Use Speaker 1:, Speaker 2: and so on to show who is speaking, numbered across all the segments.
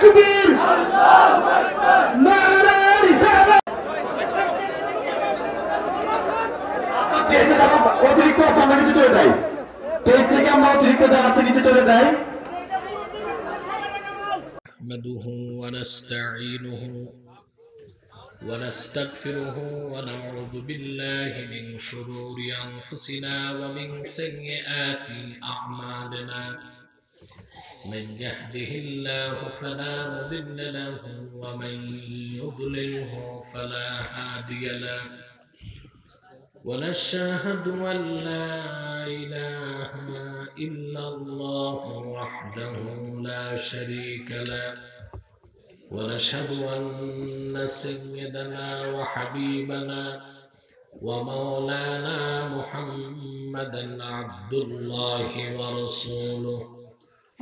Speaker 1: তাকবীর আল্লাহু আকবার নারে রিসালাত অতিরিক্ত সামনে নিচে চলে যাই পেজ থেকে আমরা অতিরিক্ত যাচ্ছে নিচে চলে যাই
Speaker 2: نحمده ونستعينه ونستغفره ونعوذ بالله من شرور أنفسنا ومن سيئات أعمالنا من يهده الله فلا مضل له ومن يضلله فلا هادي له ونشهد أن لا إله إلا الله وحده لا شريك له ونشهد أن سيدنا وحبيبنا ومولانا محمدا عبد الله ورسوله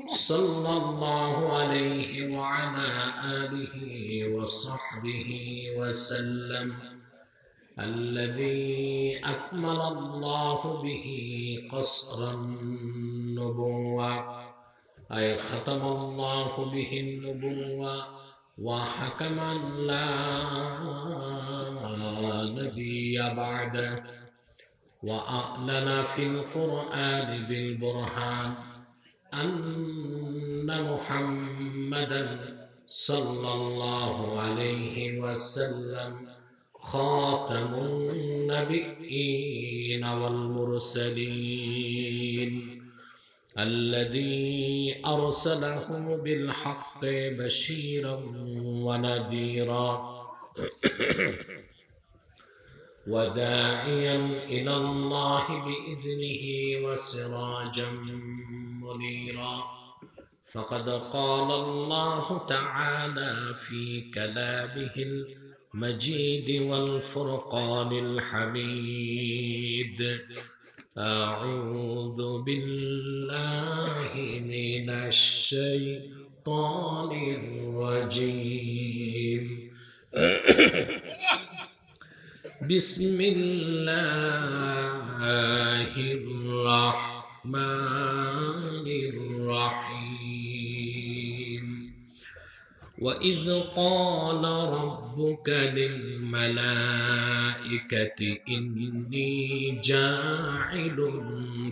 Speaker 2: صلى الله عليه وعلى آله وصحبه وسلم الذي أكمل الله به قصر النبوة أي ختم الله به النبوة وحكم لا نبي بعده وأعلن في القرآن بالبرهان أن محمدا صلى الله عليه وسلم خاتم النبيين والمرسلين الذي أرسله بالحق بشيرا ونذيرا وداعيا إلى الله بإذنه وسراجا منيرا فقد قال الله تعالى في كلامه المجيد والفرقان الحميد أعوذ بالله من الشيطان الرجيم بسم الله الرحمن الرحيم وإذ قال ربك للملائكة إني جاعل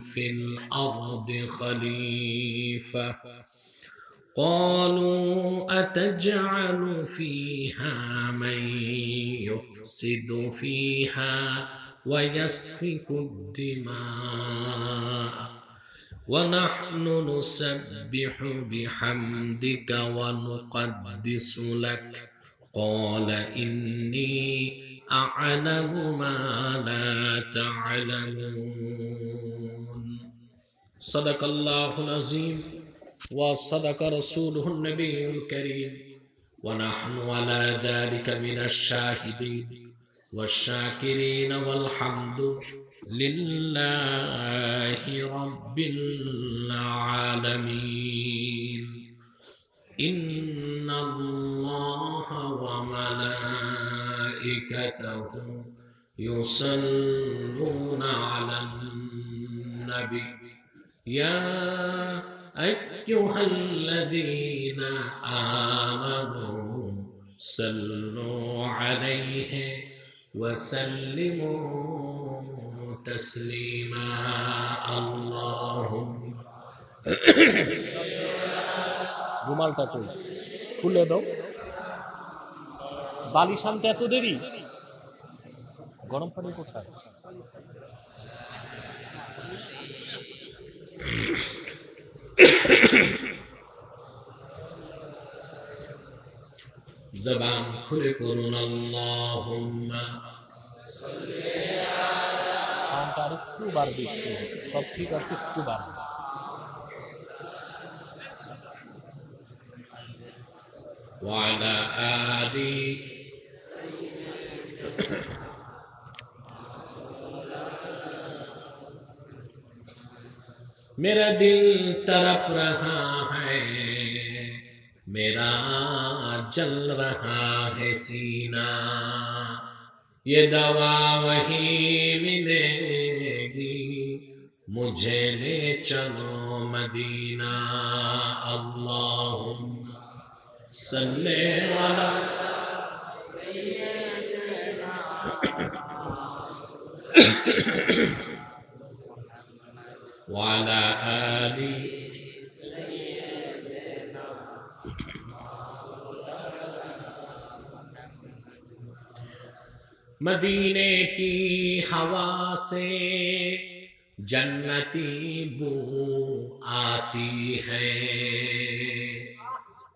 Speaker 2: في الأرض خليفة قالوا أتجعل فيها من يفسد فيها ويسفك الدماء ونحن نسبح بحمدك ونقدس لك قال إني أعلم ما لا تعلمون صدق الله العظيم وصدق رسوله النبي الكريم ونحن على ذلك من الشاهدين والشاكرين والحمد لله رب العالمين إن الله وملائكته يصلون على النبي يا أيها الذين آمنوا صلوا عليه وسلموا تسليما اللهم রুমালটা তো খুলে দাও বালিশ আনতে এত দেরি গরম পানি কোথায় জবান খুলে পড়ুন আল্লাহুম্মা সাউন্ডটা একটু বাড়বে সব ঠিক আছে একটু বাড়বে وعلى آله मेरा दिल तड़प रहा है मेरा जल रहा है सीना ये दवा वही मिलेगी मुझे ले चलो मदीना अल्लाहुम्मा
Speaker 3: सल्ले अला वाला आली मदीने की हवा से जन्नती बू आती है,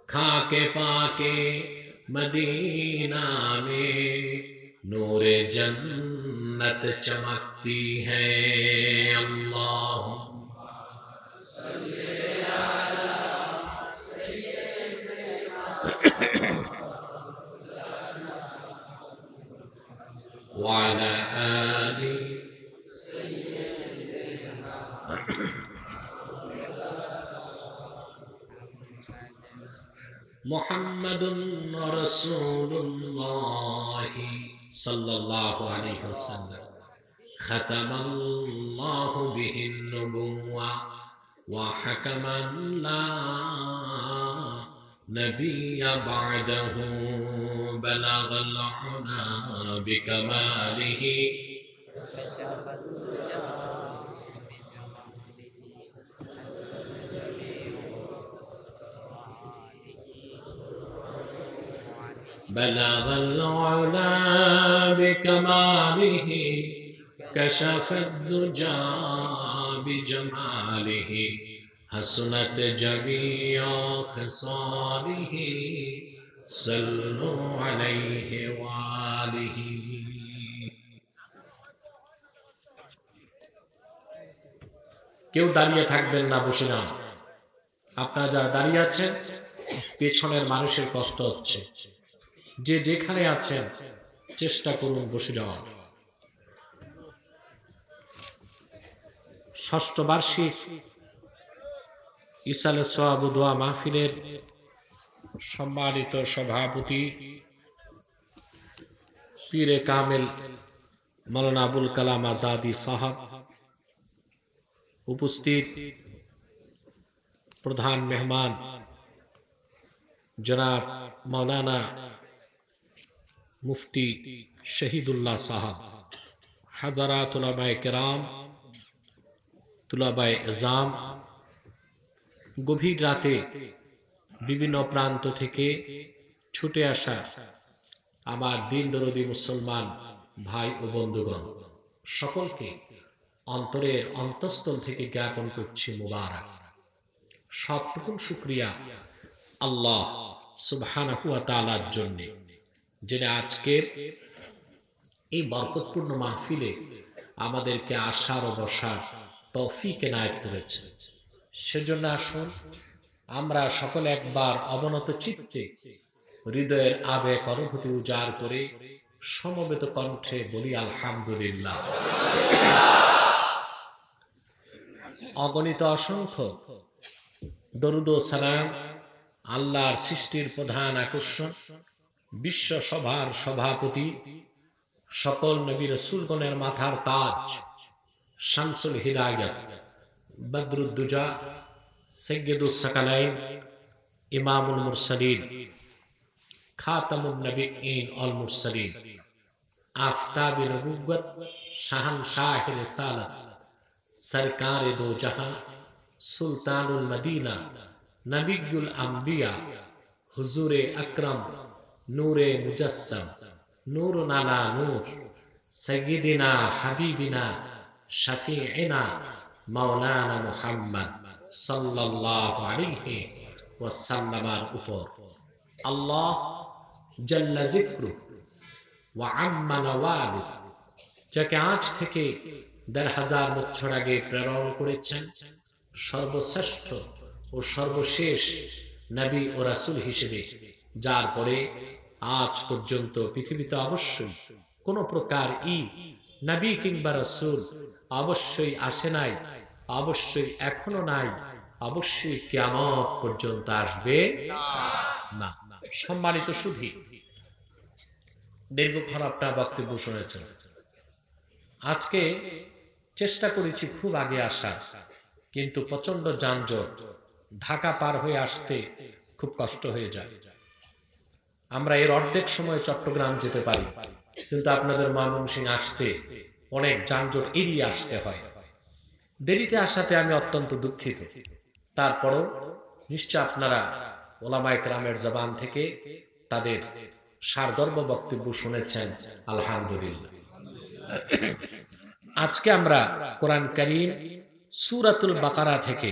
Speaker 3: खाके पाके मदीना में नूरे जन्नत चमकती है। अल्लाह वाला आली मुहम्मदुन रसूलुल्लाह सल्लल्लाहु अलैहि वसल्लम खतमल्लाहु बिहिन नुबुव्वा व हकमन ला नबिय्य बअदहु बलगल उला बिकमालिही बलगल उला बिकमालिही कशफद्दुजा बिजमालिही हसनत जमीअ खिसालिही सल्लु अलैहि वालिही। কেউ দাঁড়িয়ে থাকবেন না, বসে যান। আপনারা যারা দাঁড়িয়ে আছেন, পেছনের মানুষের কষ্ট হচ্ছে। যে যেখানে আছেন চেষ্টা করুন বসে যাওয়ার। ষষ্ঠ বার্ষিক ইসালে সওয়াব দোয়া মাহফিলের সম্মানিত সভাপতি পীরে কামেল মাওলানা আবুল কালাম আজাদি সাহাব, উপস্থিত প্রধান মেহমান জনাব মাওলানা মুফতি শহীদুল্লাহ সাহাব, হাজারাত উলামায়ে কেরাম, তুলাবায়ে এজাম, গভীর রাতে বিভিন্ন প্রান্ত থেকে ছুটে আসা আমার দিন দরদি মুসলমান ভাই ও বন্ধুগণ, সকলকে অন্তরের অন্তঃস্থল থেকে জ্ঞাপন করছি মুবারক। সবটুকুন শুকরিয়া আল্লাহ সুবহানাহু ওয়া তাআলার জন্য, যিনি আজকের এই বরকতপূর্ণ মাহফিলে আমাদেরকে আসার ও বসার তৌফিক এনায়েত করেছেন। সেজন্য আসুন আমরা সকলে একবার অবনত চিত্তে হৃদয়ের আবেগ অনুভূতি উজাড় করে সমবেত কণ্ঠে বলি আলহামদুলিল্লাহ। অগণিত অসংখ্য দরুদ ও সালাম আল্লাহর সৃষ্টির প্রধান আকর্ষণ, বিশ্ব সভার সভাপতি, সকল নবী রাসূলগণের মাথার তাজ, শামসুল হিদায়াত, বদরুদ্দুজা, সৈয়দুস সাকালাইন, ইমামুল মুরসালিন, খাতামুন নবিয়্যিন ওয়াল মুরসালিন, আফতাবে নবুওয়াত, শাহনশাহে রিসালাত, সরকারে দো জাহান, সুলতানুল মদিনা, নবিয়ুল আম্বিয়া, হুজুরে আকরাম, নূরে মুজাসসাম, নূরুন আলা নূর, সাইয়্যিদিনা হাবিবিনা শাফিঈনা মাওলানা মুহাম্মদ সাল্লাল্লাহু আলাইহি ওয়াসাল্লামের উপর আল্লাহ জাল্লা যিকরু ওয়া আম্মা নওয়ালু, যাকে আজ থেকে ১,৫০০ বছর আগে প্রেরণ করেছেন সর্বশ্রেষ্ঠ ও সর্বশেষ নবী ও রাসূল হিসেবে, যার পরে আজ পর্যন্ত পৃথিবীতে অবশ্যই কোনো প্রকার নবী কিংবা রাসূল অবশ্যই আসে নাই, অবশ্যই এখনো নাই, অবশ্যই কিয়ামত পর্যন্ত আসবে না। সম্মানিত সুধী, দীর্ঘক্ষণ আপনার বক্তব্য শুনেছেন। আজকে চেষ্টা করেছি খুব আগে আসার, কিন্তু প্রচন্ড যানজট, ঢাকা পার হয়ে আসতে খুব কষ্ট হয়ে যায়। আমরা এর অর্ধেক সময় চট্টগ্রাম যেতে পারি, কিন্তু আপনাদের ময়মনসিংহ আসতে অনেক যানজট এড়িয়ে আসতে হয়। দেরিতে আসাতে আমি অত্যন্ত দুঃখিত। তারপরও নিশ্চয় আপনারা ওলামায়ে কেরামের জবান থেকে তাদের সারগর্ব বক্তব্য শুনেছেন, আলহামদুলিল্লাহ। আজকে আমরা কোরআন কারীম সূরাতুল বাকারা থেকে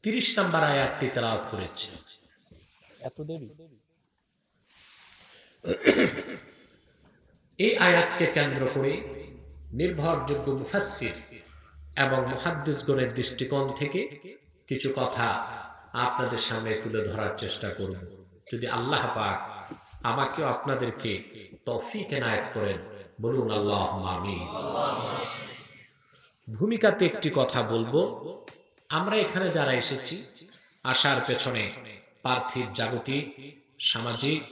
Speaker 3: 30 নম্বর আয়াতটি তেলাওয়াত করেছি।
Speaker 2: এত দেরি?
Speaker 3: এই আয়াতকে কেন্দ্র করে নির্ভরযোগ্য মুফাসসির এবং মুহাদ্দিসগণের দৃষ্টিকোণ থেকে কিছু কথা আপনাদের সামনে তুলে ধরার চেষ্টা করব। যদি আল্লাহ পাক আমাকে আপনাদেরকে তৌফিক এনায়েত করেন, বলুন আল্লাহুম্মা আমিন। ভূমিকাতে একটি কথা বলবো। আমরা এখানে যারা এসেছি, আসার পেছনে পার্থিব, জাগতিক, সামাজিক,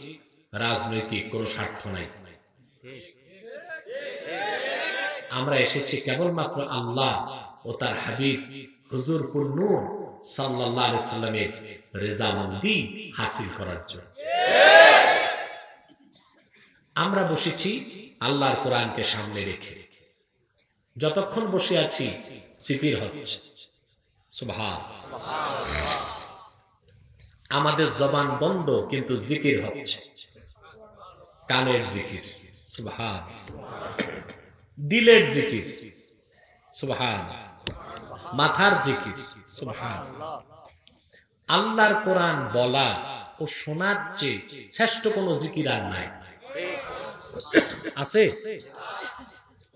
Speaker 3: রাজনৈতিক কোনো স্বার্থ নাই। আমরা এসেছি কেবলমাত্র আল্লাহ ও তার হাবিব হুজুর নূর সাল্লাল্লাহু আলাইহি সাল্লামের রেজামন্দি হাসিল করার জন্য। আমরা বসেছি আল্লাহর কোরআনকে সামনে রেখে। যতক্ষণ বসে আছি জিকির হচ্ছে, সুবহানাল্লাহ। আমাদের জবান বন্ধ, কিন্তু জিকির হচ্ছে, কানের জিকির, সুবহানাল্লাহ। দিলের জিকির, সুবহানাল্লাহ। মাথার জিকির, সুবহানাল্লাহ। আল্লাহর কোরআন বলা ও শোনার চেয়ে শ্রেষ্ঠ কোনো জিকির আর নাই, আছে?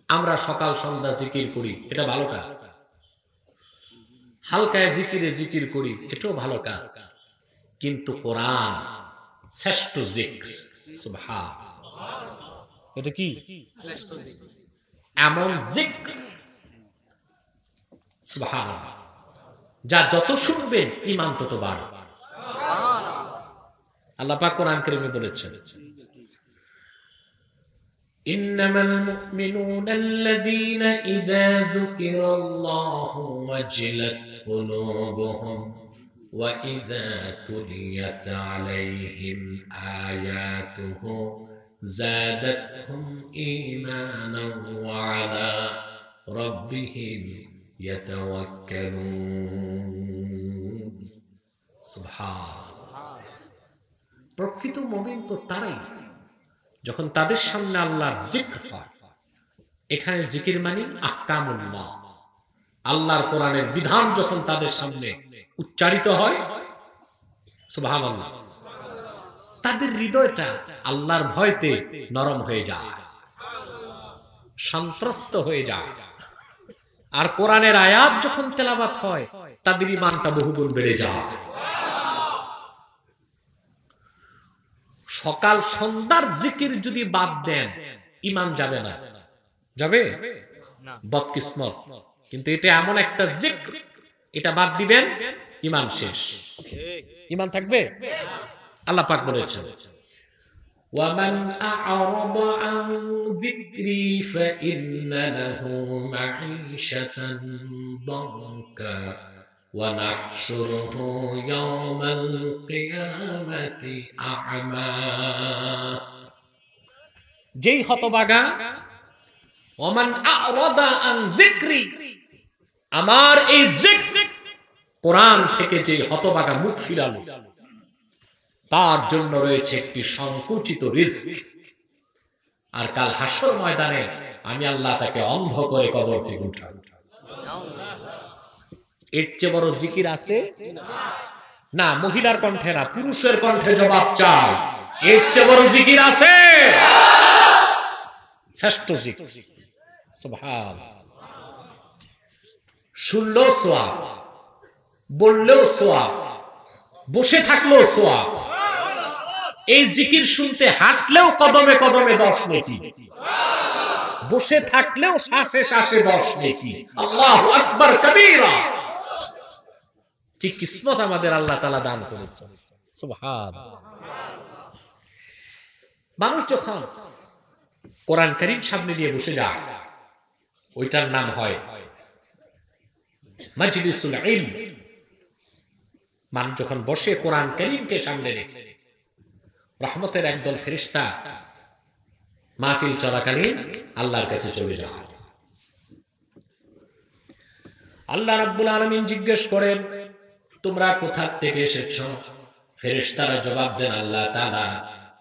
Speaker 3: আমরা সকাল সন্ধ্যা জিকির করি, এটা ভালো কাজ। হালকায় জিকির করি, এটাও ভালো কাজ। কিন্তু কোরআন শ্রেষ্ঠ জিকির, সুবহানাল্লাহ। এটা কি এমন জিকির, সুবহানাল্লাহ, যা যত শুনবেন ঈমান তত বাড়বে। আল্লাহ পাক কোরআন কারীমে বলেছেন, ইন্নামাল মুমিনুনা আল্লাযীনা ইযা যুকিরাল্লাহু ওয়াজিলাত কুলুবুহুম ওয়া ইযা তুলিয়াত আলাইহিম আয়াতুহু যাদাতহুম ঈমানান ওয়া আলা রাব্বিহিম ইয়াতাওয়াক্কালুন। সুবহানাল্লাহ। প্রকৃত মুমিন তো তারাই যখন তাদের সামনে আল্লাহর জিকির হয়। এখানে জিকির মানে আহকামুল্লাহ, আল্লাহর কোরআনের বিধান যখন তাদের সামনে উচ্চারিত হয়, সুবহানাল্লাহ, তাদের হৃদয়টা আল্লাহর ভয়তে নরম হয়ে যায়, সন্ত্রস্ত হয়ে যায়। আর কোরআনের আয়াত যখন তেলাওয়াত হয়, তাদের ঈমানটা বহুগুণ বেড়ে যায়। সকাল সন্ধ্যার জিকির যদি বাদ দেন, ঈমান যাবে না, যাবে? বদকিসমত। কিন্তু এটা এমন একটা জিকির, এটা বাদ দিবেন, ঈমান শেষ। ঈমান থাকবে? আল্লাহ পাক বলেছেন, وَمَنْ أَعْرَضَ عَنْ ذِكْرِي فَإِنَّ لَهُ مَعِيشَةً ضَنكًا وَنَحْشُرُهُ يَوْمَ الْقِيَامَةِ أَعْمَى। যেই হতভাগা, وَمَنْ أَعْرَضَ عَنْ ذِكْرِي, আমার এই জিকির কোরআন থেকে যে হতভাগা মুখ ফিরালো, তার জন্য রয়েছে একটি সংকুচিত রিজক। আর কাল হাসর ময়দানে আমি আল্লাহ তাকে অন্ধ করে কবর থেকে উঠাবো। এর চেয়ে বড় জিকির আছে? না, মহিলার কণ্ঠে না, পুরুষের কণ্ঠে জবাব চাই, এর চেয়ে বড় জিকির আছে? শ্রেষ্ঠ জিকির, সুবহানাল্লাহ। শুনলেও সওয়াব, বললেও সওয়াব, বসে থাকলেও সওয়াব। এই জিকির শুনতে হাঁটলেও কদমে কদমে 10 নেকি, বসে থাকলেও শ্বাসে শ্বাসে 10 নেকি। আল্লাহু আকবার কবীরা। কি কিসমত আমাদের আল্লাহ তাআলা দান করেছেন, সুবহানাল্লাহ। মানুষ যখন কোরআন কারীম সামনে নিয়ে বসে যায়, ওইটার নাম হয় মাজলিসুল ইলম। মানুষ যখন বসে কোরআন কারীমকে সামনে রেখে, রহমতের একদল ফেরেশতা মাহফিল চলাকালীন আল্লাহর কাছে চলে যায়। আল্লাহ রাব্বুল আলামিন জিজ্ঞেস করেন, তোমরা কোথা থেকে এসেছো? ফেরেশতারা জবাব দেন, আল্লাহ তাআলা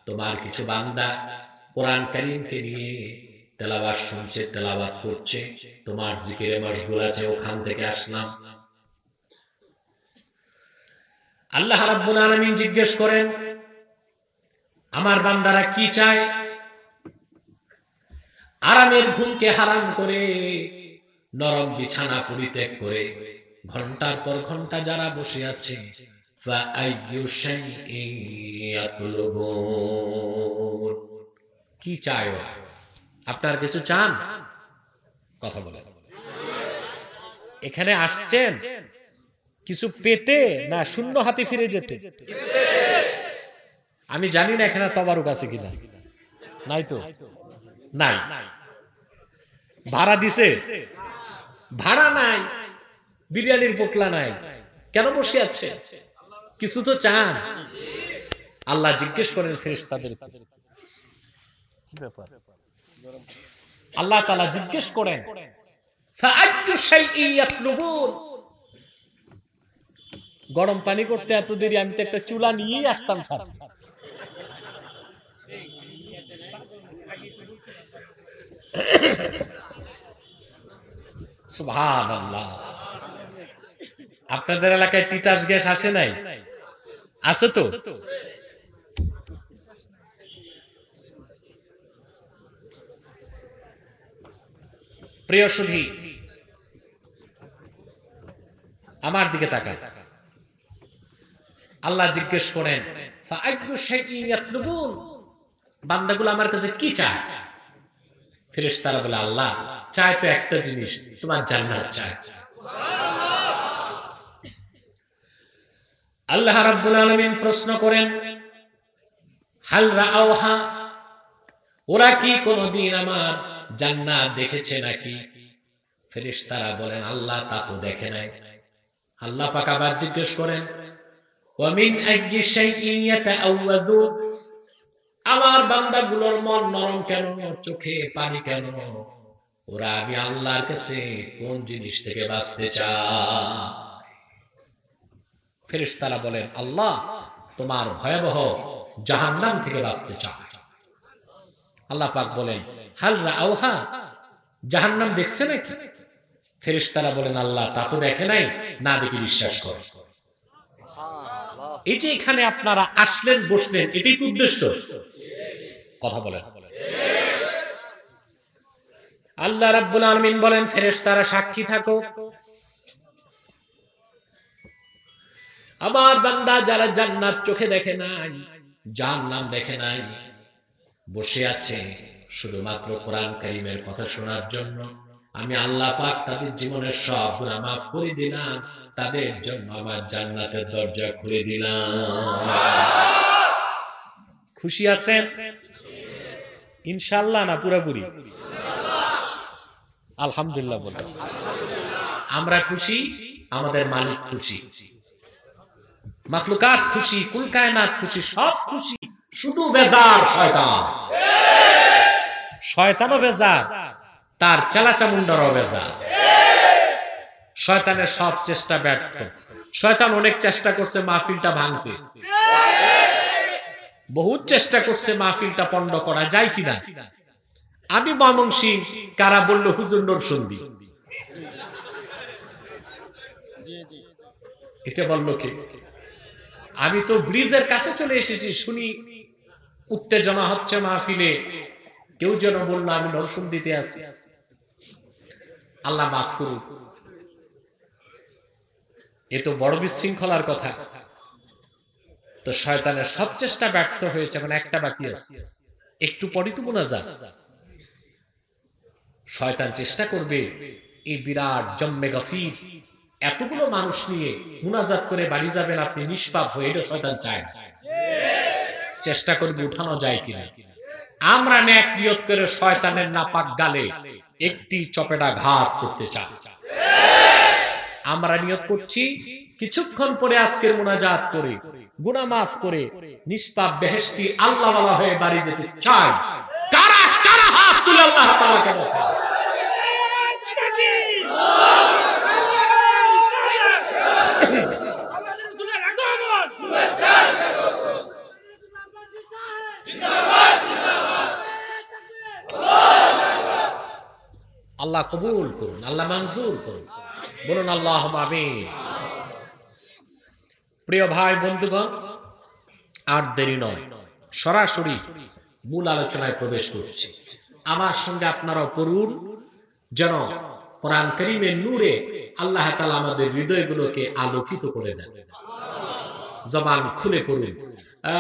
Speaker 3: তোমার কিছু বান্দা কোরআন কারীমকে নিয়ে তেলাওয়াত শুনছে, তেলাওয়াত করছে, তোমার জিকিরে মশগুল আছে, ওখান থেকে আসলাম। আল্লাহ রাব্বুল আলামিন জিজ্ঞেস করেন, আমার বান্দারা কি চায়? আরামের ঘুমকে হারাম করে, নরম বিছানা পরিত্যাগ করে ঘন্টার পর ঘন্টা যারা বসে আছে, কি চায়? আপনার কিছু চান? কথা বলে। এখানে আসছেন কিছু পেতে না শূন্য হাতে ফিরে যেতে? আমি জানি না এখানে তবারুক আছে কিনা। নাই তো? নাই। ভাড়া দিছে? ভাড়া নাই। বিরিয়ানির পোটলা নাই। কেন বসে আছে? কিছু তো চান। আল্লাহ জিজ্ঞেস করেন ফেরেশতাদের, কি ব্যাপার? আল্লাহ তাআলা জিজ্ঞেস করেন, ফাআইয়ু শাইইন ইয়াতলুবুন। গরম পানি করতে এত দেরি? আমি তো একটা চুলা নিয়েই আসতাম সাথে। সুবহানাল্লাহ। আপনাদের এলাকায় তিতাস গ্যাস আসে নাই? আছে তো? প্রিয় সুধী, আমার দিকে তাকান। আল্লাহ জিজ্ঞেস করেন, ফাআইয়ু শাইইন ইয়াতলুবুন, বান্দাগুলো আমার কাছে কি চায়? ফেরেশতারা বলে, আল্লাহ চায় তো একটা জিনিস, তোমার জান্নাত চায়। আল্লাহ রাব্বুল আলামিন প্রশ্ন করেন, হাল রাআওহা, ওরা কি কোনদিন আমার জান্নাত দেখেছে নাকি? ফেরেশতারা বলেন, আল্লাহ তা তো দেখে নাই। আল্লাহ পাক আবার জিজ্ঞেস করেন, ওয়া মিন আইয়ি শাইইন ইয়াতাআওয়াযুন, আমার বান্দাগুলোর মন নরম কেন, চোখে পানি কেন? ওরা আমি আল্লাহর কাছে কোন জিনিস থেকে বাঁচতে চায়? ফেরেশতারা বলেন, আল্লাহ তোমার ভয়াবহ জাহান্নাম থেকে বাঁচতে চায়। আল্লাহ পাক বলেন, হাল রাআওহা, জাহান্নাম দেখছে নাকি? ফেরেশতারা বলেন, আল্লাহ তা তো দেখে নাই, না দেখে বিশ্বাস করে। এই যে এখানে আপনারা আসলেন, বসলেন, এটাই তো উদ্দেশ্য। কথা বলেন। আল্লাহ রাব্বুল আলামিন বলেন, ফেরেশতারা সাক্ষী থাকো, আমার বান্দা যারা জান্নাত চোখে দেখে নাই, জাহান্নাম দেখে নাই, বসে আছে শুধুমাত্র কোরআন কারীমের কথা শোনার জন্য, আমি আল্লাহ পাক তাদের জীবনের সব গুনাহ মাফ করে দিলাম, তাদের জন্য আমার জান্নাতের দরজা খুলে দিলাম। খুশি আছেন? ইনশাআল্লাহ না পুরোপুরি? আলহামদুলিল্লাহ বলেন। আমরা খুশি, আমাদের মালিক খুশি, মাখলুকাত খুশি, কুল কায়নাত খুশি, সব খুশি, শুধু বেজার শয়তান। শয়তানও বেজার, তার চেলাচামুন্ডারও বেজার। শয়তানের সব চেষ্টা ব্যর্থ। শয়তান অনেক চেষ্টা করছে মাহফিলটা ভাঙতে, বহুত চেষ্টা করছে মাহফিলটা পণ্ড করা যায় কিনা। আমি ময়মনসিংহ, কারা বলল হুজুর নরসিংদী, এটা বললো কে? আমি তো ব্রিজের কাছে চলে এসেছি, শুনি উত্তেজনা হচ্ছে মাহফিলে, কেউ যেন বললো আমি নরসিংদীতে আছি। আল্লাহ মাফ করুন, এ তো বড় বিশৃঙ্খলার কথা। তো শয়তানের সব চেষ্টা ব্যর্থ হয়েছে, এখন একটা বাকি আছে, একটু পরে তো মুনাজাত। শয়তান চেষ্টা করবে এই বিরাট জম্মে গফির এতগুলো মানুষ নিয়ে মুনাজাত করে বাড়ি যাবেন আপনি নিষ্পাপ হয়ে, এটা শয়তান চায় না। চেষ্টা করবে উঠানো যায় কিনা। আমরা নেক নিয়ত করে শয়তানের নাপাক গালে একটি চপেটা ঘাত করতে চাই। আমরা নিয়ত করছি কিছুক্ষণ পরে আজকের মুনাজাত করে গুনাহ মাফ করে নিষ্পাপ বেহেশতি আল্লাহওয়ালা হয়ে বাড়ি যেতে চায়। কারা কারা হাত তুলে আল্লাহ তাআলাকে দেখায়? আল্লাহ কবুল করুন, আল্লাহ মঞ্জুর করুন, বলুন আল্লাহুম্মা আমিন। প্রিয় ভাই বন্ধুগণ, আর দেরি নয়, সরাসরি মূল আলোচনায় প্রবেশ করছি। আমার সঙ্গে আপনারাও পড়ুন, যেন কোরআন কারীমের নূরে আল্লাহ তাআলা আমাদের হৃদয়গুলোকে আলোকিত করে দেন। জবান খুলে পড়ুন।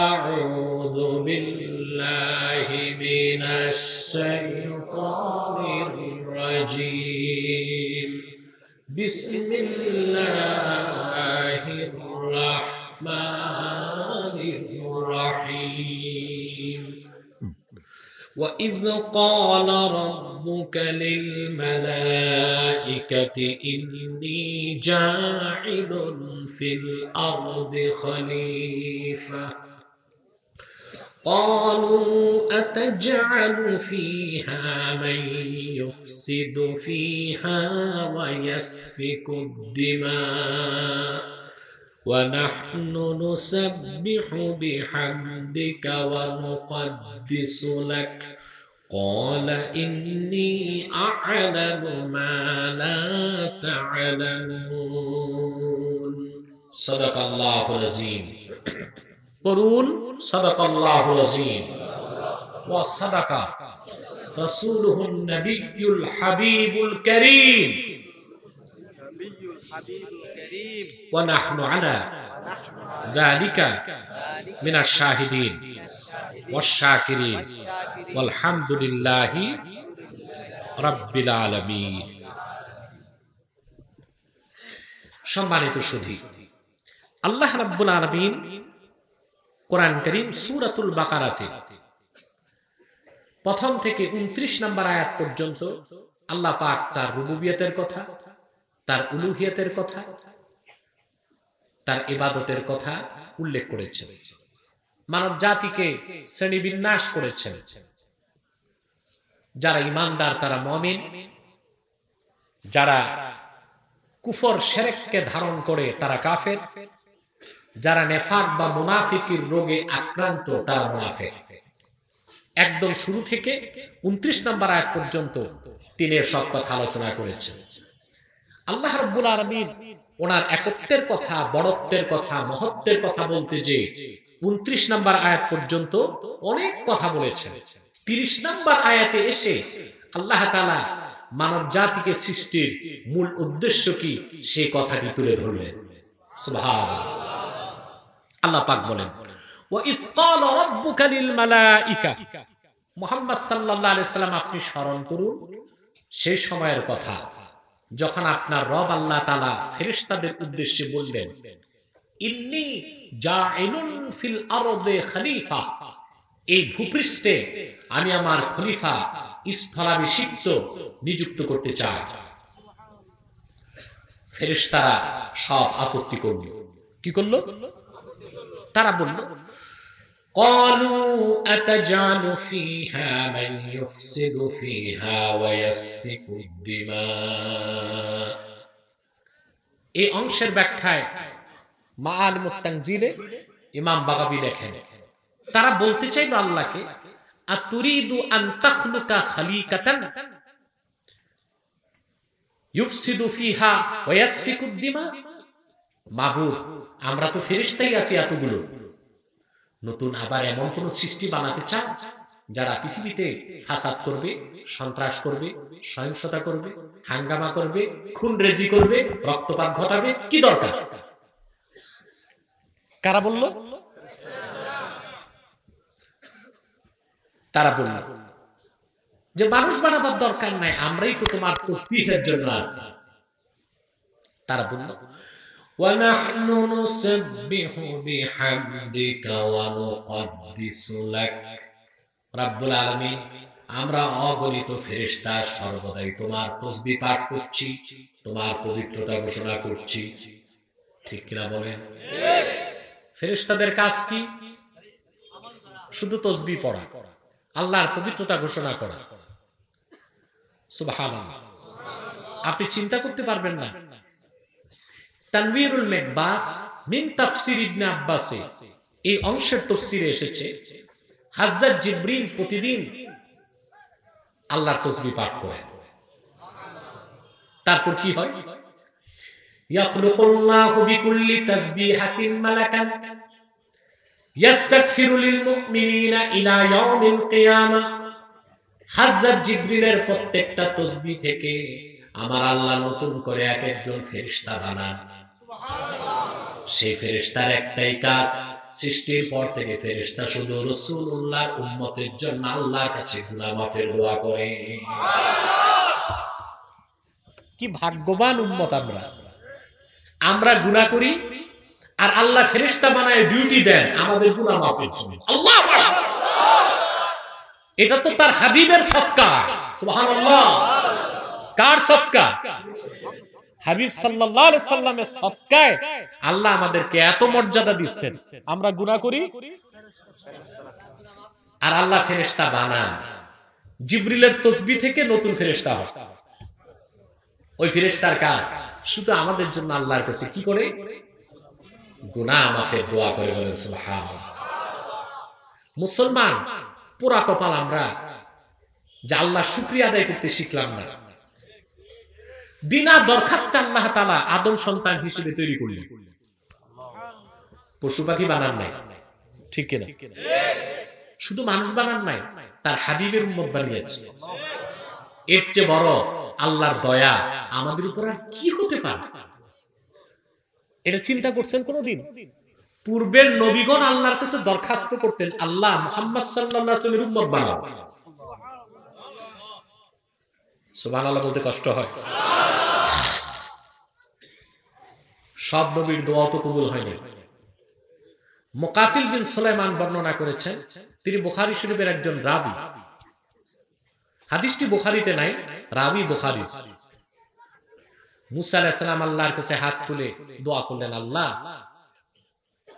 Speaker 3: আউযু বিল্লাহি মিনাশ শাইতানির রাজীম। বিসমিল্লাহির রাহমানির রাহিম। وَإِذْ قَالَ رَبُّكَ لِلْمَلَائِكَةِ إِنِّي جَاعِلٌ فِي الْأَرْضِ خَلِيفَةً قَالُوا أَتَجْعَلُ فِيهَا مَن يُفْسِدُ فِيهَا وَيَسْفِكُ الدِّمَاءَ وَنَحْنُ نُسَبِّحُ بِحَمْدِكَ وَنُقَدِّسُ لَكَ قَالَ إِنِّي أَعْلَمُ مَا لَا تَعْلَمُونَ صدق الله العظيم قرون صدق الله العظيم وصدق رسوله النبي الحبيب الكريم ونحن على ذلك من الشاهدين والشاكرين والحمد لله رب العالمين। সম্মানিত সুধী, আল্লাহ রাব্বুল আলামিন কোরআন কারীম সূরাতুল বাকারাতে প্রথম থেকে 29 নম্বর আয়াত পর্যন্ত আল্লাহ পাক তার রুবুবিয়তের কথা, তার উলুহিয়তের কথা, তার ইবাদতের কথা উল্লেখ করেছেন। মানব জাতিকে শ্রেণীবিন্যাস করেছেন। যারা ঈমানদার তারা মুমিন, যারা কুফর শিরককে ধারণ করে তারা কাফের, যারা নেফাক বা মুনাফিকির রোগে আক্রান্ত তারা মুনাফিক। একদম শুরু থেকে 29 নম্বর আয়াত পর্যন্ত তিনি সব কথা আলোচনা করেছেন। আল্লাহ রাব্বুল আলামিন ওনার একত্বের কথা, বড়ত্বের কথা, মহত্বের কথা বলতে যে 29 নম্বর আয়াত পর্যন্ত অনেক কথা বলেছেন। 30 নম্বর আয়াতে এসে আল্লাহ তাআলা মানব জাতিকে সৃষ্টির মূল উদ্দেশ্য কি সেই কথাটি তুলে ধরলেন। সুবহানাল্লাহ। আল্লাহ পাক বলেন, ওয়া ইয ক্বালা রাব্বুকা লিল মালাইকা, মুহাম্মদ সাল্লাল্লাহু আলাইহি সাল্লাম আপনি স্মরণ করুন সেই সময়ের কথা যখন আপনার রব আল্লাহ তাআলা ফেরেশতাদের উদ্দেশ্যে বললেন, ইন্নী জাইলুন ফিল আরদি খলিফা, এই ভূপৃষ্ঠে আমি আমার খলিফা স্থলাভিষিক্ত নিযুক্ত করতে চাই। ফেরেশতারা সব আপত্তি করল। কি করল? তারা বলল, قالوا أتجعل فيها من يفسد فيها ويسفك الدماء। এই অংশের ব্যাখ্যায় মাআলিমুত তানজিলে ইমাম বাগাবী লেখেন, তারা বলতে চাইল আল্লাহকে, আতুরিদু আন তাখলুকা খালিকাতান ইউফসিদু ফিহা ওয়া ইয়াসফিকু দিমা। মাবুদ, আমরা তো ফেরেশতাই আছি এতগুলো, নতুন আবার এমন কোন সৃষ্টি বানাতে চান যারা পৃথিবীতে ফাসাদ করবে, সন্ত্রাস করবে, সহিংসতা করবে, হাঙ্গামা করবে, খুন রেজি করবে, রক্তপাত ঘটাবে? কি দরকার? কারা বলল? তারা বলল যে মানুষ বানাবার দরকার নাই, আমরাই তো তোমার তাসবিহের জন্য আছি। তারা বলল, وَنَحْنُ نُسَبِّحُ بِحَمْدِكَ وَنُقَدِّسُ لَكَ। রাব্বুল আলামিন, আমরা অগণিত ফেরেশতা সর্বদাই তোমার তাসবিহ পাঠ করছি, তোমার পবিত্রতা ঘোষণা করছি। ঠিক কিনা বলেন? ফেরেশতাদের কাজ কি? শুধু তাসবিহ পড়া, আল্লাহর পবিত্রতা ঘোষণা করা। সুবহানাল্লাহ। আপনি চিন্তা করতে পারবেন না, তানবীরুল মিকবাস মিন তাফসীর ইবনে আব্বাস, এই অংশের তাফসীরে এসেছে হযরত জিবরিল প্রতিদিন আল্লাহর তাসবিহ পাঠ করেন। তারপর কি হয়? ইয়াখলুকুল্লাহু বিকুল্লি তাসবিহাতিন মালাকান ইস্তাগফিরু লিল মুমিনিনা ইলা ইয়াউমিল কিয়ামা। হযরত জিবরিলের প্রত্যেকটা তাসবিহ থেকে আমার আল্লাহ নতুন করে এক একজন ফেরেশতা বানান। সেই ফেরেশতার একটাই কাজ, সৃষ্টির পর থেকে ফেরেশতা শুধু রাসূলুল্লাহর উম্মতের জন্য আল্লাহর কাছে গুনাহ মাফের দোয়া করে। কি ভাগ্যবান উম্মত আমরা! আমরা গুনাহ করি আর আল্লাহ ফেরেশতা বানায় ডিউটি দেন আমাদের গুনাহ মাফের জন্য। আল্লাহু আকবার! এটা তো তার হাবিবের সদকা। সুবহানাল্লাহ। কার সদকা? হাবিব সাল্লাল্লাহু আলাইহি সাল্লামের সদকায় আল্লাহ আমাদেরকে এত মর্যাদা দিচ্ছেন। আমরা গুনাহ করি আর আল্লাহ ফেরেশতা বানান। জিবরিলের তাসবিহ থেকে নতুন ফেরেশতা হয়। ওই ফেরেশতার কাজ শুধু আমাদের জন্য আল্লাহর কাছে কি করে? গুনাহ মাফের দোয়া করে। বলেন সুবহানাল্লাহ। মুসলমান পুরা কপাল আমরা যে আল্লাহ শুকরিয়া আদায় করতে শিখলাম না। বিনা দরখাস্তে আল্লাহ তাআলা আদম সন্তান হিসেবে তৈরি করলেন, পশু পাখি বানান নাই। ঠিক কিনা? শুধু মানুষ বানান নাই, তার হাবিবের উম্মত বানিয়েছে। এর চেয়ে বড় আল্লাহর দয়া আমাদের উপর আর কি হতে পারে? এটা চিন্তা করছেন কোনদিন? পূর্বের নবীগণ আল্লাহর কাছে দরখাস্ত করতেন, আল্লাহ মুহাম্মদ সাল্লাল্লাহু আলাইহি ওয়াসাল্লামের উম্মত বানাও। সুবহানাল্লাহ বলতে কষ্ট হয়। সব নবীর দোয়া তো কবুল হয়নি। মুকাতিল বিন সুলাইমান বর্ণনা করেছেন, তিনি বুখারী শরীফের একজন রাবী। হাদিসটি বুখারীতে নাই, রাবী বুখারী। মুসা আলাইহিস সালাম আল্লাহর কাছে হাত তুলে দোয়া করলেন, আল্লাহ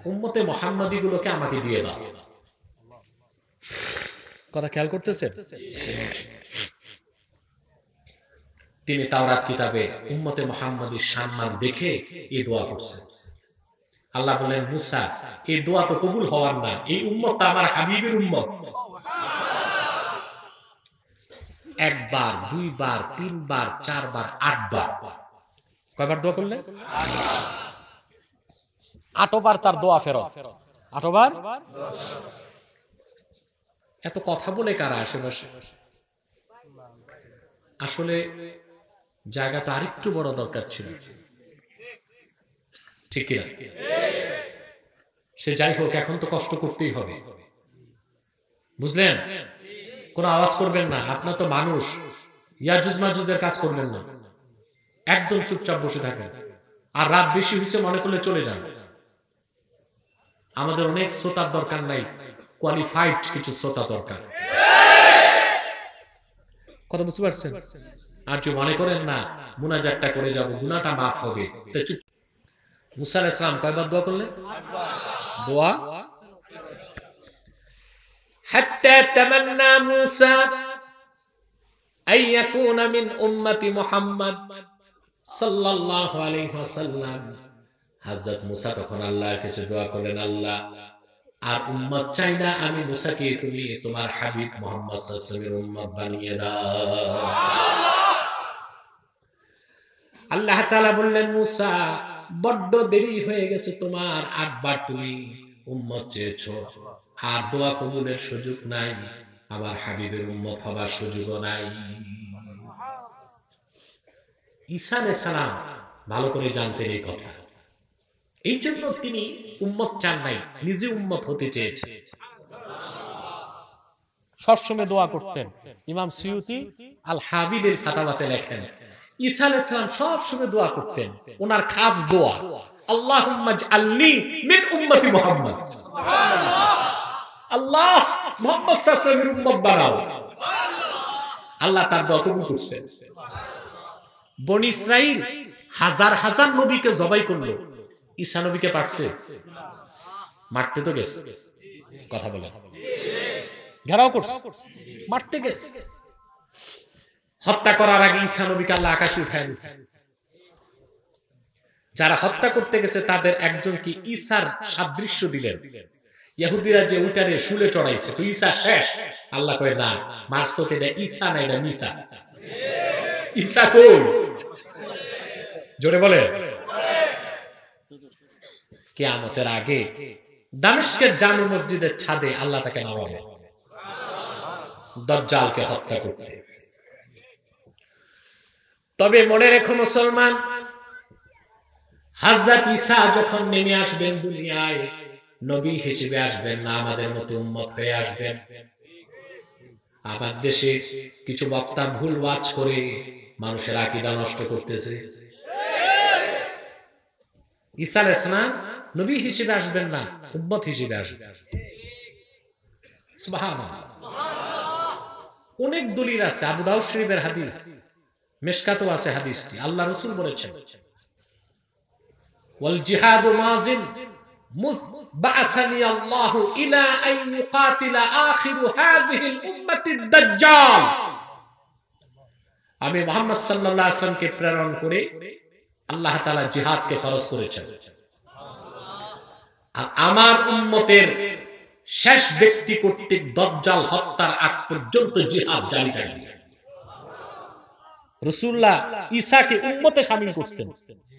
Speaker 3: উম্মতে মুহাম্মাদী গুলোকে আমাকে দিয়ে দাও। কথা খেয়াল করতেছেন? তিনি তাওরাত কিতাবে উম্মতে মুহাম্মাদীর সম্মান দেখে এই দোয়া করছেন। আল্লাহ বলেন, মুসা এই দোয়া তো কবুল হওয়ার না, এই উম্মত আমার হাবিবের উম্মত। একবার, দুইবার, তিনবার, চারবার, 8 বার। কয়বার দোয়া করলেন? 8 বার তার দোয়া ফেরত। 8 বার। এত কথা বলে কারা আশেপাশে? আসলে জায়গাটা আরেকটু বড় দরকার ছিল। ঠিক কিনা? সে যাই হোক, এখন তো কষ্ট করতেই হবে, বুঝলেন? কোন আওয়াজ করবেন না। আপনার তো মানুষ, ইয়াজুজ মাজুজের কাজ করবেন না, একদম চুপচাপ বসে থাকেন। আর রাত বেশি হয়েছে মনে করলে চলে যান। আমাদের অনেক শ্রোতার দরকার নাই, কোয়ালিফাইড কিছু শ্রোতা দরকার। কথা বুঝতে পারছেন? আর যদি মনে করেন না মুনাজাতটা করে যাব, গুনাহটা মাফ হবে, তো চুপ। মুসা আলাইহিস সালাম কয়বার দোয়া করলেন? দোয়া হাত্তা তামান্না মুসা আই ইয়াকুনা মিন উম্মতি মুহাম্মদ সাল্লাল্লাহু আলাইহি ওয়াসাল্লাম। হযরত মুসা তখন আল্লাহর কাছে দোয়া করলেন, আল্লাহ আর উম্মত চাই না, আমি মুসাকে তুমি তোমার হাবিব মুহাম্মদ সাল্লাল্লাহু আলাইহি ওয়াসাল্লামের উম্মত বানিয়ে দাও। আল্লাহ তাআলা বললেন, মুসা বড্ড দেরি হয়ে গেছে তোমার, 8 বার তুমি উম্মত চেয়েছো, আর দোয়া কবুলের সুযোগ নাই, আমার হাবিবের উম্মত হবার সুযোগও নাই। ঈসা আলাইহিস সালাম ভালো করে জানতেন এই কথা, এই জন্য তিনি উম্মত চান নাই, নিজে উম্মত হতে চেয়েছেন। সবসময় দোয়া করতেন। ইমাম সুয়ুতি আল হাবিবের ফাতাওয়াতে লেখেন, ঈসা আলাইহিস সালাম সবসময় দোয়া করতেন, ওনার খাস দোয়া, আল্লাহুম্মা জাআলনি মিন উম্মতি মুহাম্মদ। আল্লাহ মুহাম্মদ সাল্লাল্লাহু আলাইহি ওয়াসাল্লামের উম্মত বানাও। আল্লাহ তার দোয়া কবুল করছেন। বনি ইসরাইল হাজার হাজার নবীকে জবাই করলো, ঈসা নবীকে পারছে? মারতে তো গেছে, কথা বলে, ঘেরাও করছে, মারতে গেছে। হত্যা করার আগে ঈসা নবীকে আল্লাহ আকাশে উঠায় নিছে। যারা হত্যা করতে গেছে তাদের একজনকে ঈসার সাদৃশ্য দিলেন। ইহুদিরা যে উটারে শুলে চড়াইছে, তো ঈসা শেষ। আল্লাহ কয় না, মারছো এটা ঈসা না, এটা মিসা। ঈসা কোন? জোরে বলে। কিয়ামতের আগে দামেস্কের জামে মসজিদের ছাদে আল্লাহ তাকে নামাবে দাজ্জালকে হত্যা করতে। তবে মনে রেখো মুসলমান, হযরত ঈসা যখন নেমে আসবেন দুনিয়ায়, নবী হিসেবে আসবেন না, আমাদের মতো উম্মত হয়ে আসবেন। আমার দেশে কিছু বক্তা ভুল ওয়াজ করে মানুষের আকীদা নষ্ট করতেছে। ঈসা আলাইহিস সালাম নবী হিসেবে আসবেন না, উম্মত হিসেবে আসবেন। সুবহানাল্লাহ। অনেক দলিল আছে, আবু দাউদ শরীফের হাদিস, মিশকাতেও আছে হাদিসটি। আল্লাহ রাসূল বলেছেন, ওয়াল জিহাদু মাযিন বা'সানি আল্লাহু ইলা আন ইউকাতিলা আখিরু হাযিহিল উম্মতিদ দাজ্জাল। আমি মুহাম্মদ সাল্লাল্লাহু আলাইহি ওয়াসাল্লামকে প্রেরণ করে আল্লাহ তাআলা জিহাদকে ফরজ করেছেন। আর আমার উম্মতের শেষ ব্যক্তি কর্তৃক দাজ্জাল হত্যার আগ পর্যন্ত জিহাদ জারি থাকবে। রাসূলুল্লাহ ঈসাকে উম্মতে শামিল করছেন।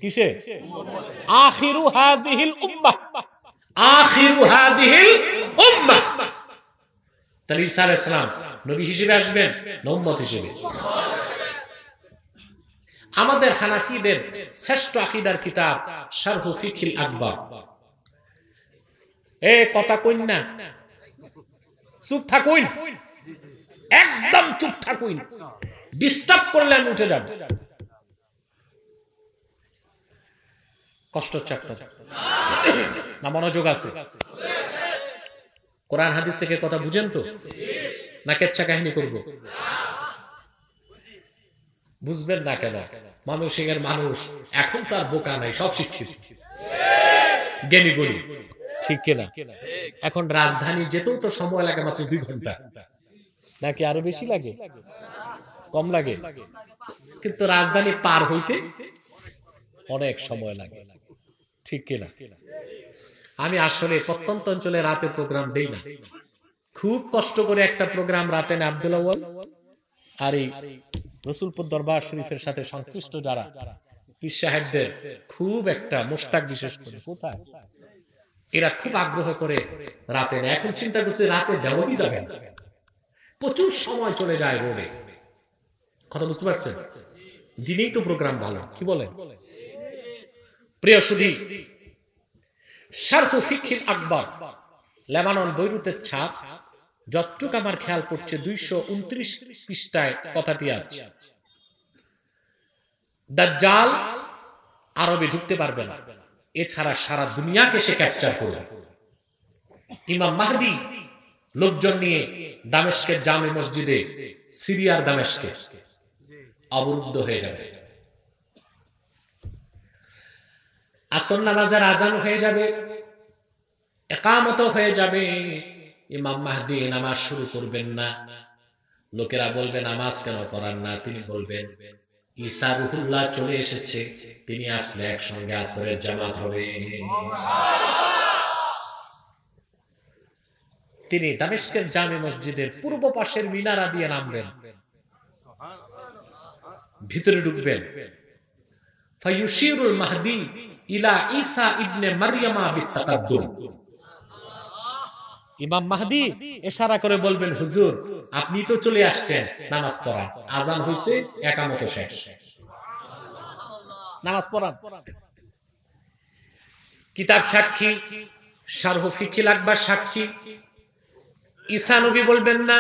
Speaker 3: কিসে? আখিরু হাযিহিল উম্মাহ, আখিরু হাযিহিল উম্মাহ। তাহলে ঈসা আলাইহিস সালাম নবী হিসেবে আসবেন না উম্মত হিসেবে? আমাদের হানাফিদের শ্রেষ্ঠ আকীদার কিতাব শারহু ফিকহিল আকবার। এ কথা কইন না, চুপ থাকুন, একদম চুপ থাকুন। ডিস্টার্ব করলে আমি উঠে যাব। কষ্ট হচ্ছে আপনার না? মনোযোগ আছে? কোরআন হাদিস থেকে কথা বুঝেন তো, না কেচ্ছা কাহিনী করব? বুঝবেন না কেন? মানুষের মানুষ এখন তার বোকা নাই, সব শিক্ষিত, জ্ঞানী গণী, ঠিক কিনা? এখন রাজধানী যেতেও তো সময় লাগে মাত্র 2 ঘন্টা, নাকি আরো বেশি লাগে? কম লাগে? কিন্তু রাজধানী পার হইতে অনেক সময় লাগে, ঠিক কিনা? আমি আসলে প্রত্যন্ত অঞ্চলে রাতে প্রোগ্রাম দেই না, খুব কষ্ট করে একটা প্রোগ্রাম রাতে না আব্দুল আউয়াল আর এই রসুলপুর দরবার শরীফের সাথে সংশ্লিষ্ট যারা পীর সাহেবদের খুব একটা মোশতাক, বিশেষ করে কোথায় এরা খুব আগ্রহ করে রাতে না। এখন চিন্তা করছে রাতে দেওয়াই যাবে না, প্রচুর সময় চলে যায় রোডে। কথা বুঝতে পারছেন? দিনেই তো প্রোগ্রাম ভালো, কি বলেন? প্রিয় সুধী, শারহু ফিকহিল আকবার, লেবানন বৈরুতের ছাপ, যতটুকু আমার খেয়াল পড়ছে 229 পৃষ্ঠায় কথাটি আছে। দাজ্জাল আরবে ঢুকতে পারবে না, এছাড়া সারা দুনিয়াকে সে ক্যাপচার করবে। ইমাম মাহদী লোকজন নিয়ে দামেস্কের জামে মসজিদে, সিরিয়ার দামেস্কে অবরুদ্ধ হয়ে যাবে। আসর নামাজের আজান হয়ে যাবে, ইকামত হয়ে যাবে, ইমাম মাহদী নামাজ শুরু করবেন না। লোকেরা বলবে নামাজ কেন পড়ান না? তিনি বলবেন ঈসা রূহুল্লাহ চলে এসেছে, তিনি আসলে একসঙ্গে আসরের জামাত হবে। তিনি দামেস্কের জামে মসজিদের পূর্ব পাশের মিনারা দিয়ে নামবেন, ভিতরে ঢুকবেন। ফায়ুশিরুল মাহদী ইলা ঈসা ইবনে মারইয়ামা বিত্তাকাদ্দুম। ইমাম মাহদী ইশারা করে বলবেন, হুজুর আপনি তো চলে আসছেন, নামাজ পড়ান, আজান হইছে, ইকামত শেষ, নামাজ পড়ান। কিতাব সাক্ষী, শারহু ফিকহিল আকবার সাক্ষী। ঈসা নবী বলবেন না,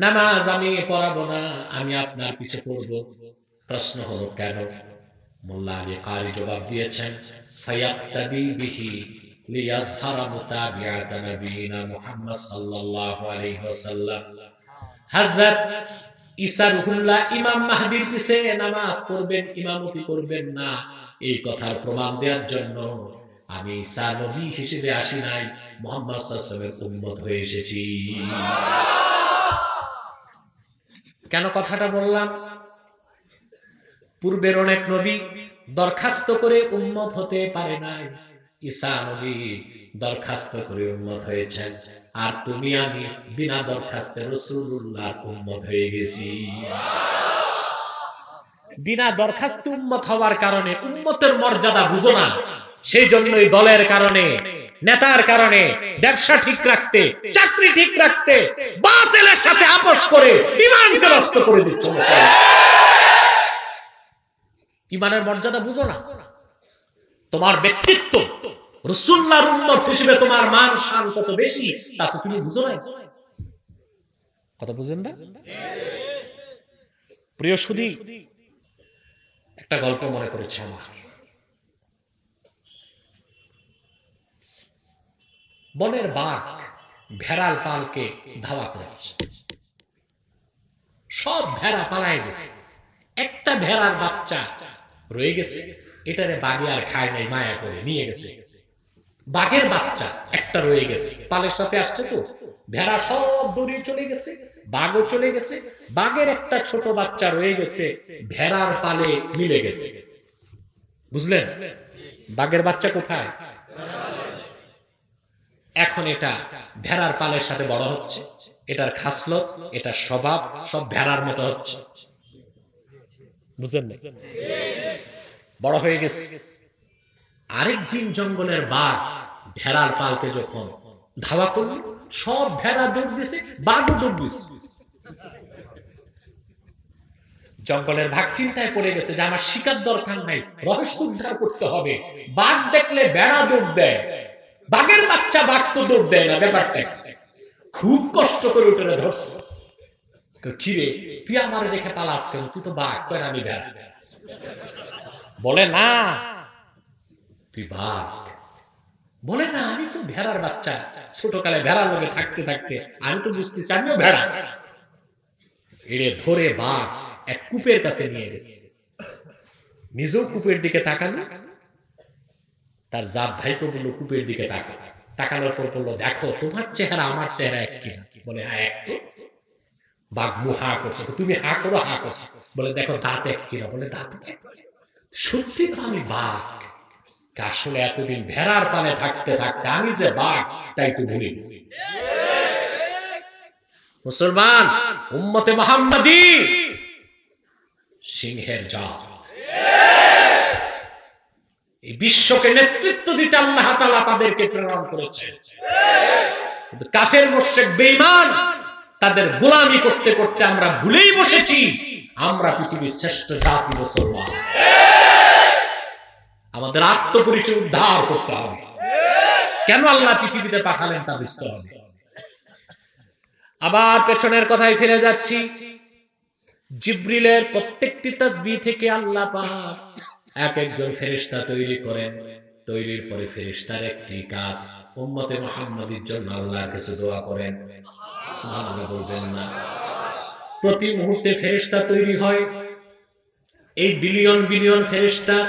Speaker 3: নামাজ আমি পড়াবো না, আমি আপনার পিছে পড়ব। প্রশ্ন হলো কেন? মোল্লা আলী কারি জবাব দিয়েছেন, ফায়াক্তাদি বিহি লিয়াজহারা মুতাবিআত নবিয়িনা মুহাম্মদ সাল্লাল্লাহু আলাইহি ওয়াসাল্লাম। হযরত ঈসা রূহুল্লাহ ইমাম মাহদীর পিছে নামাজ পড়বেন, ইমামতি করবেন না, এই কথার প্রমাণ দেওয়ার জন্য আমি ঈসা নবী হিসেবে আসি নাই, মুহাম্মদ সাল্লাল্লাহু আলাইহি ওয়াসাল্লামের উম্মত হয়ে এসেছি। কেন কথাটা বললাম? পূর্বের অনেক নবী দরখাস্ত করে উম্মত হতে পারে নাই, ঈসা নবী দরখাস্ত করে উম্মত হয়েছেন। আর তুমি আমি বিনা দরখাস্তে রাসূলুল্লাহর উম্মত হয়ে গেছি। বিনা দরখাস্তে উম্মত হওয়ার কারণে উম্মতের মর্যাদা বুঝো না। সেই জন্যই দলের কারণে, নেতার কারণে, ব্যবসা ঠিক রাখতে, চাকরি ঠিক রাখতে বাতিলের সাথে আপোষ করে ঈমানকে নষ্ট করে দিচ্ছ। ঈমানের মর্যাদা বুঝো না। তোমার ব্যক্তিত্ব, রাসূলুল্লাহর উম্মত হিসেবে তোমার মান শান কত বেশি তা তো তুমি বুঝো না। কথা বুঝেন না? প্রিয় সুধী, একটা গল্প মনে পড়েছে আমার। বনের বাঘ ভেড়ার পালকে ধাওয়া করেছে। সব ভেড়া পালায় গেছে, একটা ভেড়ার বাচ্চা রয়ে গেছে। এটারে বাঘে আর খায় নাই, মায়া করে নিয়ে গেছে। বাঘের বাচ্চা একটা রয়ে গেছে, পালের সাথে আসছে তো। ভেড়া সব দৌড়িয়ে চলে গেছে, বাঘও চলে গেছে। বাঘের একটা ছোট বাচ্চা রয়ে গেছে, ভেড়ার পালে মিলে গেছে। বুঝলেন? বাঘের বাচ্চা কোথায়? এখন এটা ভেড়ার পালের সাথে বড় হচ্ছে। এটার খাসলত, এটার স্বভাব সব ভেড়ার মতো হচ্ছে। বুঝলেন না? বড় হয়ে গেছে। আরেকদিন জঙ্গলের বাঘ ভেড়ার পালকে যখন ধাওয়া করল, সব ভেড়া দৌড় দিছে, বাঘও দৌড় দিছে। জঙ্গলের বাঘ চিন্তায় পড়ে গেছে যে আমার শিকার দরকার নাই, রহস্য উদ্ধার করতে হবে। বাঘ দেখলে ভেড়া দৌড় দেয়, বাঘের বাচ্চা বাঘ তো দৌড় দেয় না। ব্যাপারটা খুব কষ্ট করে উঠে ধরছে। কিরে, তুই আমার দেখে পালাস কেন? তুই তো বাঘ। কেন? আমি ভেড়া। বলে না, তুই বাঘ। বলে না, আমি তো ভেড়ার বাচ্চা। ছোটকালে ভেড়ার লোকে থাকতে থাকতে আমি তো বুঝতেছি আমিও ভেড়া। এড়ে ধরে বাঘ এক কূপের কাছে নিয়ে গেছে। নিজেও কূপের দিকে তাকানো, তার জাত ভাইকে বললো কূপের দিকে তাকা। তাকানোর পর বললো, দেখো তোমার চেহারা আমার চেহারা এক কিনা? বলে হ্যাঁ এক। তো বাঘ মু হা করছে। তুমি হা করো, হা করছে। বলে দেখো দাঁত এক কিনা? বলে দাঁত এক। সত্যি তো আমি বাঘ। আসলে এতদিন ভেড়ার পালে থাকতে থাকতে আমি যে বাঘ তাই তো ভুলে গেছি। মুসলমান উম্মতে মুহাম্মাদি সিংহের জাত। এই বিশ্বকে নেতৃত্ব দিতে আল্লাহ তাআলা তাদেরকে প্রেরণ করেছেন। কিন্তু কাফের মুশরিক বেঈমান তাদের গোলামি করতে করতে আমরা ভুলেই বসেছি আমরা পৃথিবীর শ্রেষ্ঠ জাতি মুসলমান। আমাদের আত্মপরিচয় উদ্ধার করতে হবে। কেন আল্লাহ পৃথিবীতে পাঠালেন তা বুঝতে হবে। আবার পেছনের কথায় ফিরে যাচ্ছি। জিবরিলের প্রত্যেকটি তাসবিহ থেকে আল্লাহ পাক এক একজন ফেরেশতা তৈরি করেন। তৈরির পরে ফেরেশতার একটি কাজ, উম্মতে মুহাম্মাদির জন্য আল্লাহর কাছে দোয়া করেন। সুবহানাল্লাহ বলবেন না? প্রতি মুহূর্তে ফেরেশতা তৈরি হয়। এই বিলিয়ন বিলিয়ন ফেরেশতা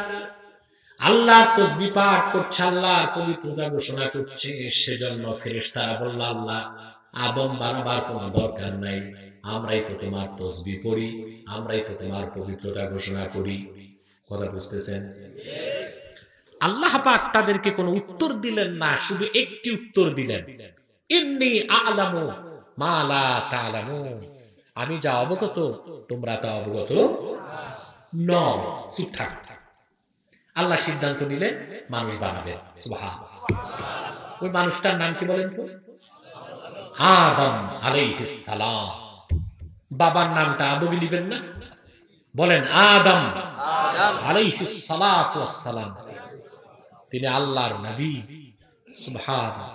Speaker 3: আল্লাহ তাসবিহ পাঠ করছে, আল্লাহর পবিত্রতা ঘোষণা করছে। সেজন্য ফেরেশতারা বলল, আল্লাহ আদম বারবার কোনো দরকার নাই, আমরাই তো তোমার তাসবিহ পড়ি, আমরাই তো তোমার পবিত্রতা ঘোষণা করি। কথা বুঝতেছেন? আল্লাহ পাক তাদেরকে কোনো উত্তর দিলেন না, শুধু একটি উত্তর দিলেন, ইন্নী আ'লামু মা লা তা'লামুন। আমি যা অবগত তোমরা তা অবগত নও। চুপ থাক। আল্লাহ সিদ্ধান্ত নিলেন মানুষ বানাবেন। সুবহানাল্লাহ। ওই মানুষটার নাম কি বলেন তো? আদম আলাইহিস সালাম। বাবার নামটা আদমই নিবেন না? বলেন আদম আলাইহিস সালাতু ওয়াস সালাম। তিনি আল্লাহর নবী। সুবহানাল্লাহ।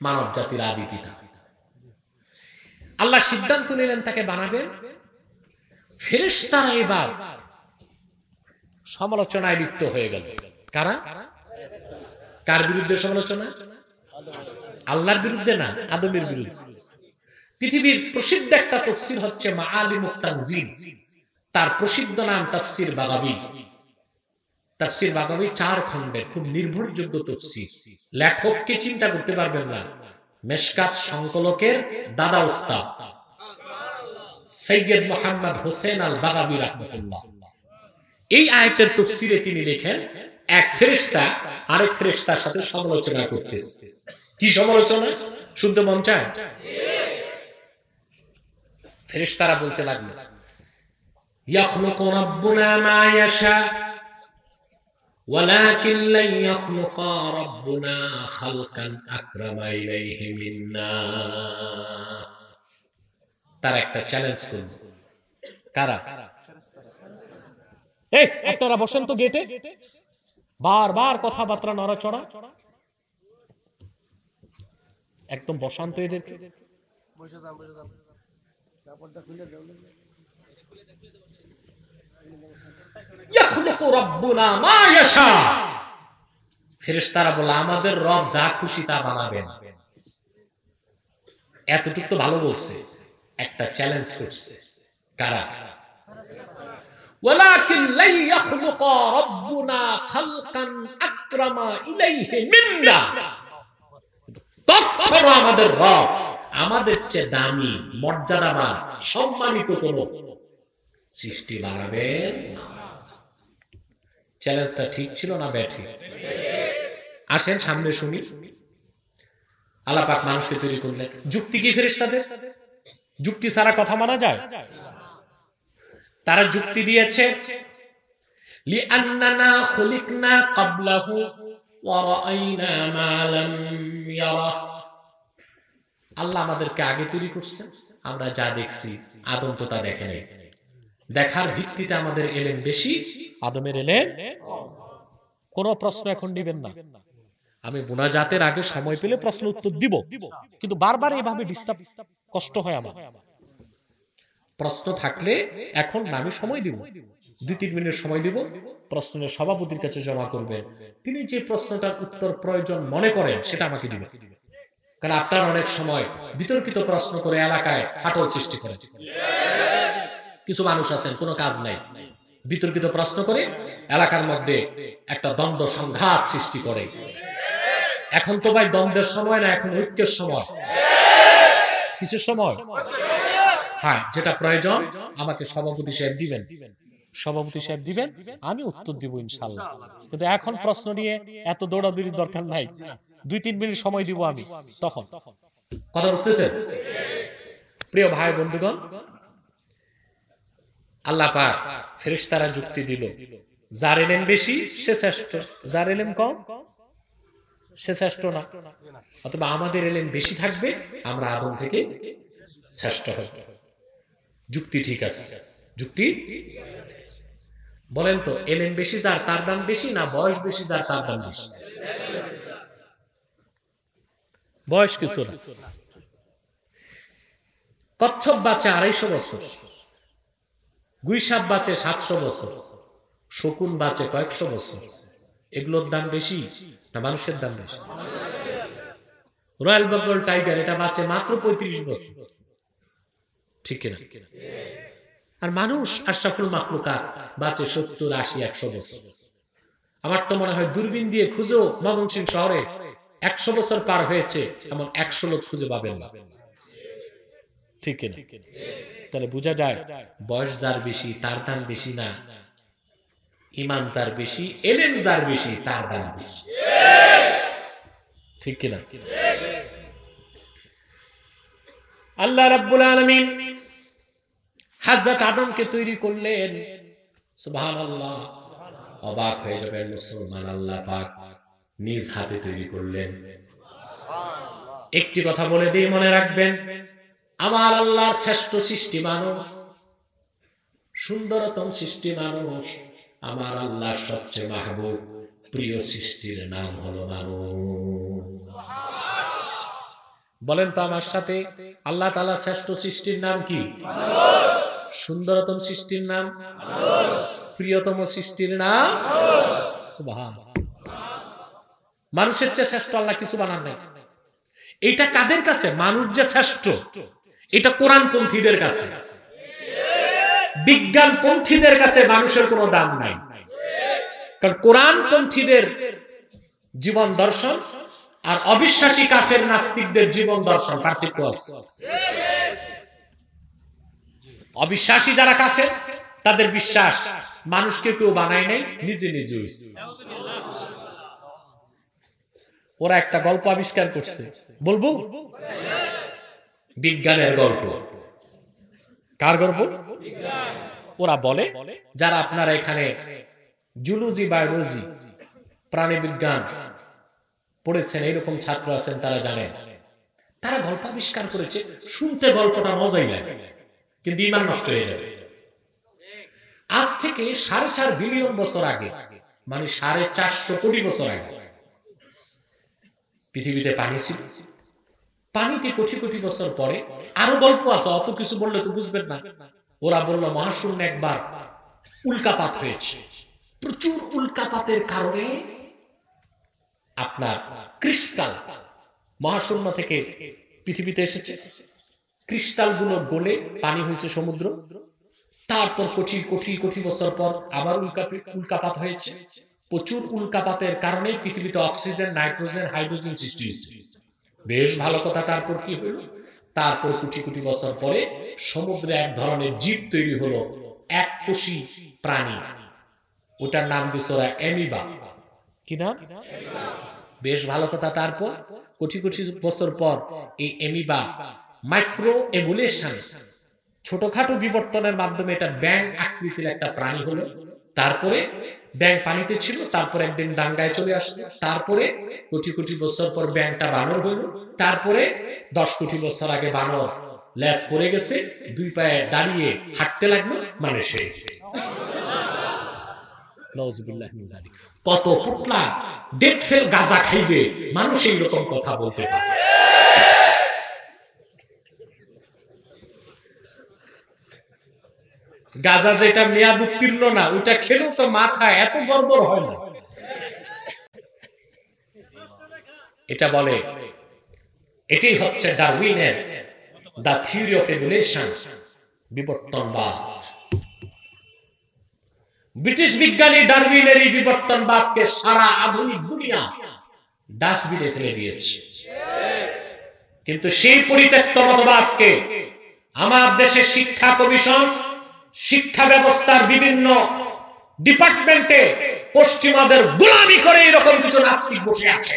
Speaker 3: মানব জাতির আদি পিতা। আল্লাহ সিদ্ধান্ত নিলেন তাকে বানাবেন। ফেরেশতারা এবার সমালোচনায় লিপ্ত হয়ে গেল। কারা? কার বিরুদ্ধে সমালোচনা? আল্লাহর বিরুদ্ধে না, আদমের বিরুদ্ধে। পৃথিবীর প্রসিদ্ধ একটা তাফসীর হচ্ছে মাআলিমুত তানজিল। তার প্রসিদ্ধ নাম তাফসীর বাগাবী। তাফসীর বাগাবী 4 খণ্ডের খুব নির্ভরযোগ্য তাফসীর। লেখককে চিন্তা করতে পারবেন না, মেশকাত সংকলকের দাদা উস্তাদ সৈয়দ মুহাম্মদ হোসেন আল বাগাবী রাহমাতুল্লাহ। এই আয়াতের তাফসীরে তিনি লেখেন, এক ফেরেশতা আরেক ফেরেশতার সাথে সমালোচনা করতেছে। কি সমালোচনা শুনতে মন চায়? ফেরেশতারা বলতে লাগলো, ইয়াখলুকু রাব্বুনা মা ইয়াশা ওয়ালাকিন লা ইয়াখলুকু রাব্বুনা খালকান আকরামা ইলাইহি মিন্না। তার একটা চ্যালেঞ্জ করল। কারা?
Speaker 2: এই আপনারা বসেন তো গেটে, বারবার কথাবার্তা নড়াচড়া, একদম বসান্ত এদেরকে।
Speaker 3: ইয়াখলুকু রাব্বুনা মা ইয়াশা। ফেরেশতারা বলে, আমাদের রব যা খুশি তা বানাবেন। এতটুকু তো ভালো বলছে, একটা চ্যালেঞ্জ করছে। কারা? ওয়ালাকিন লা ইয়াখলুকু রাব্বুনা খালকান আকরামা ইলাইহি মিন্না। তখনও আমাদের রব আমাদের চেয়ে দামি, মর্যাদাবান, সম্মানিত কোন সৃষ্টি বানাবেন না। চ্যালেঞ্জটা ঠিক ছিল না ব্যাঠিক? আসেন সামনে শুনি। আল্লাহ পাক মানুষকে তৈরি করলেন, যুক্তি কি ফেরেশতাদের?
Speaker 2: যুক্তি ছাড়া কথা মানা যায়?
Speaker 3: তারা যুক্তি দিয়েছে, লিআন্নানা খুলিকনা ক্বাবলাহু ওয়া রাআইনা মা লাম ইয়ারা। আল্লাহ আমাদেরকে আগে তৈরি করছেন, আমরা যা দেখছি আদম তো তা দেখে নাই। দেখার ভিত্তিতে আমাদের এলেম বেশি,
Speaker 2: আদমের এলেম। কোনো প্রশ্ন এখন দিবেন না,
Speaker 3: আমি মুনাজাতের আগে
Speaker 2: সময় পেলে প্রশ্ন উত্তর দিব, কিন্তু বারবার এভাবে ডিস্টার্ব কষ্ট হয় আমার।
Speaker 3: প্রশ্ন থাকলে এখন আমি সময় দিব, 2-3 মিনিট সময় দিব। প্রশ্নের সভাপতির কাছে জমা করবেন, তিনি যে প্রশ্নটার উত্তর প্রয়োজন মনে করেন সেটা আমাকে দিবেন। কারণ আপনার অনেক সময় বিতর্কিত প্রশ্ন করে এলাকায় ফাটল সৃষ্টি করে। কিছু মানুষ আছেন কোনো কাজ নাই, বিতর্কিত প্রশ্ন করে এলাকার মধ্যে একটা দ্বন্দ্ব সংঘাত সৃষ্টি করে। এখন তো ভাই দ্বন্দ্বের সময় না, এখন ঐক্যের সময়।
Speaker 2: কিসের সময়?
Speaker 3: হ্যাঁ, যেটা প্রয়োজন আমাকে সভাপতি সাহেব দিবেন।
Speaker 2: সভাপতি সাহেব দিবেন, আমি উত্তর দিব ইনশাআল্লাহ। কিন্তু এখন প্রশ্ন নিয়ে এত দৌড়াদৌড়ির দরকার নাই, 2-3 মিনিট সময় দিব আমি তখন।
Speaker 3: কথা বুঝতেছেন? প্রিয় ভাই বন্ধুগণ, আল্লাহ পাক ফেরেশতারা যুক্তি দিল, যার এলেম বেশি সে শ্রেষ্ঠ, যার এলেম কম সে শ্রেষ্ঠ না। অথবা আমাদের এলেম বেশি থাকবে, আমরা আদম থেকে শ্রেষ্ঠ হব। যুক্তি ঠিক আছে? যুক্তি বলেন তো, এলেম বেশি যার তার দাম বেশি, না বয়স বেশি যার তার দাম বেশি?
Speaker 2: বয়স কিছু না।
Speaker 3: কচ্ছপ বাঁচে 250 বছর, গুইসাপ বাঁচে 700 বছর, শকুন বাঁচে কয়েকশো বছর। এগুলোর দাম বেশি না মানুষের দাম বেশি? রয়্যাল বেঙ্গল টাইগার এটা বাঁচে মাত্র 35 বছর, ঠিক কিনা? আর মানুষ আশরাফুল মাখলুকাত বাঁচে 70, 80, 100 বছর। আমার তো মনে হয় দূরবীন দিয়ে খুঁজেও ময়মনসিংহ শহরে 100 বছর পার হয়েছে এমন 100 লোক খুঁজে পাবেন না,
Speaker 2: ঠিক কিনা? তাহলে বোঝা যায়
Speaker 3: বয়স যার বেশি তার দাম বেশি না, ঈমান যার বেশি, এলেম যার বেশি তার দাম বেশি,
Speaker 2: ঠিক কিনা?
Speaker 3: আল্লাহ রাব্বুল আলামিন হযরত আদমকে তৈরি করলেন। সুবহানাল্লাহ, অবাক হয়ে যাবেন মুসলমান, আল্লাহ পাক নিজ হাতে তৈরি করলেন। একটি কথা বলে দিয়ে মনে রাখবেন, আমার আল্লাহর শ্রেষ্ঠ সৃষ্টি মানুষ, সুন্দরতম সৃষ্টি মানুষ। আমার আল্লাহর সবচেয়ে মাহবুব প্রিয় সৃষ্টির নাম হলো মানুষ। বলেন তো আমার সাথে, আল্লাহ তাআলা শ্রেষ্ঠ সৃষ্টির নাম কি? সুন্দরতম সৃষ্টির নাম, প্রিয়তম সৃষ্টির নাম সুবহানাল্লাহ। মানুষের চেয়ে শ্রেষ্ঠ আল্লাহ কিছু বানান নাই। এটা কাদের কাছে? মানুষ যে শ্রেষ্ঠ এটা কোরআনপন্থীদের কাছে, বিজ্ঞানপন্থীদের কাছে মানুষের কোনো দাম নাই। কারণ কোরআনপন্থীদের জীবন দর্শন আর অবিশ্বাসী কাফের নাস্তিকদের জীবন দর্শন পার্থক্য আছে। অবিশ্বাসী যারা কাফের, তাদের বিশ্বাস মানুষকে কেউ বানায় নাই, নিজে নিজে হইছে। ওরা একটা গল্প আবিষ্কার করছে, বলবো? বিজ্ঞানের গল্প। কার গল্প? ওরা বলে, যারা আপনারা এখানে জুলজি, বায়োলজি, প্রাণী বিজ্ঞান পড়েছেন, এইরকম ছাত্র আছেন, তারা জানেন। তারা গল্প আবিষ্কার করেছে, শুনতে গল্পটা মজাই লাগে, কিন্তু ঈমান নষ্ট হয়ে যাবে। আজ থেকে 4.5 বিলিয়ন বছর আগে, মানে 450 কোটি বছর আগে পৃথিবীতে পানি ছিল। পানিতে কোটি কোটি বছর পরে আরো গল্প আছে, অত কিছু বললে তো বুঝবেন না। ওরা বলল মহাশূন্যে একবার উল্কাপাত হয়েছে, প্রচুর উল্কাপাতের কারণে আপনার ক্রিস্টাল মহাশূন্য থেকে পৃথিবীতে এসেছে, ক্রিস্টাল গুলো গলে পানি হয়েছে সমুদ্র। তারপর কোটি কোটি কোটি বছর পর আবার উল্কাপাত হয়েছে। প্রচুর উল্কাপাতের কারণে পৃথিবীতে অক্সিজেন, নাইট্রোজেন, হাইড্রোজেন সৃষ্টি হয়েছে। বেশ ভালো কথা। তারপর কি হলো? তারপর কোটি কোটি বছর পরে সমুদ্রে এক ধরনের জীব তৈরি হলো, এককোষী প্রাণী। ওটার নাম দিছে ওরা অ্যামিবা। কি নাম? বেশ ভালো কথা। তারপর কোটি কোটি বছর পর এই অ্যামিবা মাইক্রো এভলিউশন, ছোটখাটো বিবর্তনের মাধ্যমে এটা ব্যাঙ আকৃতির একটা প্রাণী হলো। তারপরে ব্যাঙ পানিতে ছিল, তারপর একদিন ডাঙ্গায় চলে আসলো। তারপরে কোটি কোটি বছর পর ব্যাঙটা বানর হলো। তারপরে 10 কোটি বছর আগে বানর লেজ পড়ে গেছে, 2 পায়ে দাঁড়িয়ে হাঁটতে লাগলো, মানুষ হয়ে গেছে। কত পুতলা ডেট ফেল গাঁজা খাইবে, মানুষ এইরকম কথা বলতে পারে। গাঁজা যেটা মেয়াদ উত্তীর্ণ না, ওইটা খেলেও তো মাথা এত গড়বড় হয় না। এটা বলে, এটাই হচ্ছে ডারউইনের দ্য থিওরি অফ এভলিউশন, বিবর্তনবাদ। ব্রিটিশ বিজ্ঞানী ডারউইনের এই বিবর্তনবাদকে সারা আধুনিক দুনিয়া ডাস্টবিনে ফেলে দিয়েছে। কিন্তু সেই পরিত্যক্ত মতবাদকে আমার দেশের শিক্ষা কমিশন, শিক্ষা ব্যবস্থার বিভিন্ন ডিপার্টমেন্টে পশ্চিমাদের গোলামি করে এরকম কিছু নাস্তিক বসে আছে।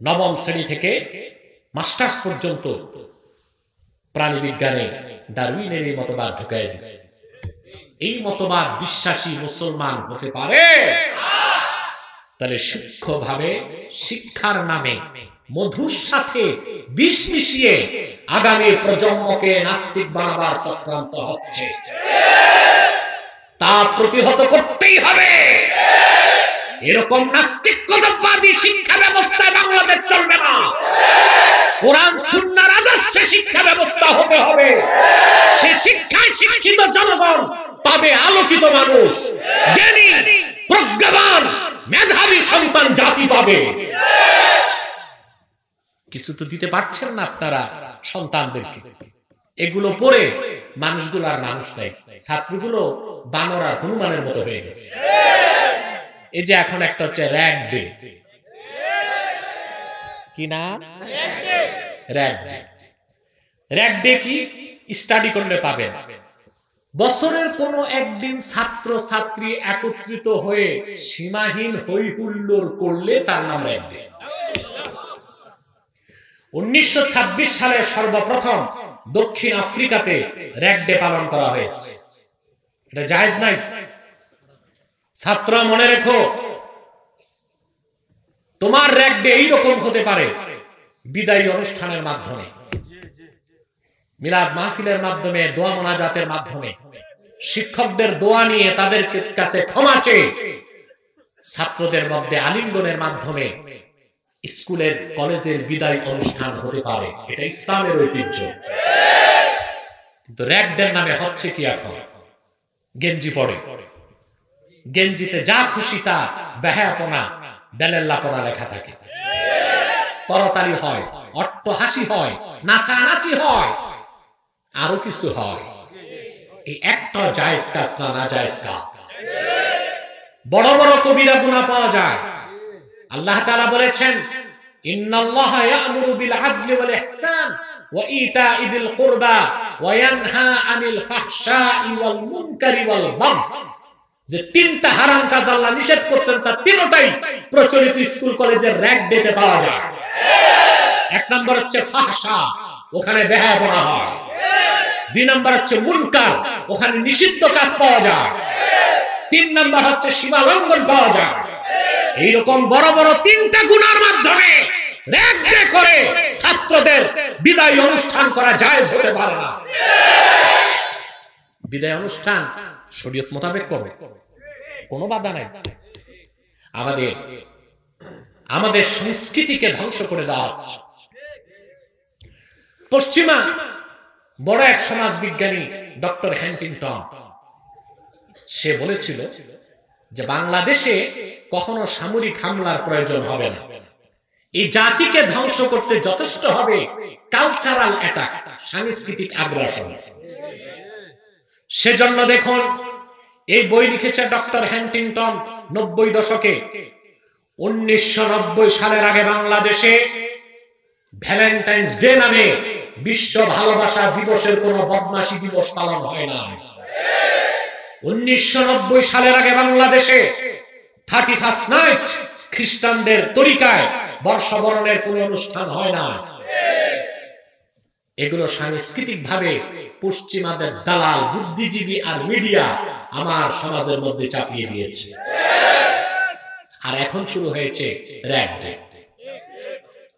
Speaker 3: নবম শ্রেণী থেকে মাস্টার্স পর্যন্ত প্রাণী বিজ্ঞানে ডারউইনের এই মতবাদ ঢুকাই দিচ্ছে। এই মতবাদ বিশ্বাসী মুসলমান হতে পারে? তাহলে সূক্ষ্মভাবে শিক্ষার নামে মধুর সাথে বিষ মিশিয়ে আগামী প্রজন্মকে নাস্তিক বানাবার চক্রান্ত হচ্ছে। তা প্রতিহত করতেই হবে। এরকম নাস্তিকতাবাদী শিক্ষা ব্যবস্থা বাংলাদেশ চলবে না। কোরআন সুন্নাহর আদর্শে শিক্ষা ব্যবস্থা হতে হবে। সে শিক্ষায় শিক্ষিত জনগণ পাবে আলোকিত মানুষ, জ্ঞানী, প্রজ্ঞাবান, মেধাবী সন্তান জাতি পাবে। কিছু তো দিতে পারছেন না আপনারা সন্তানদেরকে। এগুলো পড়ে মানুষগুলো আর মানুষ নাই, ছাত্রগুলো বানর আর হনুমানের মতো হয়ে গেছে। এই যে এখন একটা হচ্ছে র‍্যাগ ডে। কি নাম? Rag day. র‍্যাগ ডে কি? স্টাডি করলে পাবেন। বছরের কোনো একদিন ছাত্র ছাত্রী একত্রিত হয়ে সীমাহীন হই হুল্লোড় করলে তার নাম র‍্যাগ ডে। 1926 সালে সর্বপ্রথম দক্ষিণ আফ্রিকাতে র‍্যাগ ডে পালন করা হয়েছে। এটা জায়েজ নাই। ছাত্র মনে রেখো, তোমার র‍্যাগ ডে এইরকম হতে পারে বিদায়ী অনুষ্ঠানের মাধ্যমে, মিলাদ মাহফিলের মাধ্যমে, দোয়া মোনাজাতের মাধ্যমে, শিক্ষকদের দোয়া নিয়ে তাদের কাছে ক্ষমা চেয়ে ছাত্রদের মধ্যে আলিঙ্গনের মাধ্যমে স্কুলের কলেজের বিদায় অনুষ্ঠান হতে পারে। এটা ইসলামের ঐতিহ্য। কিন্তু র‍্যাগ ডের নামে হচ্ছে কি এখন? গেঞ্জি পড়ে, গেঞ্জিতে যা খুশি তা বেহায়াপনা, বেলেল্লাপনা লেখা থাকে। করতালি হয়, অট্টহাসি হয়, নাচানাচি হয়, আরো কিছু হয়। এই একটা জায়েজ কাজ না, নাজায়েজ কাজ। বড় বড় কবিরা গুনাহ পাওয়া যায়। আল্লাহ তাআলা বলেছেন, ইন্নাল্লাহা ইয়া'মুরু বিল আদলি ওয়াল ইহসান ওয়া ইতা'i যিল কুরবা ওয়া ইয়ানহা আনিল ফাহশাই ওয়াল মুনকারি ওয়াল বাগয়। যে তিনটা হারাম কাজ আল্লাহ নিষেধ করছেন, তার তিনটাই প্রচলিত স্কুল কলেজের র‍্যাক ডেতে পাওয়া যায়। এক নম্বর হচ্ছে ফাহশা, ওখানে বেহায়াপনা হয়। দুই নম্বর হচ্ছে মুনকার, ওখানে নিষিদ্ধ কাজ পাওয়া যায়। তিন নম্বর হচ্ছে সীমা লঙ্ঘন পাওয়া যায়। এইরকম বড় বড় তিনটা গুনার মাধ্যমে র‍্যাক ডে করে ছাত্রদের বিদায় অনুষ্ঠান করা জায়েজ হতে পারে না। বিদায় অনুষ্ঠান শরীয়ত মোতাবেক করবে, কোনো বাধা নাই। আমাদের সংস্কৃতিকে ধ্বংস করে দেওয়া হচ্ছে। পশ্চিমা বড় এক সমাজ বিজ্ঞানী ডক্টর হ্যান্টিংটন, সে বলেছিল যে বাংলাদেশে কখনো সামরিক হামলার প্রয়োজন হবে না, এই জাতিকে ধ্বংস করতে যথেষ্ট হবে কালচারাল অ্যাটাক, সাংস্কৃতিক আগ্রাসন। সেজন্য দেখুন, এই বই লিখেছে ডক্টর হ্যান্টিংটন 90 দশকে। 1990 সালের আগে বাংলাদেশে ভ্যালেন্টাইন্স ডে নামে বিশ্ব ভালোবাসা দিবসের কোন বদমাশি দিবস পালন হয় না। 1990 সালের আগে বাংলাদেশে 31st নাইট খ্রিস্টানদের তরিকায় বর্ষবরণের কোন অনুষ্ঠান হয় না। এগুলো সাংস্কৃতিক ভাবে পশ্চিমাদের দালাল, বুদ্ধিজীবী আর মিডিয়া আমার সমাজের মধ্যে চাপিয়ে দিয়েছে। আর এখন শুরু হয়েছে র‍্যাক ডে।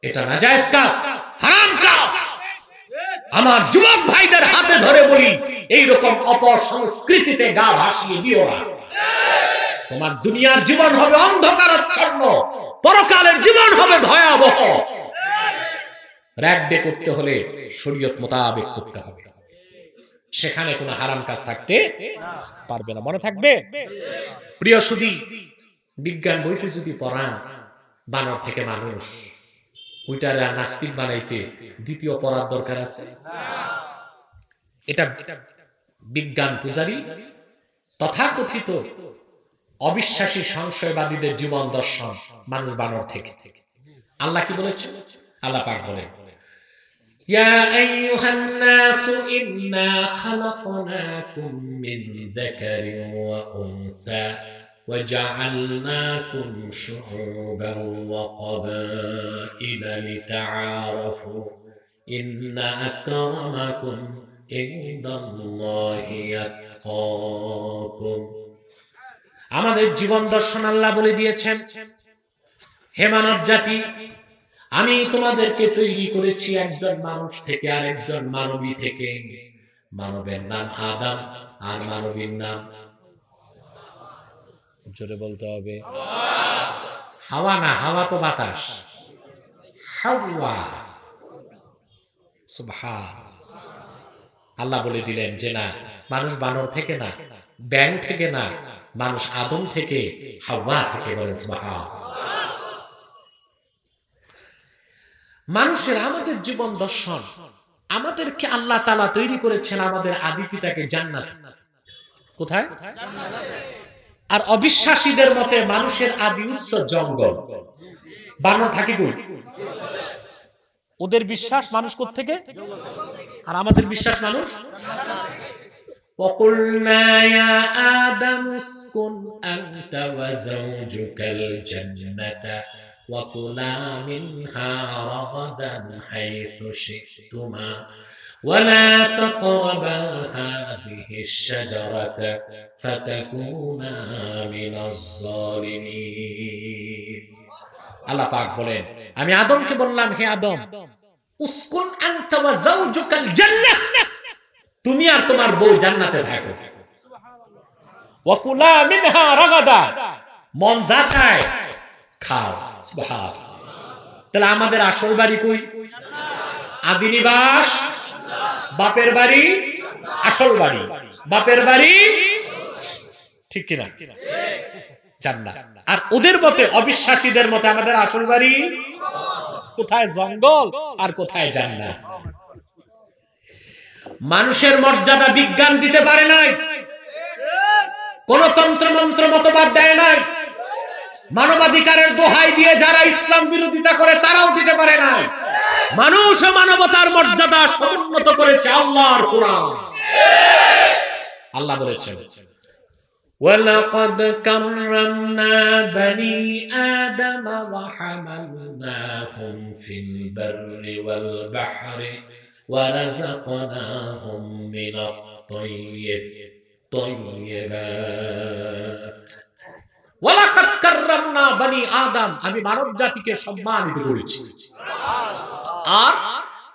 Speaker 3: এটা নাজায়েজ কাজ, হারাম কাজ। আমার যুবক ভাইদের হাতে ধরে বলি, এইরকম অপসংস্কৃতিতে গা ভাসিয়ে দিও না। তোমার দুনিয়ার জীবন হবে অন্ধকারাচ্ছন্ন, পরকালের জীবন হবে ভয়াবহ। র‍্যাক ডে করতে হলে শরীয়ত মোতাবেক করতে হবে, সেখানে কোনো হারাম কাজ থাকতে পারবে না। মনে থাকবে? প্রিয় সুধী, বিজ্ঞান বইটি যদি পড়ান, বানর থেকে মানুষ, ওইটারে নাস্তিক বানাইতে দ্বিতীয় পড়ার দরকার আছে? এটা বিজ্ঞান পূজারী তথাকথিত অবিশ্বাসী সংশয়বাদীদের জীবন দর্শন, মানুষ বানর থেকে। আল্লাহ কি বলেছে? আল্লাহ পাক বলেন, ইয়া আইয়ুহান নাসু ইন্না খালাকনাকুম মিন যাকারিন ওয়া উনসা ওয়া জাআলনাকুম শুউবান ওয়া ক্বাবাইলা লিতাআরাফু ইন্না আকরামাকুম ইনদাল্লাহি আতকাকুম। আমাদের জীবন দর্শন আল্লাহ বলে দিয়েছেন, হে মানব জাতি, আমি তোমাদেরকে তৈরি করেছি একজন মানুষ থেকে আর একজন মানবী থেকে। মানবের নাম আদম আর মানবীর নাম, জোরে বলতে হবে, হাওয়া। না, হাওয়া তো বাতাস, হাওয়া। সুবহান। আল্লাহ বলে দিলেন যে না, মানুষ বানর থেকে না, ব্যাং থেকে না, মানুষ আদম থেকে, হাওয়া থেকে। বলেন সুবহান। মানুষের আমাদের জীবন দর্শন, আমাদেরকে আল্লাহ তাআলা তৈরি করেছেন আমাদের আদি পিতাকে জান্নাত। কোথায়? আর অবিশ্বাসীদের মতে মানুষের আদি উৎস জঙ্গল, বানর থাকে কই?
Speaker 2: ওদের বিশ্বাস মানুষ কোত্থেকে,
Speaker 3: আর আমাদের বিশ্বাস মানুষ। وَقُلْنَا يَا آدَمُ اسْكُنْ أَنْتَ وَزَوْجُكَ الْجَنَّةَ وَكُلَا مِنْهَا رَغَدًا حَيْثُ شِئْتُمَا وَلَا تَقْرَبَا هَٰذِهِ الشَّجَرَةَ فَتَكُونَا مِنَ الظَّالِمِينَ। আল্লাহ পাক বলেন, আমি আদমকে বললাম, হে আদম, উসকুন আনতা ওয়া যাওজুকাল জান্নাহ, তুমি আর তোমার বউ জান্নাতে থাকো। ওয়া কুলা মিনহা রাগাদা, মন যা চায় খাও। সুবহানাল্লাহ। তাহলে আমাদের আসল বাড়ি কই? আদি নিবাস, বাপের বাড়ি, আসল বাড়ি, বাপের বাড়ি, ঠিক কিনা? জান্নাত। আর ওদের মতে, অবিশ্বাসীদের মতে আমাদের আসল বাড়ি কোথায়? জঙ্গল। আর কোথায়? জান্নাত। মানুষের মর্যাদা বিজ্ঞান দিতে পারে নাই, কোন তন্ত্র মন্ত্র মতবাদ দেয় নাই। মানবাধিকারের দোহাই দিয়ে যারা ইসলাম বিরোধিতা করে তারাও দিতে পারে না। মানুষ ও মানবতার মর্যাদা সমুন্নত করেছে আল্লাহর কোরআন। আল্লাহ বলেছেন ওয়ালাকাদ কাররামনা বনি আদম ওয়া হামালনাহুম ফিল বাররি ওয়াল বাহরি ওয়া রাযাকনাহুম মিনাত তাইয়্যিবাত। ওয়ালাকাদ কাররামনা বনি আদম, আমি মানব জাতিকে সম্মানিত করেছি আর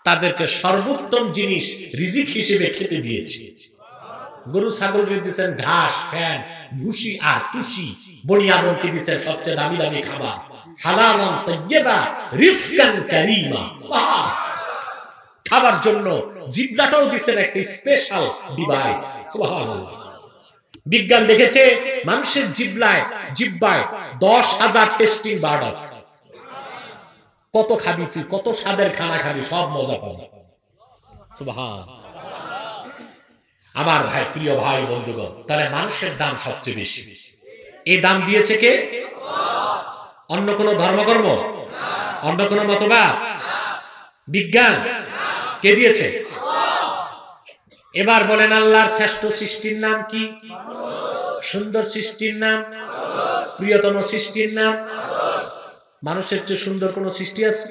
Speaker 3: তাদেরকে সর্বোত্তম জিনিস রিজিক হিসেবে খেতে দিয়েছি। গরু ছাগলকে দিয়েছেন ঘাস, ফ্যান, ভুসি আর তুষি। বনি আদমকে দিয়েছেন সবচেয়ে দামি দামি খাবার, হালালান তাইয়্যিবা রিজকান কারীমা। সুবহানাল্লাহ। খাবার জন্য জিহ্বাটাও দিয়েছেন একটা স্পেশাল ডিভাইস। সুবহানাল্লাহ। বিজ্ঞান দেখেছে মানুষের জিহ্বায় 10,000 টেস্টিং বার্ড আছে। কত খাবি তুই, কত স্বাদের খানা খাবি, সব মজা পাবি। সুবহান। আমার ভাই, প্রিয় ভাই বন্ধুগণ, তাহলে মানুষের দাম সবচেয়ে বেশি। এই দাম দিয়েছে কে? অন্য কোন ধর্মকর্ম, অন্য কোন মতবাদ, বিজ্ঞান কে দিয়েছে? এবার বলেন আল্লাহর শ্রেষ্ঠ সৃষ্টির নাম কি? সুন্দর সৃষ্টির নাম, প্রিয়তম সৃষ্টির নাম। মানুষের চেয়ে সুন্দর কোন সৃষ্টি আছে?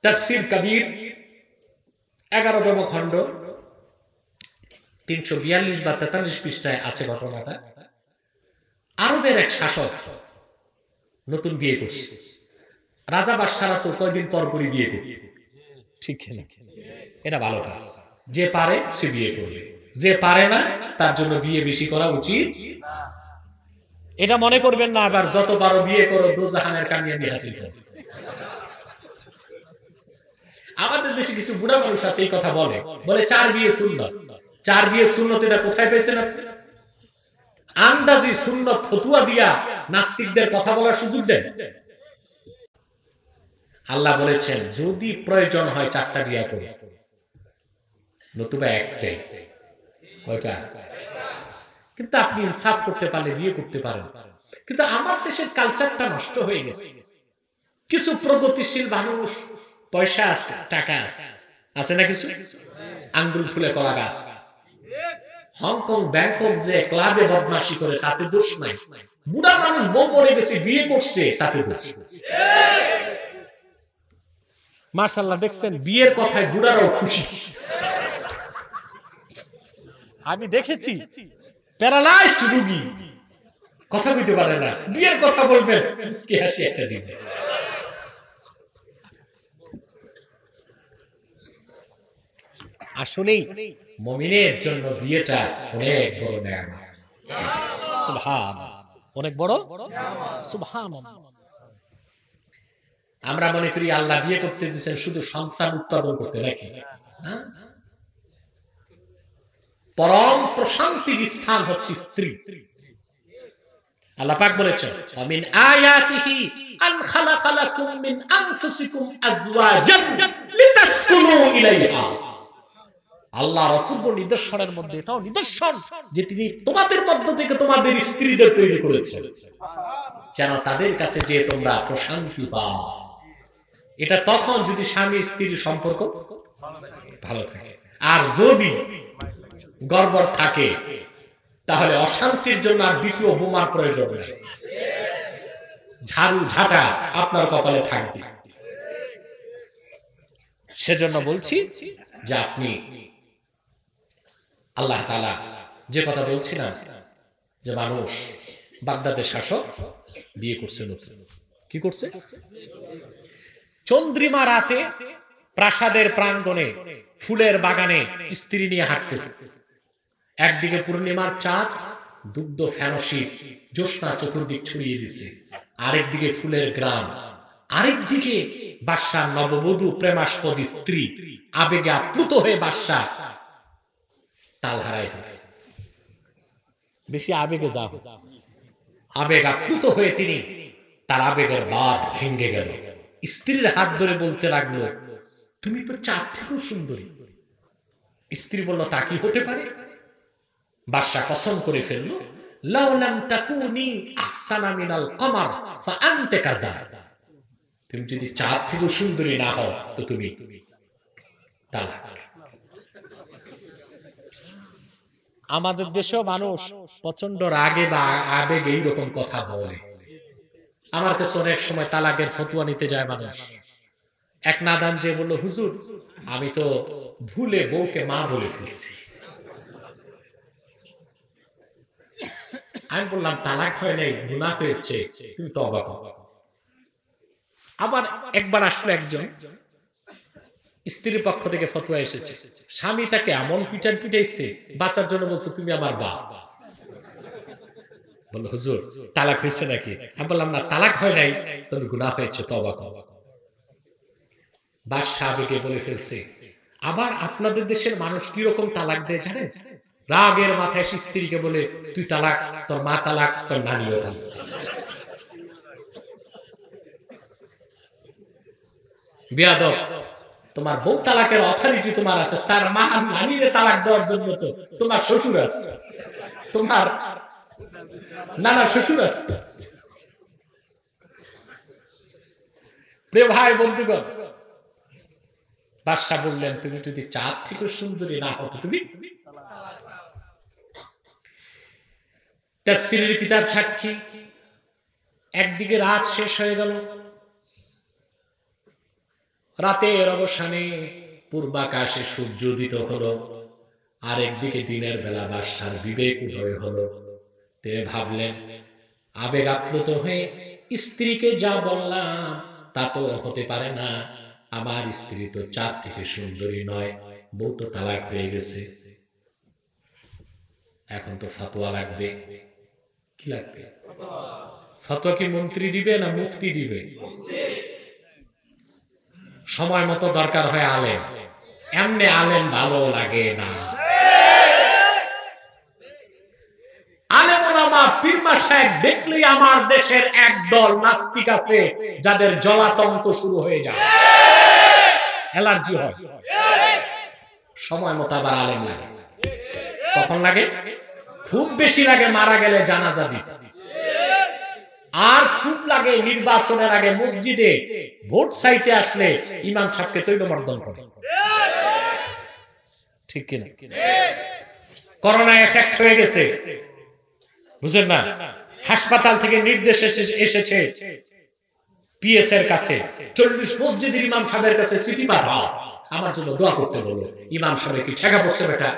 Speaker 3: তাফসীর কবির 11তম খণ্ড 342 বা 43 পৃষ্ঠায় আছে ঘটনাটা। আরবের এক শাসক নতুন বিয়ে করছে। রাজা বাদশারা তো কয়েকদিন পর পরই বিয়ে করবে, ঠিক না? এটা ভালো কাজ। যে পারে সে বিয়ে করবে, যে পারে না তার জন্য বিয়ে বেশি করা উচিত। এটা মনে করবেন না আবার যত পারো বিয়ে করো, দোজাহানের কামিয়াবি হাসিল করো। আমাদের দেশে কিছু বুড়া মানুষ আছে এই কথা বলে 4 বিয়ে সুন্নাত। 4 বিয়ে সুন্নাত, এটা কোথায় পেয়েছেন আপনি? আন্দাজি সুন্নাত ফতুয়া দিয়া নাস্তিকদের কথা বলার সুযোগ দেন। আল্লাহ বলেছেন যদি প্রয়োজন হয় 4টা বিয়ে করো, নতুবা একটাই। কয়টা? কিন্তু আপনি ইনসাফ করতে পারলে বিয়ে করতে পারেন। কিন্তু আমার দেশের কালচারটা নষ্ট হয়ে গেছে। কিছু প্রগতিশীল মানুষ, পয়সা আছে, টাকা আছে, আছে না কিছু? আঙ্গুল ফুলে কলা গাছ। হংকং, ব্যাংকক যে ক্লাবে বদমাশি করে তাতে দোষ নাই। বুড়া মানুষ বউ মরে গেছে, বিয়ে করছে, তাতে দোষ। মাশাআল্লাহ, দেখছেন বিয়ের কথায় বুড়ারাও খুশি।
Speaker 2: আমি দেখেছি
Speaker 3: প্যারালাইজড রোগী কথা বলতে পারে না, বিয়ের কথা বলবেন মুস্কি হাসি একটা দিবে। আসলেই মুমিনের জন্য বিয়েটা অনেক বড় নেয়ামত। সুবহানাল্লাহ,
Speaker 2: অনেক বড় সুবহানাল্লাহ।
Speaker 3: আমরা মনে করি আল্লাহ বিয়ে করতে দিয়েছেন শুধু সন্তান উৎপাদন করতে, নাকি? পরম প্রশান্তির স্থান হচ্ছে স্ত্রী। আল্লাহ পাক বলেছেন আমিন আয়াতিহি আন খালাকা লাকুম মিন আনফুসিকুম আজওয়াজান লিতাসকুনু ইলাইহা। আল্লাহর অপূর্ব নিদর্শনের মধ্যে এটাও নিদর্শন যে তিনি তোমাদের মধ্য থেকে তোমাদের স্ত্রীদের তৈরি করেছেন যেন তাদের কাছে যে তোমরা প্রশান্তি পাও। এটা তখন যদি স্বামী স্ত্রীর সম্পর্ক ভালো থাকে। আর যদি গড়বড় থাকে তাহলে অশান্তির জন্য আর দ্বিতীয় বোমার প্রয়োজন নেই। ঝাড়ু ঝাঁটা আপনার কপালে থাকবে। সেজন্য বলছি যে আপনি আল্লাহ তাআলা যে কথা বলছিলাম যে মানুষ, বাগদাদের শাসক বিয়ে করছে, কি করছে? চন্দ্রিমা রাতে প্রাসাদের প্রাঙ্গণে ফুলের বাগানে স্ত্রী নিয়ে হাঁটতেছে। একদিকে পূর্ণিমার চাঁদ, দুগ্ধ ফেনসি জ্যোৎস্না চতুর্দিক ছড়িয়ে দিচ্ছে, আরেকদিকে ফুলের গ্রাম, আরেকদিকে বাদশার নববধূ প্রেমাস্পদ স্ত্রী আবেগে আপ্লুত হয়ে বাদশা তাল হারায় ফেলছে।
Speaker 2: বেশি আবেগে যাও,
Speaker 3: আবেগ আপ্লুত হয়ে তিনি তার আবেগের বাঁধ ভেঙে গেল। স্ত্রীর হাত ধরে বলতে লাগলো তুমি তো চাঁদ থেকেও সুন্দরী। স্ত্রী বলল তা কি হতে পারে? বাদশা কসম করে ফেলল, লাউ লাম তাকুনি আহসানা মিনাল কমার ফাআনতা কাযা, তুমি যদি চাঁদ থেকে সুন্দরী না হও তো তুমি তালাক।
Speaker 2: আমাদের দেশেও মানুষ
Speaker 3: প্রচন্ড রাগে বা আবেগে এইরকম কথা বলে। আমার কাছে অনেক সময় তালাকের ফতোয়া নিতে যায় মানুষ, এক নাদান যে বলল, হুজুর আমি তো ভুলে বউকে মা বলে ফেলছি। আমি বললাম তালাক হয় নাই, গুনাহ হয়েছে, তুমি তওবা করো। আবার একবার আসলো একজন, স্ত্রীর পক্ষ থেকে ফতোয়া এসেছে, স্বামী তাকে এমন পিটাইছে, বাঁচার জন্য বলছে তুমি আমার বাপ। বলল হুজুর তালাক হয়েছে নাকি? আমি বললাম না, তালাক হয় নাই, তবে গুনাহ হয়েছে, তওবা করো। বাদশা আবেগে বলে ফেলছে। আবার আপনাদের দেশের মানুষ কি রকম তালাক দেয় জানেন? রাগের মাথায় স্ত্রীকে বলে, তুই তালাক, তোর মা তালাক, তোর নানিও তালাক। বেয়াদব, তোমার বউ তালাকের অথরিটি তোমার আছে, তার মা নানিরে তালাক দেওয়ার জন্য তো তোমার শ্বশুর আছে, তোমার নানা শ্বশুর আছে। প্রিয় ভাই বন্ধুগণ, বাদশা বললেন, তুমি যদি চাঁদ থেকে সুন্দরী না হতো তুমি। তাফসীরের কিতাব সাক্ষী, একদিকে রাত শেষ হয়ে গেল, রাতের অবসানে পূর্বাকাশে সূর্য উদিত হলো, আর একদিকে দিনের বেলা বাদশার বিবেক উদয় হলো। তিনি ভাবলেন, আবেগ আপ্লুত হয়ে স্ত্রীকে যা বললাম তা তো হতে পারে না, আমার স্ত্রী তো চাঁদ থেকে সুন্দরী নয়, বউ তো তালাক হয়ে গেছে, এখন তো ফতোয়া লাগবে। কি লাগবে? ফতোয়া কি মন্ত্রী দিবে না মুফতি দিবে? সময় মতো দরকার হয় আলেম, এমনি আলেম ভালো লাগে না। আলেম ওলামা পীর মাশায়েখ দেখলেই আমার দেশের একদল নাস্তিক আছে যাদের জলাতঙ্ক শুরু হয়ে যায়, অ্যালার্জি হয়। সময় মতো আবার আলেম লাগে। কখন লাগে? খুব বেশি লাগে মারা গেলে জানাজা দিতে, আর খুব লাগে নির্বাচনের আগে মসজিদে ভোট চাইতে আসলে ইমাম সাহেবকে তৈলমর্দন করে। ঠিক কিনা? করোনা এফেক্ট হয়ে গেছে, বুঝেন না? হাসপাতাল থেকে নির্দেশ এসেছে পিএস এর কাছে, 40 মসজিদের ইমাম সাহেবের কাছে চিঠি পাঠাও, আমার জন্য দোয়া করতে বলো। ইমাম সাহেব কি ঠেকা পড়ছে, বেটা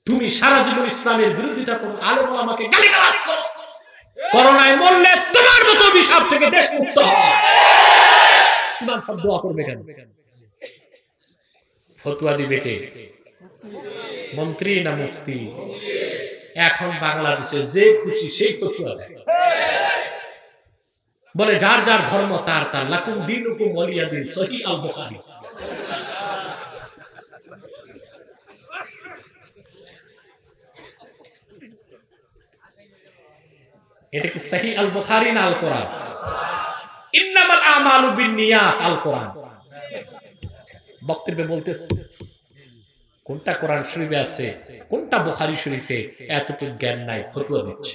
Speaker 3: তুমি সারা জীবন ইসলামের বিরোধিতা করো, আলেম ওলামাকে গালিগালাজ করো, করোনায় মরলে তোমার মতো অভিশাপ থেকে দেশ মুক্ত হয়। ইমাম সাহেব দোয়া করবে কেন? ফতোয়া দিবে কে? মন্ত্রী না মুফতি? এখন বাংলাদেশে যে খুশি সেই ফতোয়া দেয়, বলে যার যার ধর্ম তার তার, লাকুম দীনুকুম ওয়ালিয়া দীন, সহিহ আল বুখারী। এটা কি সহিহ আল বুখারী না আল কোরআন? ইন্নামাল আমালু বিন্নিয়াত, আল কোরআন। বক্তব্যে বলতেছে কোনটা কোরআন শরীফে আছে কোনটা বুখারী শরীফে, এতটুকু জ্ঞান নাই, ফতোয়া দিচ্ছে।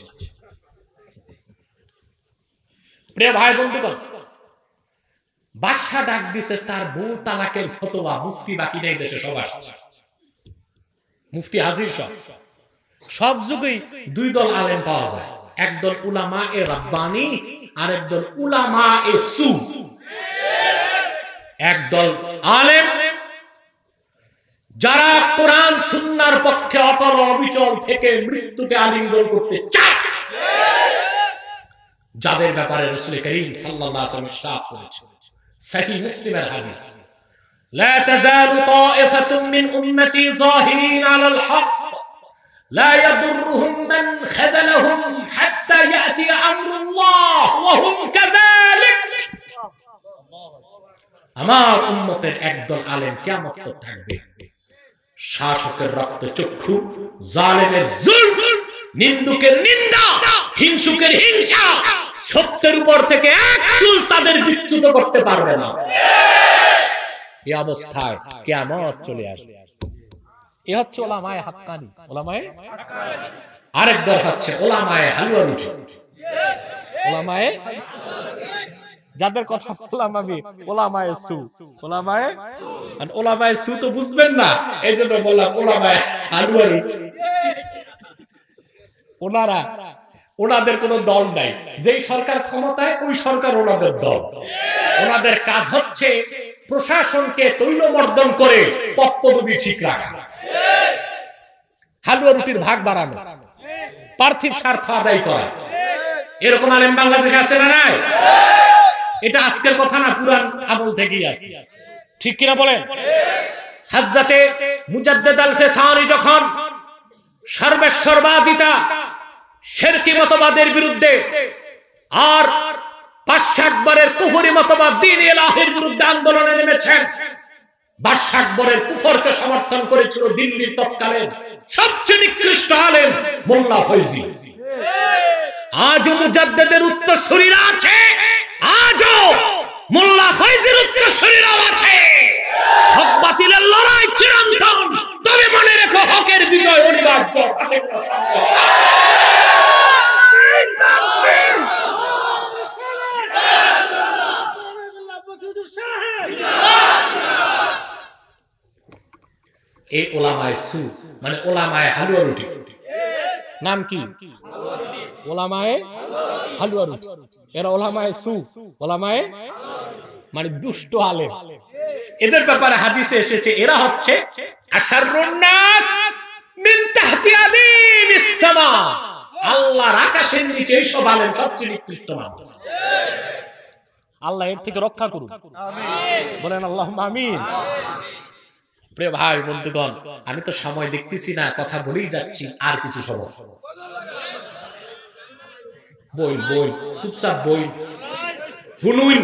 Speaker 3: প্রিয় ভাই বন্ধুগণ, বাদশা ডাক দিছে তার বউ তালাকের ফতোয়া, মুফতি বাকি নেই দেশে, সব আসছে, মুফতি হাজির। সব যুগেই দুই দল আলেম পাওয়া যায়, একদল উলামা এ রাব্বানি আর একদল উলামা এ সু। একদল আলেম যারা কোরআন সুন্নাহর পক্ষে অটল অবিচল থেকে মৃত্যুকে আলিঙ্গন করতে চায়, যাদের ব্যাপারে রাসূল করিম সাল্লাল্লাহু আলাইহি ওয়াসাল্লাম ইরশাদ করেছেন, সহিহ মুসলিমের হাদিস, লা তাযালু তায়েফাতুম মিন উম্মতি যাহিরিন আলাল হক লা ইয়াদুররুহুম মান খাযালাহুম হাত্তা ইয়াতি আমরুল্লাহ ওয়া হুম কাযালিক। আমার উম্মতের একদল আলেম কিয়ামত পর্যন্ত থাকবে, শাসকের রক্ত চক্ষু, জালেমের জুলম, নিন্দুকের নিন্দা, হিংসুকের হিংসা, সত্যের উপর থেকে এক চুল তাদের বিচ্যুত করতে পারবে না। এই অবস্থায় কিয়ামত চলে আসবে।
Speaker 2: এ হচ্ছে ওলামায়ে হাক্কানি। ওলামায়ে
Speaker 3: আরেক দল হচ্ছে ওলামায়ে হালুয়া রুটি।
Speaker 2: ওলামায়ে যাদের কথা বললাম আমি, ওলামায়ে সু। ওলামায়ে
Speaker 3: আর ওলামায়ে সু তো বুঝবেন না, এই জন্য বললাম ওলামায়ে হালুয়া রুটি। ওনাদের কোনো দল নাই, যেই সরকার ক্ষমতায় ওই সরকার ওনাদের দল। ওনাদের কাজ হচ্ছে প্রশাসনকে তৈলমর্দন করে পদপদবি ঠিক রাখা, হালুয়া রুটির ভাগ বাড়ানো, পার্থিব স্বার্থ আদায় করা। এরকম আলেম বাংলাদেশে আছে না নাই? এটা আজকের কথা না, পুরান আমল থেকেই আছে।
Speaker 2: ঠিক কিনা বলেন?
Speaker 3: হযরতে মুজাদ্দেদ আল ফেসানি যখন সর্বেশ্বরবাদিতা শিরকি মতবাদের বিরুদ্ধে আর ৫০০ আকবরের কুফরি মতবাদ দ্বীন ইলাহির বিরুদ্ধে আন্দোলনে নেমেছেন, ৫০০ আকবরের কুফরকে সমর্থন করেছিল দিল্লির তৎকালীন সবচেয়ে নিকৃষ্ট আলেম মোল্লা ফয়জী। আজও মুজাদ্দেদের উত্তরসূরিরা আছে, আজও মোল্লা ফয়জীর উত্তরসূরিরাও আছে। হক বাতিলের লড়াই চিরন্তন, তবে মনে রেখো হকের বিজয় অনিবার্য। এই ওলামায়ে সু মানে ওলামায়ে হালুয়া রুটি।
Speaker 2: নাম কি? ওলামায়ে হালুয়া রুটি। এরা ওলামায়ে সু, ওলামায়ে মানে দুষ্ট আলেম।
Speaker 3: এদের ব্যাপারে হাদিসে এসেছে এরা হচ্ছে আশারুন নাস মিন তাহতি আদিমিস সামা, আল্লাহর আকাশের নিচে এই সব আলেম সবচেয়ে নিকৃষ্ট মানুষ।
Speaker 2: আল্লাহ এর থেকে রক্ষা করুন, আমিন বলেন আল্লাহুম্মা আমিন।
Speaker 3: প্রিয় ভাই বন্ধুগণ, আমি তো সময় দেখতেছি না, কথা বলেই যাচ্ছি। আর কিছু সময় বই চুপচাপ বই শুনুন।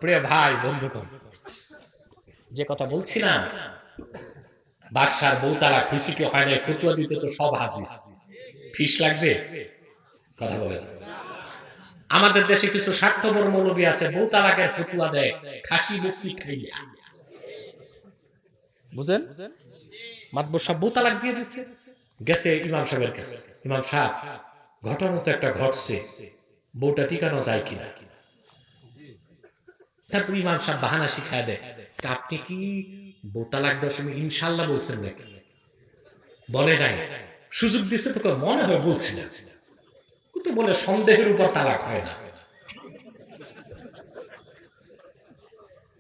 Speaker 3: প্রিয় ভাই বন্ধুগণ, যে কথা বলছি না, বাদশার বউ তালাক খুশি কি হয় না, ফতুয়া দিতে তো সব হাজির। ফিস লাগবে? কথা বলেন। আমাদের দেশে কিছু স্বার্থপর মৌলবী আছে, বউ তালাকের ফতুয়া দেয় খাসি বকরি খাইয়া।
Speaker 2: বুঝেন?
Speaker 3: মাতবর সাহেব বউ তালাক দিয়ে দিচ্ছে, গেছে ইমাম সাহেবের কাছে। ইমাম সাহেব, ঘটনা তো একটা ঘটছে, বউটা টিকানো যায় কিনা। তারপর ইমাম সাহেব বাহানা শিখায় দেয়, আপনি কি বউ তালাক দেওয়ার সময় ইনশাল্লাহ বলছেন নাকি? বলে নাই, সুযোগ দিচ্ছে তোকে মনে হয় বলছি না, কিন্তু বলে সন্দেহের উপর তালাক হয় না।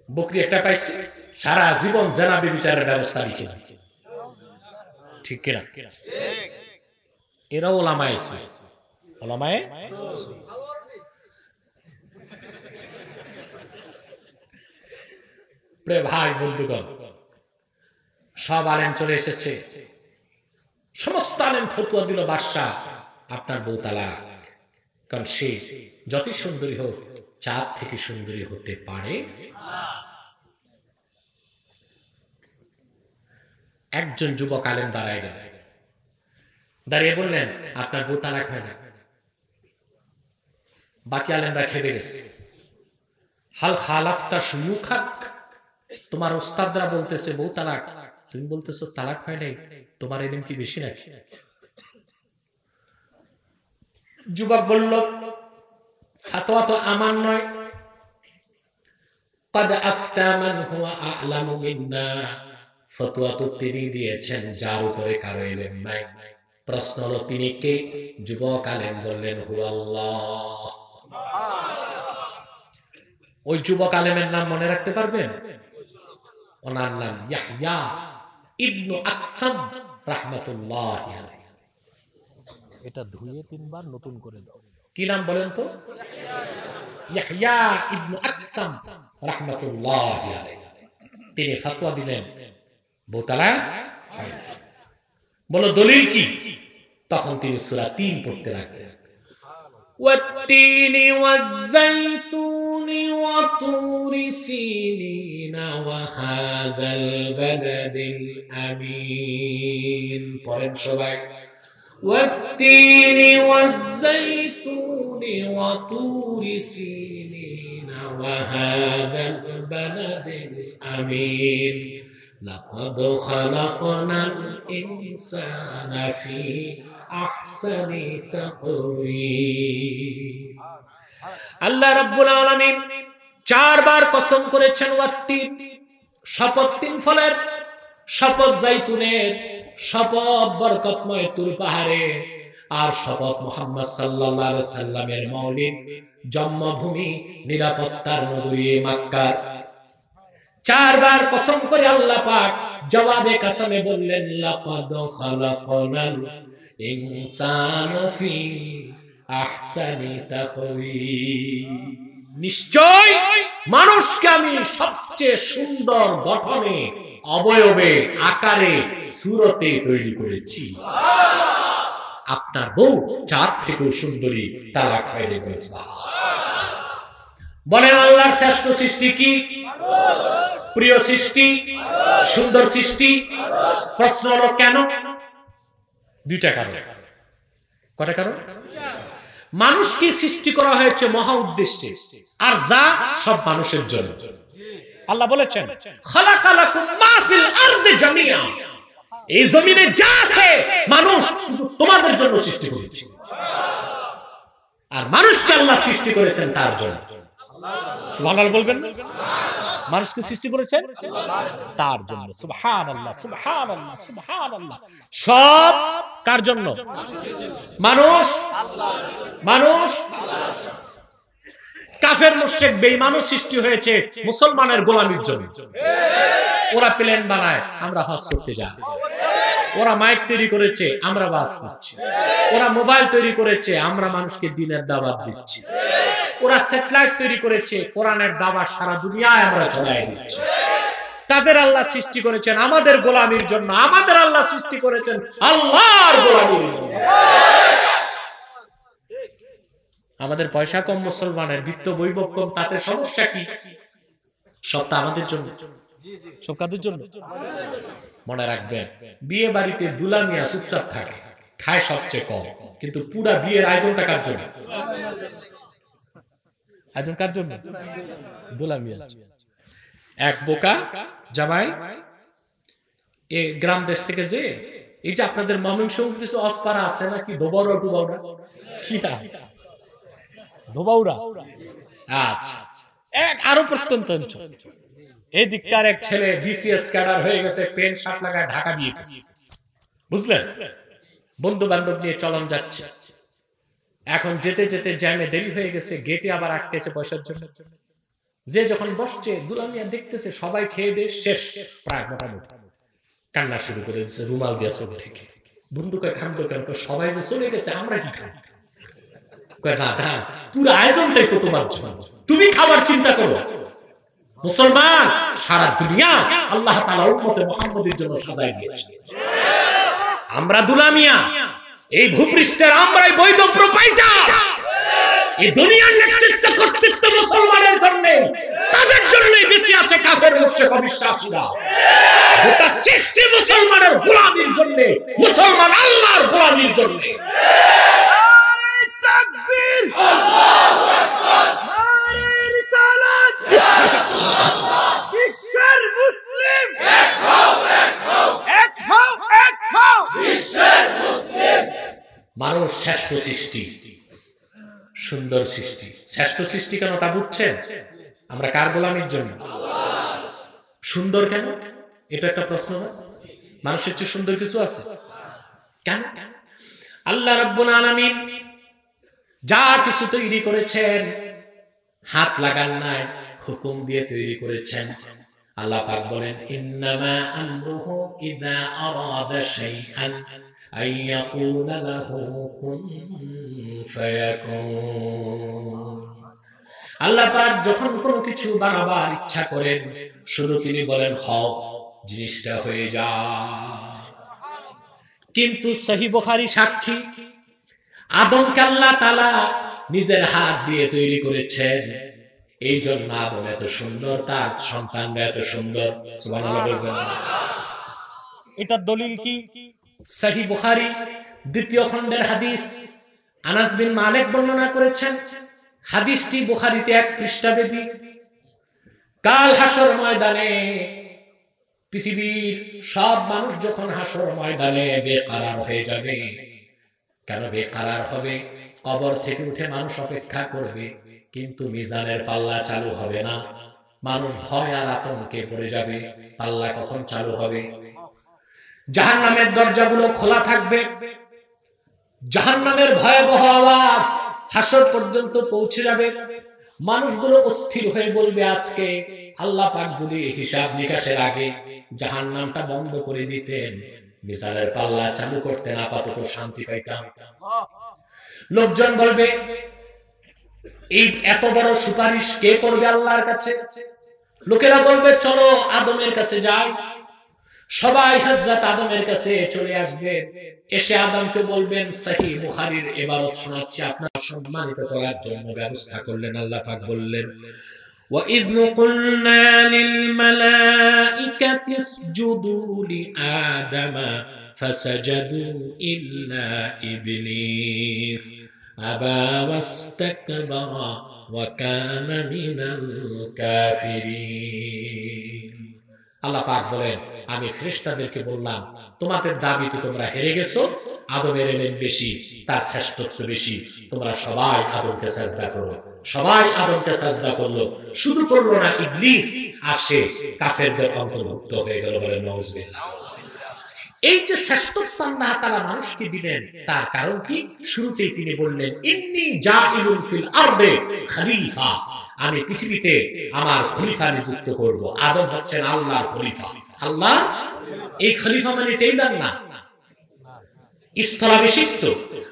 Speaker 3: বকরি একটা পাইছে, সারা জীবন জেনাবি বিচারের ব্যবস্থা লিখে না। ঠিক কিনা? এরা ওলামায়ে সু।
Speaker 2: ওলামায়ে
Speaker 3: প্রিয় ভাই বন্ধুগণ, সব আলেম চলে এসেছে, সমস্ত আলেম ফতুয়া দিল বাদশাহ আপনার বউ তালাক। কারণ সে যতই সুন্দরী হোক চাঁদ থেকে সুন্দরী হতে পারে। একজন যুবক আলেম দাঁড়ায় গেল, দাঁড়িয়ে বললেন আপনার বউ তালাক হয় না। বাকি আলেমরা খেপে গেছে। হাল খালাফতা শুয়ুখাক, তোমার ওস্তাদরা বলতেছে বউ তালাক, তুমি বলতেছো তালাক হয় নাই, তোমার ইলম কি বেশি নাকি? যুবক বলল ফাতোয়া তো আমার নয়, قد افتى من هو اعلم منا, ফতোয়া তো তিনি দিয়েছেন যার উপরে কারো ইলম নাই। প্রশ্ন হলো তিনি কে? যুবক আলেম বললেন হু আল্লাহ। ওই যুবক আলেমের নাম মনে রাখতে পারবেন? ওনার নাম ইয়াহইয়া ইবনু আকসাম রাহমাতুল্লাহি আলাইহি।
Speaker 2: এটা ধুয়ে ৩ বার নতুন করে দাও।
Speaker 3: কি নাম বলেন তো? ইয়াহইয়া ইবনু আকসাম রাহমাতুল্লাহি আলাইহি। তিনি ফতোয়া দিলেন বউ তালাক হয় না। বলো দলিল কি? তখন তিনি সূরা ৩ পড়তে লাগলেন, ওয়াত-তিনি ওয়াজ-যাইতুনি ওয়া তুরি সিনিনা ওয়া হাযাল বালাদিল আমিন। পড়েন সবাই, والتين والزيتون وطور سينين وهذا البلد الأمين لقد خلقنا الإنسان في أحسن تقويم আল্লাহ রাব্বুল আলামিন চারবার কসম করেছেন ওয়াত্তিন, শপথ তিন ফলের, শপথ জাইতুনের, শপথ বরকতময় তুর পাহাড়ে, আর শপথ মুহাম্মদ সাল্লাল্লাহু আলাইহি সাল্লামের মৌলিদ জন্মভূমি নিরাপত্তার নগরী মক্কা। চারবার কসম করে আল্লাহ পাক জবাবে কসমে বললেন লাকাদ খালাকনাল ইনসানা ফি আহসানি তাকওয়িম, নিশ্চয় মানুষকে আমি সবচেয়ে সুন্দর গঠনে, অবয়বে, আকারে, সূরতে তৈরি করেছি। আপনার বউ চাঁদ থেকেও সুন্দরী, তালাক হয়ে গেছে। বলেন আল্লাহর শ্রেষ্ঠ সৃষ্টি কি? প্রিয় সৃষ্টি, সুন্দর সৃষ্টি। প্রশ্ন হলো কেন? দুইটা কারণ। কয়টা কারণ? মানুষকে সৃষ্টি করা হয়েছে মহা উদ্দেশ্যে, আর যা সব মানুষের জন্য। আল্লাহ বলেছেন খালাকালাকুম মা ফিল আরদি জামিয়া, এই জমিনে যা আছে মানুষ শুধু তোমাদের জন্য সৃষ্টি করেছে, আর মানুষকে আল্লাহ সৃষ্টি করেছেন তার জন্য। সুবহানাল্লাহ বলবেন। মানুষকে সৃষ্টি করেছেন তার জন্য। সুবহানাল্লাহ, সুবহানাল্লাহ, সুবহানাল্লাহ। সব কার জন্য? মানুষ, মানুষ। কাফের মুশরিক বেঈমানও সৃষ্টি হয়েছে মুসলমানের গোলামির জন্য। ওরা প্লেন বানায়, আমরা হজ করতে যাই। ওরা মাইক তৈরি করেছে, আমরা ওয়াজ করছি। ওরা মোবাইল তৈরি করেছে, আমরা মানুষকে দ্বীনের দাওয়াত দিচ্ছি। ওরা স্যাটেলাইট তৈরি করেছে, কোরআনের দাওয়াত সারা দুনিয়ায় আমরা ছড়াই দিচ্ছি। তাদের আল্লাহ সৃষ্টি করেছেন আমাদের গোলামির জন্য, আমাদের আল্লাহ সৃষ্টি করেছেন আল্লাহর গোলামির জন্য। আমাদের পয়সা কম, মুসলমানের বিত্ত বৈভব কম, তাতে সমস্যা কি? সবটা আমাদের জন্য, সব কাদের জন্য? মনে রাখবেন, বিয়ে বাড়িতে দুলা মিয়া চুপচাপ থাকে, খায় সবচেয়ে কম, কিন্তু পুরা বিয়ের আয়োজনটা কার জন্য? আয়োজন কার জন্য? দুলা মিয়া। এক বোকা জামাই এ গ্রাম দেশ থেকে, যে এই যে আপনাদের ময়মনসিংহ কিছু অসপাড়া আছে নাকি, ধোবাউড়া টুবাউড়া, কি না ধোবাউড়া, আচ্ছা, এক আরো প্রত্যন্ত অঞ্চল। এই দিককার এক ছেলে বিসিএস ক্যাডার হয়ে গেছে, প্যান্ট শার্ট লাগায় ঢাকা বিয়ে করছে, বুঝলেন? বন্ধু বান্ধব নিয়ে চলন যাচ্ছে। এখন যেতে যেতে জ্যামে দেরি হয়ে গেছে, গেটে আবার আটকেছে পয়সার জন্য। যে যখন বসছে, দুলামিয়া দেখতেছে সবাই খেয়ে দিয়ে শেষ প্রায় মোটামুটি, কান্না শুরু করে দিচ্ছে রুমাল দিয়া চোখ থেকে। বন্ধুকে খান কেন? সবাই যে চলে গেছে, আমরা কি খাই? না, পুরো আয়োজনটাই তো তোমার জন্য, তুমি খাবার চিন্তা করো। মুসলমান সারা দুনিয়া আল্লাহ তাআলা উম্মতে মুহাম্মদের জন্য সাজায় দিয়েছে। আমরা দুলামিয়া, এই ভূপৃষ্ঠের আমরাই বৈধ প্রোপাইটার। এই দুনিয়ার নেতৃত্ব কর্তৃত্ব মুসলমানের জন্য, তাদের জন্যই বেঁচে আছে কাফের মুশরিক অবিশ্বাসীরা। গোটা সৃষ্টি মুসলমানের গোলামির জন্য, মুসলমান আল্লাহর গোলামির জন্য। নারে তাকবীর, আল্লাহু আকবার, নারে রিসালাত, বিশ্বের মুসলিম এক হও, এক হও, এক হও, এক হও, বিশ্বের মুসলিম। মানুষ শ্রেষ্ঠ সৃষ্টি, সুন্দর সৃষ্টি। শ্রেষ্ঠ সৃষ্টি কেন তা বুঝছেন? আমরা কার গোলামির জন্য? সুন্দর কেন? এটা একটা প্রশ্ন না? মানুষের চেয়ে সুন্দর কিছু আছে কেন? আল্লাহ রাব্বুল আলামিন যা কিছু তৈরি করেছেন, হাত লাগান নাই, হুকুম দিয়ে তৈরি করেছেন। আল্লাহ পাক বলেন ইন্নামা আমরুহু ইযা আরাদা শাইআন আইয়াকুলা লাহু কুন ফায়াকুন। আল্লাহ পাক যখন কোনো কিছু বানাবার ইচ্ছা করেন, শুধু তিনি বলেন হও, জিনিসটা হয়ে যায়। কিন্তু সহিহ বুখারী সাক্ষী, আদমকে আল্লাহ তাআলা নিজের হাত দিয়ে তৈরি করেছেন। এই জন্য আদম এত সুন্দর, তার সন্তানরা এত সুন্দর। সুবহানাল্লাহ বলবেন।
Speaker 2: এটার দলিল কি?
Speaker 3: সহিহ বুখারী দ্বিতীয় খণ্ডের হাদিস আনাস বিন মালিক বর্ণনা করেছেন। হাদিসটি বুখারীতে 1 পৃষ্ঠাব্যাপী। কাল হাসর ময়দানে পৃথিবীর সব মানুষ যখন হাসর ময়দানে বেকারার হয়ে যাবে। কেন বেকারার হবে? কবর থেকে উঠে মানুষ অপেক্ষা করবে, কিন্তু মিজানের পাল্লা চালু হবে না। মানুষ ভয় আর আতঙ্কে পড়ে যাবে, পাল্লা কখন চালু হবে। জাহান্নামের দরজাগুলো খোলা থাকবে, জাহান্নামের ভয়াবহ আওয়াজ হাসর পর্যন্ত পৌঁছে যাবে। মানুষগুলো অস্থির হয়ে বলবে, আজকে আল্লাহ পাক যদি হিসাব নিকাশের আগে জাহান্নামটা বন্ধ করে দিতেন, মিজানের পাল্লা চালু করতেন, আপাতত শান্তি পাইতাম। লোকজন বলবে, এই এত বড় সুপারিশ কে করবে আল্লাহর কাছে? লোকেরা বলবে, চলো আদমের কাছে যাই। সবাই হযরত আদমের কাছে চলে আসবে, এসে আদমকে বলবেন, সহিহ বুখারীর ইবারত শোনাচ্ছি, আপনার সম্মানিত করার জন্য ব্যবস্থা করলেন। আল্লাহ পাক বললেন, وَإِذْ قُلْنَا لِلْمَلَائِكَةِ اسْجُدُوا لِآدَمَ فَسَجَدُوا إِلَّا إِبْلِيسَ أَبَى وَاسْتَكْبَرَ وَكَانَ مِنَ الْكَافِرِينَ। আল্লাহ পাক বলেন, আমি ফেরেশতাদেরকে বললাম, তোমাদের দাবিতে তোমরা হেরে গেছো, আদমের ইলম বেশি, তার শ্রেষ্ঠত্ব বেশি, তোমরা সবাই আদমকে সাজদা করো। সবাই আদমকে সাজদা করলো, শুধু করলো না ইবলিস, আর সে কাফেরদের অন্তর্ভুক্ত হয়ে গেল। বলেন নাউজুবিল্লাহ। এই যে শ্রেষ্ঠত্ব আল্লাহ তাআলা মানুষকে দিলেন, তার কারণ কি? শুরুতেই তিনি বললেন, ইন্নী জাইলুন ফিল আরদে খলিফা, আমি পৃথিবীতে আমার খলিফা নিযুক্ত করব। আদম হচ্ছেন আল্লাহর খলিফা। আল্লাহ এই খলিফা মানে টেইলার না, স্থলাভিষিক্ত।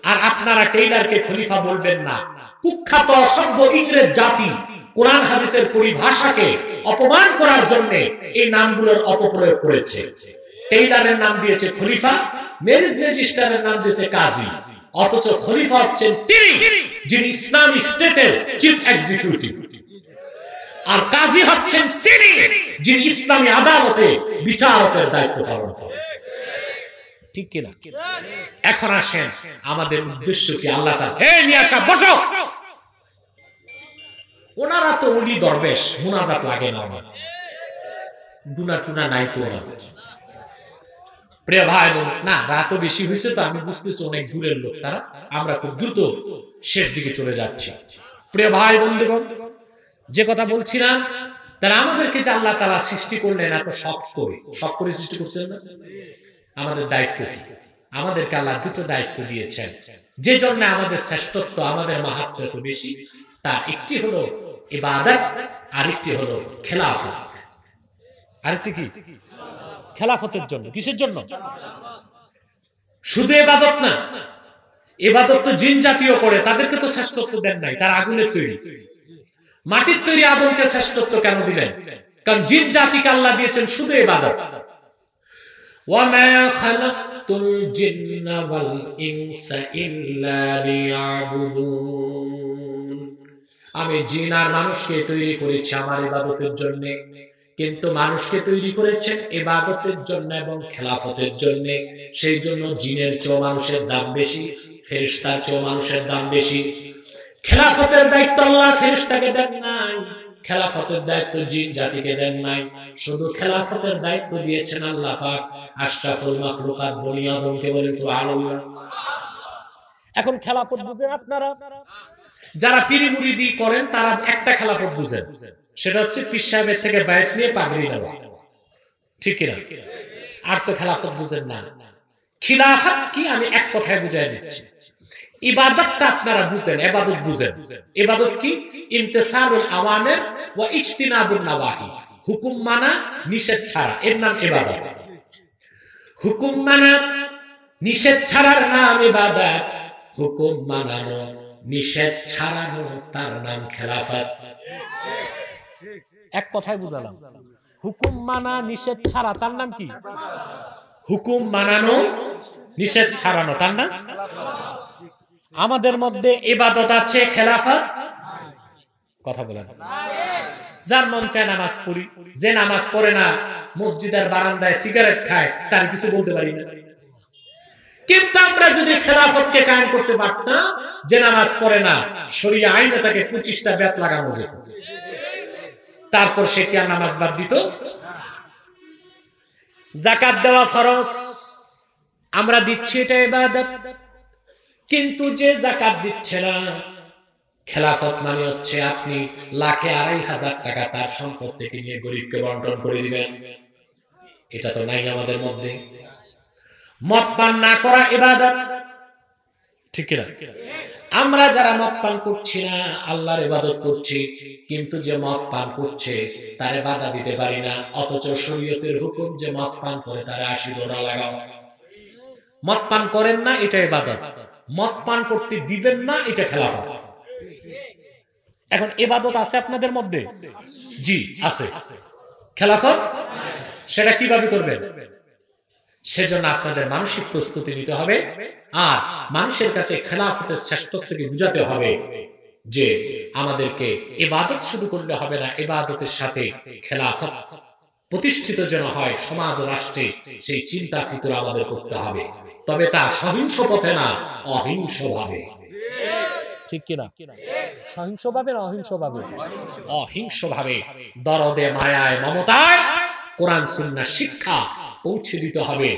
Speaker 3: আর আপনারা টেইলারকে খলিফা বলবেন না। কুখ্যাত অসভ্য ইংরেজ জাতি কোরআন হাদিসের পরিভাষাকে অপমান করার জন্য এই নামগুলোর অপপ্রয়োগ করেছে। টেইলারের নাম দিয়েছে খলিফা, ম্যারেজ রেজিস্ট্রারের নাম দিয়েছে কাজী, অথচ খলিফা হচ্ছেন তিনি যিনি ইসলামী স্টেটের চিফ এক্সিকিউটিভ, আর কাজী হচ্ছেন তিনি যিনি ইসলামী আদালতে বিচারকের দায়িত্ব পালন করেন। ঠিক কিনা? এখন আসেন, আমাদের উদ্দেশ্য কি? আল্লাহ তাআলা, হে মিয়া সাহেব বসো। ওনারা তো উনি দরবেশ, মুনাজাত লাগে না, ওনার গুনাহ টুনা নাই তো ওনাদের। প্রিয় ভাই বোন, না রাতও বেশি হয়েছে তো আমি বুঝতেছি অনেক দূরের লোক তারা, আমরা খুব দ্রুত শেষ দিকে চলে যাচ্ছি। প্রিয় ভাই বন্ধুগণ, যে কথা বলছিলাম, তারা আমাদেরকে যে আল্লাহ তাআলা সৃষ্টি করলেন এত শখ করে সৃষ্টি করছেন না? আমাদের দায়িত্ব কি? আমাদেরকে আল্লাহ দুটো দায়িত্ব দিয়েছেন, যে জন্য আমাদের শ্রেষ্ঠত্ব, আমাদের মাহাত্ম্য এত বেশি। তার একটি হলো ইবাদত, আরেকটি হলো খেলাফত। আরেকটি কি? খেলাফতের জন্য। কিসের জন্য? শুধু ইবাদত না, ইবাদত তো জিন জাতীয় করে, তাদেরকে তো শ্রেষ্ঠত্ব দেন নাই, তার আগুনের তৈরি, মাটির তৈরি আদমকে শ্রেষ্ঠত্ব কেন দিলেন? কারণ জিন জাতিকে আল্লাহ দিয়েছেন শুধু ইবাদত। ওয়ামা খালাকতুল জিন্না ওয়াল ইনসা ইল্লা লিয়াবুদুন, আমি জিন আর মানুষকে তৈরি করেছি আমার ইবাদতের জন্য, কিন্তু মানুষকে তৈরি করেছেন ইবাদতের জন্য এবং খেলাফতের জন্য। সেই জন্য জিনের চেয়ে মানুষের দাম বেশি, ফেরেশতার চেয়ে মানুষের দাম বেশি। খেলাফতের দায়িত্ব আল্লাহ ফেরেশতাকে দেন নাই, খেলাফতের দায়িত্ব জিন জাতিকে দেন নাই, শুধু খেলাফতের দায়িত্ব দিয়েছেন আল্লাহ পাক আশরাফুল মাখলুকাত বনি আদমকে। বলেন সুবহানাল্লাহ। এখন খেলাফত বুঝেন আপনারা? যারা পীরি মুরিদি করেন তারা একটা খেলাফত বুঝেন, সেটা হচ্ছে পীর সাহেবের থেকে বায়াত নিয়ে পাগড়ি নেওয়া, ঠিক কিনা? আর তো খেলাফত বুঝেন না। খিলাফত কি আমি এক কথায় বুঝাই দিচ্ছি। ইবাদতটা আপনারা বুঝেন, ইবাদত বুঝেন। ইবাদত কি? ইমতিসালুল আওয়ামির ওয়া ইজতিনাবুন নাওয়াহি, হুকুম মানা নিষেধ ছাড়া, এর নাম ইবাদত। হুকুম মানা নিষেধ ছাড়ার নাম ইবাদত, হুকুম মানানো নিষেধ ছাড়ানো তার নাম খেলাফত। এক কথায় বুঝালাম, হুকুম মানা নিষেধ ছাড়া তার নাম কি? হুকুম মানানো নিষেধ ছাড়ানো তার নাম। আমাদের মধ্যে ইবাদত আছে, খেলাফত কথা বলেন। যার মন চায় নামাজ পড়ি, যে নামাজ পড়ে না মসজিদের বারান্দায় সিগারেট খায়, তার কিছু বলতে পারি না। কিন্তু আমরা যদি খেলাফতকে কায়েম করতে পারতাম, যে নামাজ পড়ে না শরিয়া আইনে তাকে 25টা বেত লাগানো যেত, তারপর সে কি আর নামাজ বাদ দিত? যাকাত দেওয়া ফরজ, আমরা দিচ্ছি, এটা ইবাদত। কিন্তু যে যাকাত দিচ্ছে না, খেলাফত মানে হচ্ছে আপনি লাখে 2,500 টাকা তার সম্পদ থেকে নিয়ে গরিবকে বন্টন করে দিবেন, এটা তো নাই আমাদের মধ্যে। মদ পান না করা ইবাদত, ঠিক না? আমরা যারা মদ পান করছি না আল্লাহর ইবাদত করছি, কিন্তু যে মদ পান করছে তারে বাধা দিতে পারি না, অথচ শরীয়তের হুকুম যে মদ পান করে তারে 80 দোড়া লাগাও। মদ পান করেন না, এটা ইবাদত। মদ পান করতে দিবেন না, এটা খেলাফত। এখন ইবাদত আছে আপনাদের মধ্যে? জি আছে। খেলাফত সেটা কিভাবে করবেন? সেজন্য আপনাদের মানসিক প্রস্তুতি নিতে হবে, আর মানুষের কাছে খেলাফতের শ্রেষ্ঠত্বকে বুঝাতে হবে যে আমাদেরকে ইবাদত শুরু করলে হবে না, ইবাদতের সাথে খেলাফত প্রতিষ্ঠিত যেন হয় সমাজ ও রাষ্ট্রে, সেই চিন্তা ফিকির আমাদের করতে হবে। তবে তা সহিংস পথে না, অহিংস ভাবে,
Speaker 2: ঠিক কিনা? সহিংস ভাবে না অহিংস ভাবে?
Speaker 3: অহিংস ভাবে, দরদে, মায়ায়, মমতায় কোরআন সুন্নাহ শিক্ষা পৌঁছে দিতে হবে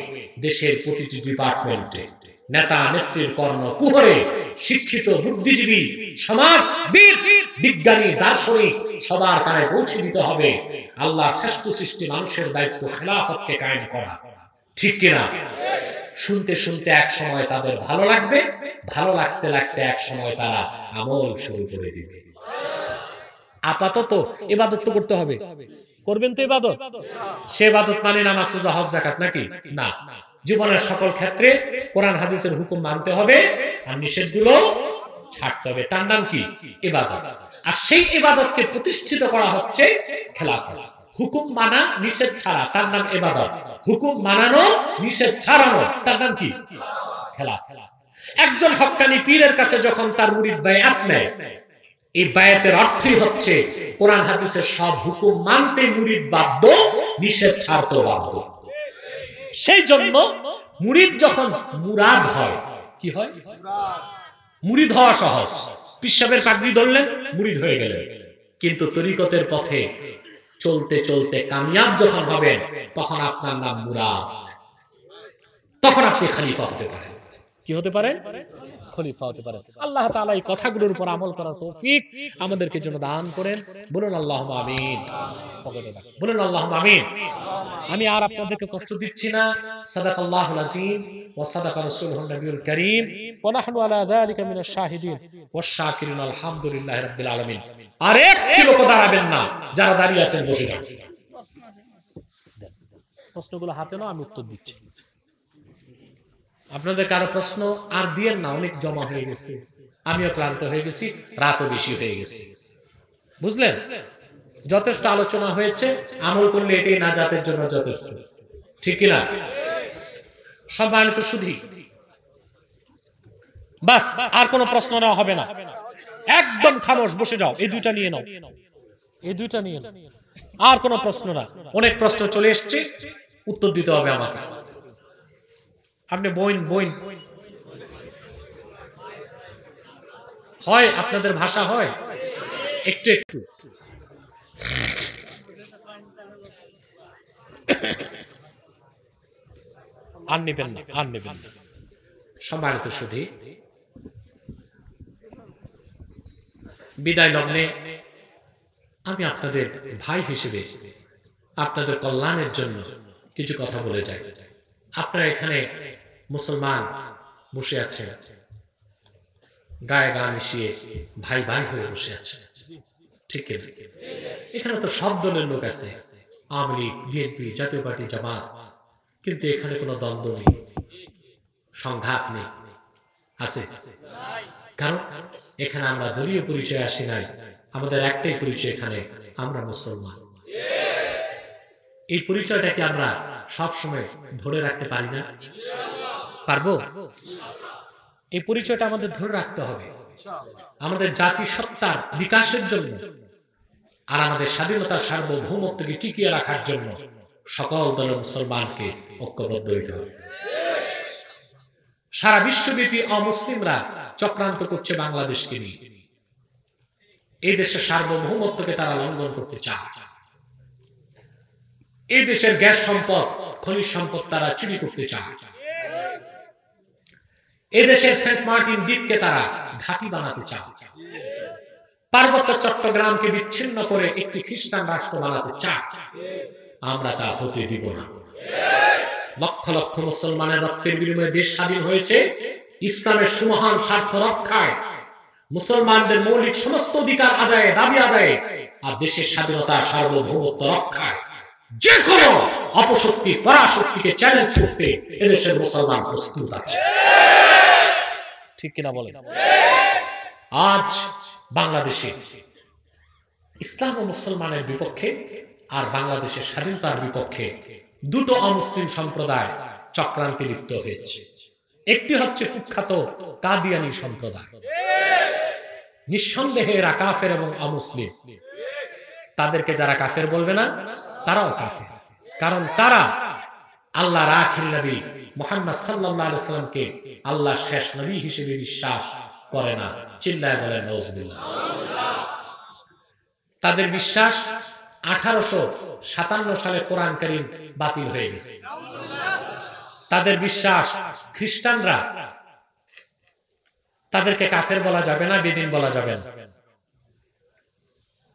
Speaker 3: দেশের প্রতিটি ডিপার্টমেন্টে। নেতা নেত্রীর কর্ণ কুহরে শিক্ষিত বুদ্ধিজীবী সমাজবিদ বিজ্ঞানী দার্শনিক সবার কানে পৌঁছে দিতে হবে আল্লাহ শ্রেষ্ঠ সৃষ্টি মানুষের দায়িত্ব খেলাফতকে কায়েম করা, ঠিক কিনা? শুনতে শুনতে এক সময় তাদের ভালো লাগবে, ভালো লাগতে লাগতে এক সময় তারা আমল শুরু করে দিবে।
Speaker 2: আপাতত ইবাদত তো করতে হবে, করবেন তো ইবাদত।
Speaker 3: সে ইবাদত মানে নামাজ, রোজা, হজ, যাকাত নাকি? না, জীবনের সকল ক্ষেত্রে কোরআন হাদিসের হুকুম মানতে হবে আর নিষেধগুলো ছাড়তে হবে। তার নাম কি? ইবাদত। আর সেই ইবাদতকে প্রতিষ্ঠিত করা হচ্ছে খেলাফত। হুকুম মানা, নিষেধ ছাড়া, তার নাম ইবাদত। হুকুম মানানো, নিষেধ ছাড়ানো, তার নাম কি? খেলাফত। একজন হক্কানি পীরের কাছে যখন তার মুরিদ বায়াত নেয়, এই বায়াতের অর্থই হচ্ছে কোরআন হাদিসের সব হুকুম মানতে মুরিদ বাধ্য, নিষেধ ছাড়তে বাধ্য। সেই জন্য মুরিদ যখন মুরাদ হয়, কি হয়? মুরিদ হওয়া সহজ, পিসাবের পাগড়ি ধরলেন মুরিদ হয়ে গেলেন। কিন্তু তরিকতের পথে চলতে চলতে কামিয়াব যখন হবেন, তখন আপনার নাম মুরাদ, তখন আপনি খলিফা হতে পারেন।
Speaker 2: কি হতে পারেন? খলিফা হতে পারেন। আল্লাহ তাআলা এই কথাগুলোর উপর আমল করার তৌফিক আমাদেরকে জন্য দান করেন। বলুন আল্লাহুম্মা আমিন। বলুন আল্লাহুম্মা আমিন। আমি আর আপনাদেরকে কষ্ট দিচ্ছি না। সাদাকাল্লাহুল আযীম ওয়া সাদাকা রাসূলুহুন নবিয়ুল কারীম ওয়া নাহনু আলা যালিকা মিনাশ শাহিদিন ওয়াশ শাকিরিন আলহামদুলিল্লাহি রাব্বিল আলামিন। আর একটি লোক দাঁড়াবেন না, যারা দাঁড়িয়ে আছেন বসে যান। প্রশ্নগুলো হাতে নাও, আমি উত্তর দিচ্ছি।
Speaker 3: আপনাদের কারো প্রশ্ন আর দিয়েন না, অনেক জমা হয়ে গেছে, আমিও ক্লান্ত হয়ে গেছি, রাতও বেশি হয়ে গেছে। বুঝলেন? যথেষ্ট আলোচনা হয়েছে, আমল করলে এটাই নাজাতের জন্য যথেষ্ট, ঠিক কিনা? সম্মানিত সুধী,
Speaker 2: বাস, আর কোনো প্রশ্ন নেওয়া হবে না। একদম খামোশ বসে যাও। এই দুইটা নিয়ে নাও, এই দুইটা নিয়ে নাও, আর কোনো প্রশ্ন না।
Speaker 3: অনেক প্রশ্ন চলে এসছে, উত্তর দিতে হবে আমাকে। আপনি বইন হয়, আপনাদের ভাষা হয় একটু একটু।
Speaker 2: আর নেবেন না, আর নেবেন না।
Speaker 3: সম্মানিত সুধী, বিদায় লগ্নে আমি আপনাদের ভাই হিসেবে আপনাদের কল্যাণের জন্য কিছু কথা বলে যাই। আপনারা এখানে মুসলমান বসে আছেন, গায়ে গা মিশিয়ে ভাই ভাই হয়ে বসে আছে, ঠিক আছে? এখানে তো সব দলের লোক আছে, আওয়ামী লীগ, বিএনপি, জাতীয় পার্টি, জামাত, কিন্তু এখানে কোনো দ্বন্দ্ব নেই, সংঘাত নেই, আছে? কারণ এখানে আমরা দলীয় পরিচয় আসি নাই, আমাদের একটাই পরিচয়, এখানে আমরা মুসলমান। এই পরিচয়টাকে আমরা সব সময় ধরে রাখতে পারি না? পারবো? এই পরিচয়টা আমাদের ধরে রাখতে হবে আমাদের জাতি সত্তার বিকাশের জন্য, আর আমাদের স্বাধীনতা সার্বভৌমত্বকে টিকিয়ে রাখার জন্য সকল দলের মুসলমানকে ঐক্যবদ্ধ হইতে হবে। সারা বিশ্বব্যাপী অমুসলিমরা চক্রান্ত করছে বাংলাদেশকে নিয়ে। এই দেশের সার্বভৌমত্বকে তারা লঙ্ঘন করতে চায়। এই দেশের গ্যাস সম্পদ, খনিজ সম্পদ তারা চুরি করতে চায়। এই দেশের সেন্ট মার্টিন দ্বীপকে তারা ঘাঁটি বানাতে চায়। পার্বত্য চট্টগ্রামকে বিচ্ছিন্ন করে একটি খ্রিস্টান রাষ্ট্র বানাতে চায়। আমরা তা হতে দিব না। লক্ষ লক্ষ মুসলমানের রক্তের বিনিময়ে দেশ স্বাধীন হয়েছে ইসলামের সুমহান স্বার্থ রক্ষায়, মুসলমানদের মৌলিক সমস্ত অধিকার আদায়ে, দাবি আদায়ে, আর দেশের স্বাধীনতা সার্বভৌমত্ব রক্ষায়। যে কোনো অপশক্তি পরাশক্তিকে চ্যালেঞ্জ করতে এদেশের মুসলমান প্রস্তুত আছে।
Speaker 2: ঠিক কিনা বলেন?
Speaker 3: আজ বাংলাদেশে ইসলাম ও মুসলমানের বিপক্ষে আর বাংলাদেশের স্বাধীনতার বিপক্ষে দুটো অমুসলিম সম্প্রদায় চক্রান্তে লিপ্ত হয়েছে। একটি হচ্ছে কুখ্যাত কাদিয়ানী সম্প্রদায়। নিঃসন্দেহে এরা কাফের এবং অমুসলিম। তাদেরকে যারা কাফের বলবে না, তারাও কাফের, কারণ তারা আল্লাহর আখির নবী মুহাম্মদ সাল্লাল্লাহু আলাইহি সাল্লামকে আল্লাহর শেষ নবী হিসেবে বিশ্বাস করে না। চিল্লায় বলেন নাউজুবিল্লাহ। তাদের বিশ্বাস 1857 সালে কোরআন কারীম বাতিল হয়ে গেছে। তাদের বিশ্বাস খ্রিস্টানরা, তাদেরকে কাফের বলা যাবে না, বেদিন বলা যাবে না,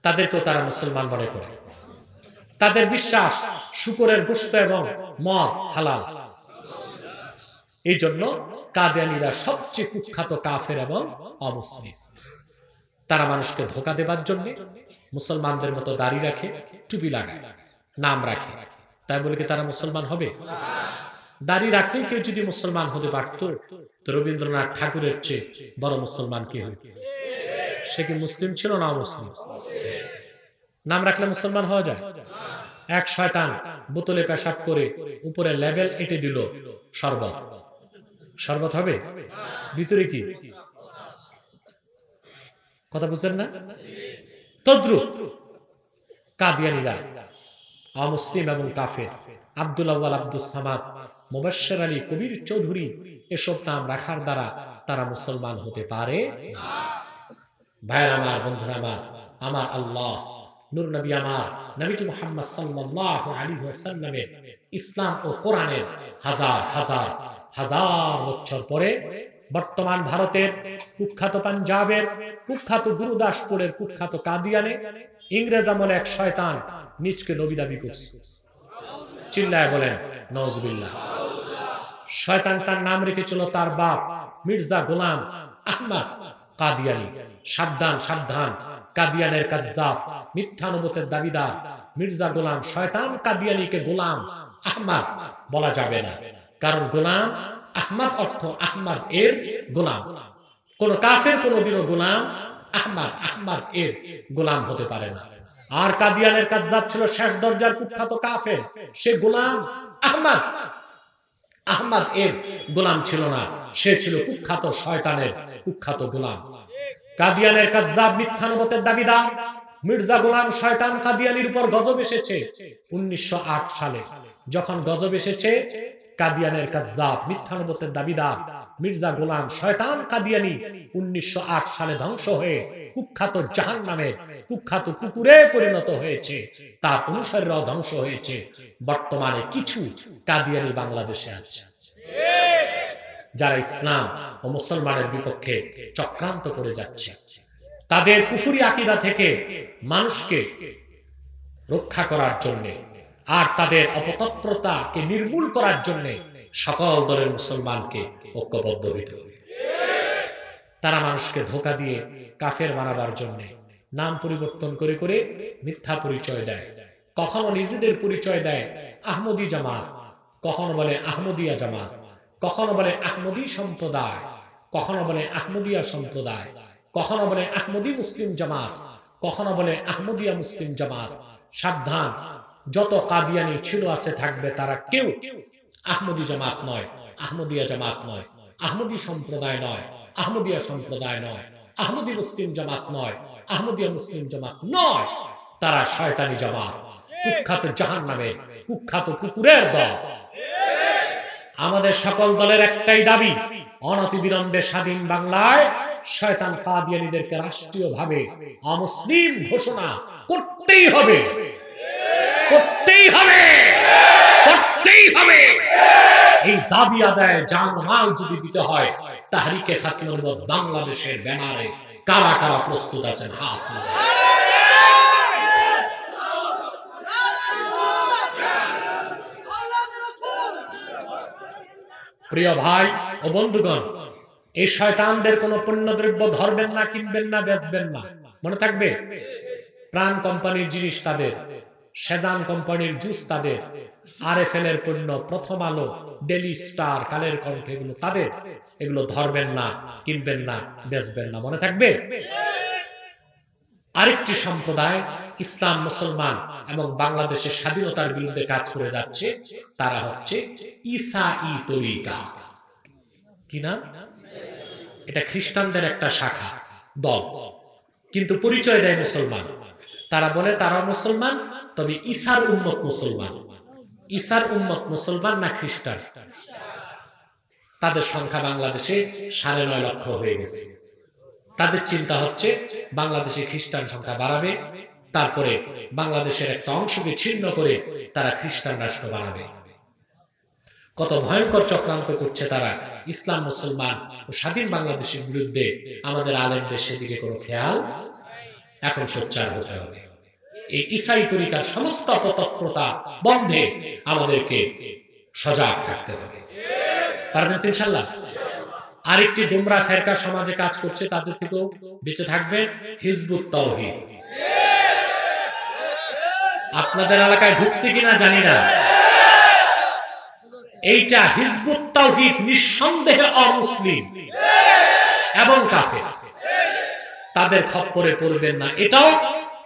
Speaker 3: তাদেরকেও তারা মুসলমান মনে করে। তাদের বিশ্বাস শূকরের গোশত এবং মদ হালাল। এই জন্য কাদিয়ানীরা সবচেয়ে কুখ্যাত কাফের এবং অমুসলিম। তারা মানুষকে ধোঁকা দেবার জন্য মুসলমানদের মতো দাড়ি রাখে, টুপি লাগায়, নাম রাখে। তাই বলে কি তারা মুসলমান হবে? দাড়ি রাখলেই কেউ যদি মুসলমান হতে পারত, তো রবীন্দ্রনাথ ঠাকুরের চেয়ে বড় মুসলমান কে হইত? সে কি মুসলিম ছিল না অমুসলিম? নাম রাখলে মুসলমান হওয়া যায়? এক শয়তান বোতলে পেশাব করে উপরে লেবেল এঁটে দিল শরবত, শরবত হবে? ভিতরে কি? কথা বুঝছেন না? তদ্রুপ কাদিয়ানীরা অমুসলিম এবং কাফের। আব্দুল আউয়াল, আব্দুল সামাদ, মুবাশশির আলী, কবির চৌধুরী এসব নাম রাখার দ্বারা তারা মুসলমান হতে পারে না। ভাইয়ের আমার, বন্ধুরা আমার, আমার আল্লাহ নূর নবী আমার নবীজি মুহাম্মদ সাল্লাল্লাহু আলাইহি ওয়াসাল্লামের ইসলাম ও কোরআনের হাজার হাজার হাজার বছর পরে বর্তমান ভারতের কুখ্যাত পাঞ্জাবের কুখ্যাত গুরুদাসপুরের কুখ্যাত কাদিয়ানে ইংরেজ আমলে এক শয়তান নিজকে নবী দাবি করছে। চিল্লায় বলেন নাউজুবিল্লাহ। শয়তানটার নাম রেখেছিল তার বাপ মির্জা গোলাম আহমদ কাদিয়ানী। সাবধান সাবধান, কাদিয়ানের কাজ্জাব, মিথ্যা নবুয়তের দাবিদার মির্জা গোলাম শয়তান কাদিয়ানীকে গোলাম আহমদ বলা যাবে না, কারণ গোলাম আহমদ অর্থ আহমদ এর গোলাম। কোন কাফের কোনদিনও গোলাম আহমদ এর গোলাম হতে পারে না। আর কাদিয়ানের কাজ্জাব ছিল শেষ দরজার কুখ্যাত কাফের। সে গোলাম আহমদ এর গোলাম ছিল না, সে ছিল কুখ্যাত শয়তানের কুখ্যাত গোলাম। কাদিয়ানের কাজ্জাব মিথ্যা নবুয়তের দাবিদার মির্জা গোলাম শয়তান কাদিয়ানীর উপর গজব এসেছে 1908 সালে। যখন গজব এসেছে, কাদিয়ানের কাজ্জাব মিথ্যা নবুয়তের দাবিদার মির্জা গোলাম শয়তান কাদিয়ানী 1908 সালে ধ্বংস হয়ে কুখ্যাত জাহান্নামের কুখ্যাত কুকুরে পরিণত হয়েছে। তার অনুসারীরাও ধ্বংস হয়েছে। বর্তমানে কিছু কাদিয়ানী বাংলাদেশে আছে, যারা ইসলাম ও মুসলমানের বিপক্ষে চক্রান্ত করে যাচ্ছে। তাদের কুফরি আকীদা থেকে মানুষকে রক্ষা করার জন্য আর তাদের অপতৎপরতাকে নির্মূল করার জন্য সকল দলের মুসলমানকে ঐক্যবদ্ধ হইতে হবে। তারা মানুষকে ধোঁকা দিয়ে কাফের বানাবার জন্য নাম পরিবর্তন করে করে মিথ্যা পরিচয় দেয়। কখনো নিজেদের পরিচয় দেয় আহমদী জামাত, কখনো বলে আহমদিয়া জামাত, কখনো বলে আহমদী সম্প্রদায়, কখনো বলে আহমদিয়া সম্প্রদায়, কখনো বলে আহমদী মুসলিম জামাত, কখনো বলে আহমদিয়া মুসলিম জামাত। সাবধান, যত কাদিয়ানী ছিল আছে থাকবে, তারা কেউ আহমদী জামাত নয়, আহমদিয়া জামাত নয়, আহমদী সম্প্রদায় নয়, আহমদিয়া সম্প্রদায় নয়, আহমদী মুসলিম জামাত নয়, আহমদিয়া মুসলিম জামাত নয়। তারা শয়তানি জামাত, কুখ্যাত জাহান্নামের কুখ্যাত কুকুরের দল। আমাদের সকল দলের একটাই দাবি,
Speaker 2: অনতিবিলম্বে স্বাধীন বাংলায় শয়তান কাদিয়ানীদেরকে রাষ্ট্রীয়ভাবে অমুসলিম ঘোষণা করতেই হবে, করতেই হবে, করতেই হবে। এই দাবি আদায় জান মাল যদি দিতে হয়, তাহরিকে খাতুন বাংলাদেশের ব্যানারে কারা কারা প্রস্তুত আছেন হাত তুলুন। প্রিয় ভাই ও বন্ধুগণ, এই শয়তানদের কোনো পণ্যদ্রব্য ধরবেন না, কিনবেন না, বেচবেন না, মনে থাকবে। প্রাণ কোম্পানির জিনিস তাদের, সেজান কোম্পানির জুস তাদের, আরএফএল এর পণ্য, প্রথম আলো, ডেলি স্টার, কালের কণ্ঠ, এগুলো তাদের। এগুলো ধরবেন না, কিনবেন না, বেচবেন না, মনে থাকবে। আরেকটি সম্প্রদায় ইসলাম, মুসলমান এবং বাংলাদেশের স্বাধীনতার বিরুদ্ধে কাজ করে যাচ্ছে, তারা হচ্ছে ঈসাঈ তরিকা। কি নাম? এটা খ্রিস্টানদের একটা শাখা দল, কিন্তু পরিচয় দেয় মুসলমান। তারা বলে তারা মুসলমান, তবে ঈসার উম্মত মুসলমান। ঈসার উম্মত মুসলমান না খ্রিস্টান? তাদের সংখ্যা বাংলাদেশে 9.5 লক্ষ হয়ে গেছে। তাদের চিন্তা হচ্ছে বাংলাদেশে খ্রিস্টান সংখ্যা বাড়াবে, তারপরে বাংলাদেশের একটা অংশকে ছিন্ন করে তারা খ্রিস্টান রাষ্ট্র বানাবে। কত ভয়ঙ্কর চক্রান্ত করছে তারা ইসলাম, মুসলমান ও স্বাধীন বাংলাদেশের বিরুদ্ধে। আমাদের আলেমদের সেদিকে কোনো খেয়াল এখন সোচ্চার হতে হবে। এই ঈসাই তরিকার সমস্ত অপতৎপরতা বন্ধে আমাদেরকে সজাগ থাকতে হবে। পারবেন তো ইনশাআল্লাহ? আরেকটি গোমরা ফেরকা সমাজে কাজ করছে, তাদের থেকেও বেঁচে থাকবে হিজবুত তাওহীদ। আপনাদের এলাকায় ঢুকছে কিনা জানি না। এইটা হিজবুত তাওহীদ নিঃসন্দেহে অমুসলিম এবং কাফের। তাদের খপ্পরে পড়বেন না। এটাও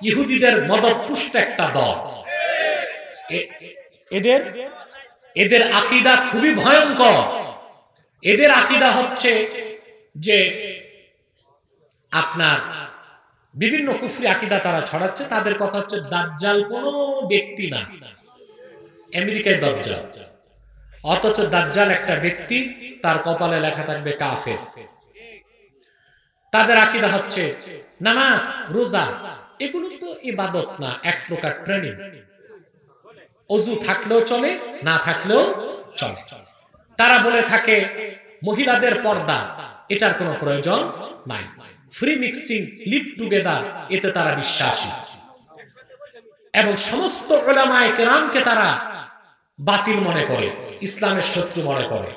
Speaker 2: ইহুদিদের মদতপুষ্ট একটা দল। এদের আকীদা খুবই ভয়ঙ্কর। এদের আকীদা হচ্ছে যে আপনার বিভিন্ন কুফরি আকীদা তারা ছড়াচ্ছে। তাদের কথা হচ্ছে দাজ্জাল কোনো ব্যক্তি না, আমেরিকায় দাজ্জাল। অথচ দাজ্জাল একটা ব্যক্তি, তার কপালে লেখা থাকবে কাফের। তাদের আকীদা হচ্ছে নামাজ, রোজা এগুলো তো ইবাদত না, এক প্রকার ট্রেনিং। ওযু থাকলেও চলে, না থাকলেও চলে। তারা বলে থাকে মহিলাদের পর্দা, এটার কোনো প্রয়োজন নাই। ফ্রি মিক্সিং, লিভ টুগেদার, এতে তারা বিশ্বাসী। এবং সমস্ত উলামায়ে কেরামকে তারা বাতিল মনে করে, ইসলামের শত্রু মনে করে।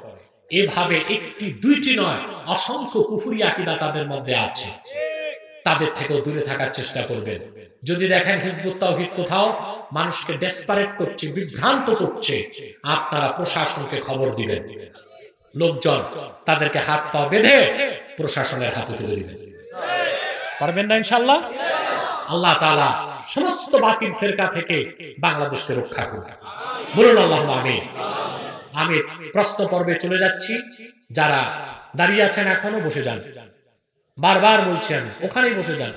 Speaker 2: এভাবে একটি দুইটি নয়, অসংখ্য কুফরি আকীদা তাদের মধ্যে আছে। তাদের থেকেও দূরে থাকার চেষ্টা করবেন। যদি দেখেন হিজবুত তাওহীদ কোথাও মানুষকে ডেসপারেট করছে, বিভ্রান্ত করছে, আপনারা প্রশাসনকে খবর দিবেন। লোকজন তাদেরকে হাত পা বেঁধে প্রশাসনের হাতে তুলে দিবেন। পারবেন না ইনশাআল্লাহ? আল্লাহ তাআলা সমস্ত বাতিল ফেরকা থেকে বাংলাদেশকে রক্ষা করুন। বলুন আল্লাহুম্মা আমিন। আমি প্রশ্ন পর্বে চলে যাচ্ছি। যারা দাঁড়িয়ে আছেন এখনো বসে যান। বারবার বলছি আমি, ওখানেই বসে যান।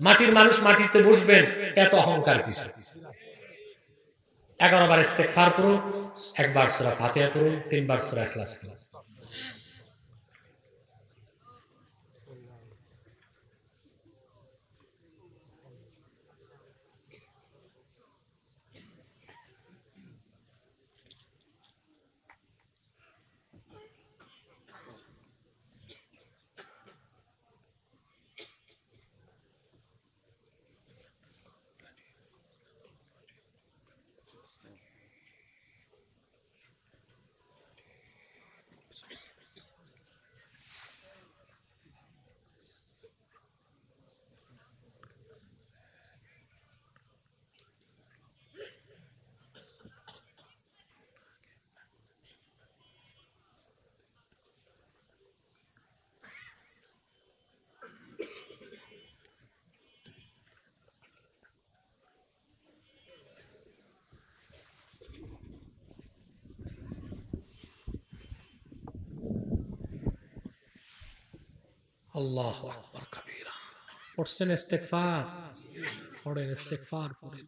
Speaker 2: মাটির মানুষ মাটিতে বসবেন, এত অহংকার কিসের? 11 বার ইস্তেগফার করুন, 1 বার সূরা ফাতিহা করুন, 3 বার সূরা ইখলাস করুন। আল্লাহু আকবার কাবীরা। পড়ছেন ইস্তেগফার? পড়েন ইস্তেগফার পড়েন।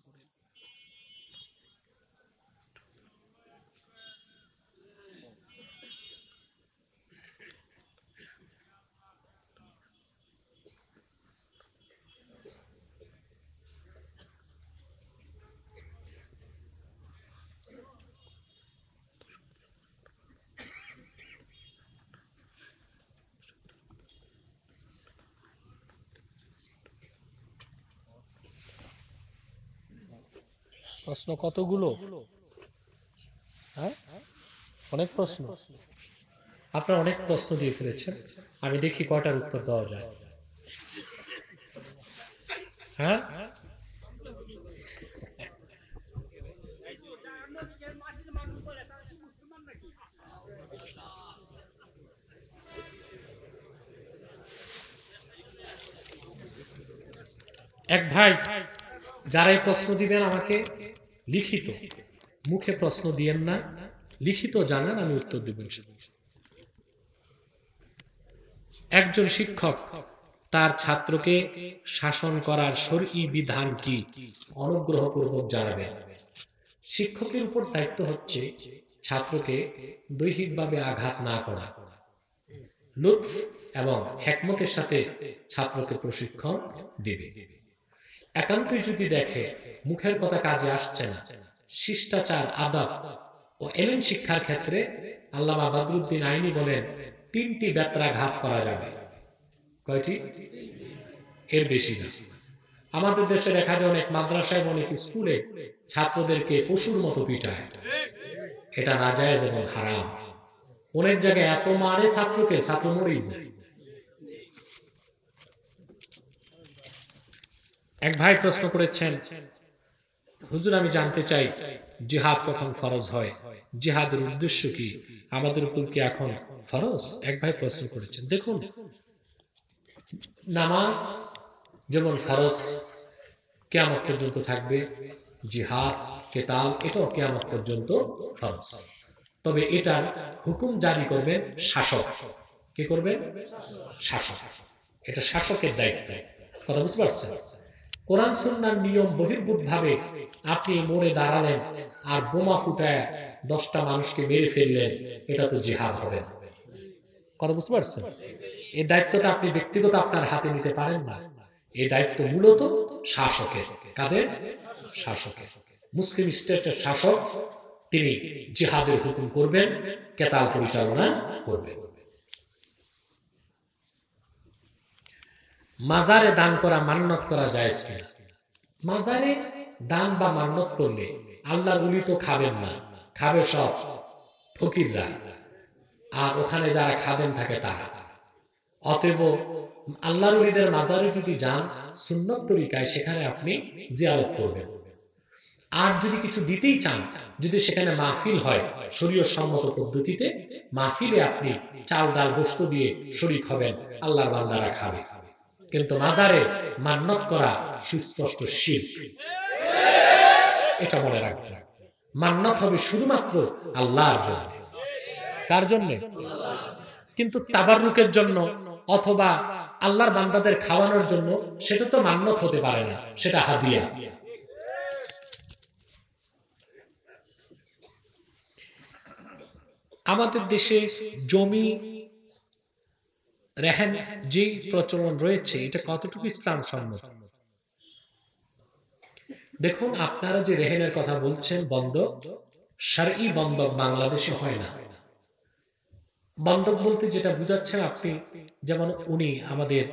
Speaker 2: প্রশ্ন কতগুলো? হ্যাঁ, অনেক প্রশ্ন। আপনারা অনেক প্রশ্ন দিয়ে ফেলেছেন, আমি দেখি কয়টার উত্তর দেওয়া যায়। হ্যাঁ, এক ভাই যারাই প্রশ্ন দিবেন আমাকে লিখিত, মুখে প্রশ্ন দিয়েন না, লিখিত জানান, আমি উত্তর দিব। একজন শিক্ষক তার ছাত্রকে শাসন করার শরঈ বিধান কি অনুগ্রহপূর্বক জানাবেন। শিক্ষকের উপর দায়িত্ব হচ্ছে ছাত্রকে দৈহিকভাবে আঘাত না করা, লুৎফ এবং হিকমতের সাথে ছাত্রকে প্রশিক্ষণ দিবে। একান্তই যদি দেখে মুখের কথা কাজে আসছে না, শিষ্টাচার, আদব ও এলেম শিক্ষার ক্ষেত্রে আল্লামা বদরুদ্দিন আইনি বলেন 3টি বেত্রাঘাত করা যাবে। কয়টি? এর বেশি না। আমাদের দেশে দেখা যায় অনেক মাদ্রাসায়, অনেক স্কুলে ছাত্রদেরকে পশুর মতো পিটায়, এটা নাজায়েজ এবং হারাম। অনেক জায়গায় এত মারে ছাত্রকে, ছাত্র মরেই যায়। এক ভাই প্রশ্ন করেছেন, হুজুর আমি জানতে চাই জিহাদ কখন ফরজ হয়, জিহাদের উদ্দেশ্য কি, আমাদের উপর কি এখন ফরজ? এক ভাই প্রশ্ন করেছেন। দেখুন, নামাজ যেমন ফরজ কিয়ামত পর্যন্ত থাকবে, জিহাদ, কেতাল এটাও কিয়ামত পর্যন্ত ফরজ। তবে এটার হুকুম জারি করবেন শাসক। কে করবেন? শাসক। এটা শাসকের দায়িত্ব। কথা বুঝতে পারছেন? কোরআন সুন্নাহর নিয়ম বহির্ভূত ভাবে আপনি মোড়ে দাঁড়ালেন আর বোমা ফুটায় 10টা মানুষকে মেরে ফেললেন, এটা তো জিহাদ হবে না। কথা বুঝতে পারছেন? এই দায়িত্বটা আপনি ব্যক্তিগত আপনার হাতে নিতে পারেন না। এই দায়িত্ব মূলত শাসকের। কাদের? শাসকের। মুসলিম স্টেটের শাসক, তিনি জিহাদের হুকুম করবেন, কেতাল পরিচালনা করবেন। মাজারে দান করা, মান্নত করা জায়েজ কিনা? মাজারে দান বা মান্নত করলে আল্লাহর ওলি তো খাবেন না, খাবে সব ফকিররা, আর ওখানে যারা খাদেম থাকে তারা। অতএব আল্লাহর ওলিদের মাজারে যদি যান সুন্নত তরিকায়, সেখানে আপনি জিয়ারত করবেন। আর যদি কিছু দিতেই চান, যদি সেখানে মাহফিল হয় শরীয়ত সম্মত পদ্ধতিতে, মাহফিলে আপনি চাল ডাল গোশত দিয়ে শরীক হবেন, আল্লাহর বান্দারা খাবে। কিন্তু মাজারে মান্নত করা সুস্পষ্ট শিরক, এটা মনে রাখবেন। মান্নত হবে শুধুমাত্র আল্লাহর জন্য। কার জন্য? কিন্তু তাবাররুকের জন্য অথবা আল্লাহর বান্দাদের খাওয়ানোর জন্য, সেটা তো মান্নত হতে পারে না, সেটা হাদিয়া। আমাদের দেশে জমি রেহেন যে প্রচলন রয়েছে, এটা কতটুকু ইসলাম সম্মত? দেখুন, আপনারা যে রেহেনের কথা বলছেন, বন্ধক, শারঈ বন্ধক বাংলাদেশে হয় না। বন্ধক বলতে যেটা বুঝাচ্ছেন আপনি, যেমন উনি আমাদের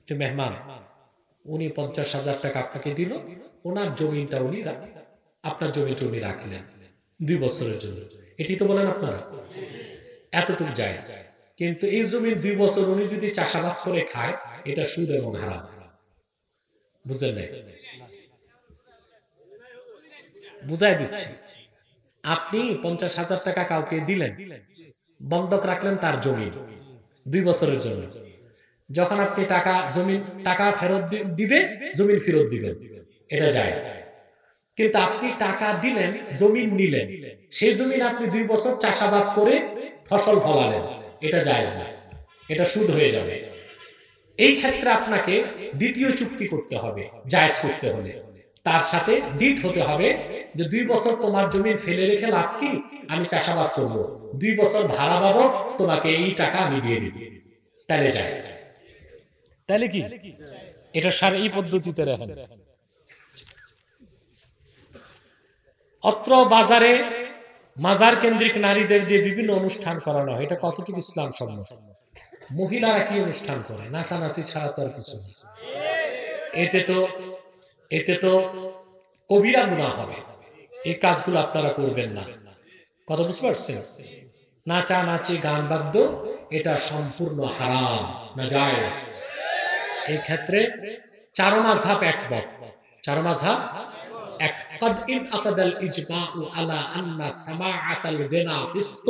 Speaker 2: মেহমান, উনি 50,000 টাকা আপনাকে দিল, ওনার জমিটা উনি, আপনার জমিটা উনি রাখলেন 2 বছরের জন্য, এটি তো বলেন আপনারা, এতটুকু জায়েজ। কিন্তু এই জমির 2 বছর উনি যদি চাষাবাদ করে খায়, এটা সুদ এবং হারাম। বুঝলেন না? বুঝাই দিচ্ছি। আপনি 50,000 টাকা কাউকে দিলেন, বন্ধক রাখলেন তার জমি 2 বছরের জন্য। যখন আপনি টাকা ফেরত দিবে, জমি ফেরত দিবেন, এটা জায়েজ। কিন্তু আপনি টাকা দিলেন, জমি নিলেন, সেই জমি আপনি 2 বছর চাষাবাদ করে ফসল ফলালেন, এটা জায়েজ না, এটা সুদ হয়ে যাবে। এই ক্ষেত্রে আপনাকে দ্বিতীয় চুক্তি করতে হবে। জায়েজ করতে হলে তার সাথে ডিট হতে হবে যে 2 বছর তোমার জমি ফেলে রেখে লাভ কি, আমি চাষাবাদ করব, 2 বছর ভাড়া বাবদ তোমাকে এই টাকা আমি দিয়ে দিব, তাহলে জায়েজ। তাহলে কি এটা শারঈ পদ্ধতিতে রেহেন। অত্র বাজারে মাজার কেন্দ্রিক নারীদের দিয়ে বিভিন্ন অনুষ্ঠান করানো হয়, এটা কতটুকু ইসলাম সম্মত? মহিলারা কি অনুষ্ঠান করে? নাচানাচি ছাড়া তো আর কিছু না। এতে তো কবিরা গুনাহ হবে। এই কাজগুলো আপনারা করবেন না। কথা বুঝতে পারছেন? নাচানাচি, গান বাদ্য এটা সম্পূর্ণ হারাম, নাজায়েজ। এই ক্ষেত্রে চার মাযহাব একমত। চার মাযহাব قد انعقد الإجماع على أن سماعة الغنى فسق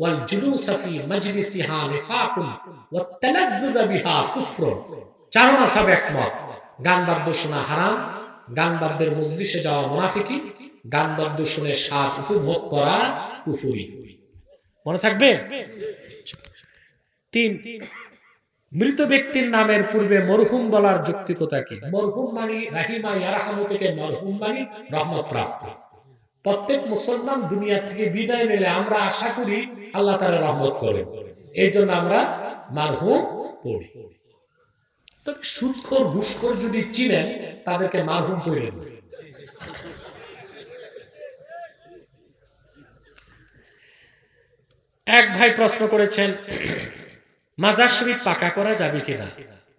Speaker 2: والجلوس في مجلسها نفاق والتلذذ بها كفر। চার মাযহাব একমত, গান বাদ্য শোনা হারাম, গান বাদ্যের মজলিসে যাওয়া মুনাফিকি, গান বাদ্য শুনে স্বাদ উপভোগ করা কুফরি। মনে থাকবে? 3, মৃত ব্যক্তির নামের পূর্বে মরহুম বলার যৌক্তিকতা কি? মরহুম মানে রাহিমা ইয়ারহামু থেকে মরহুম মানে রহমত প্রাপ্ত। প্রত্যেক মুসলমান দুনিয়া থেকে বিদায় নিলে আমরা আশা করি আল্লাহ তাআলা রহমত করেন, এই জন্য আমরা মারহুম পড়ি। তো সুদখোর ঘুষখোর যদি চিনেন তাদেরকে মারহুম করেন। এক ভাই প্রশ্ন করেছেন, মাজার শরীফ পাকা করা যাবে কিনা?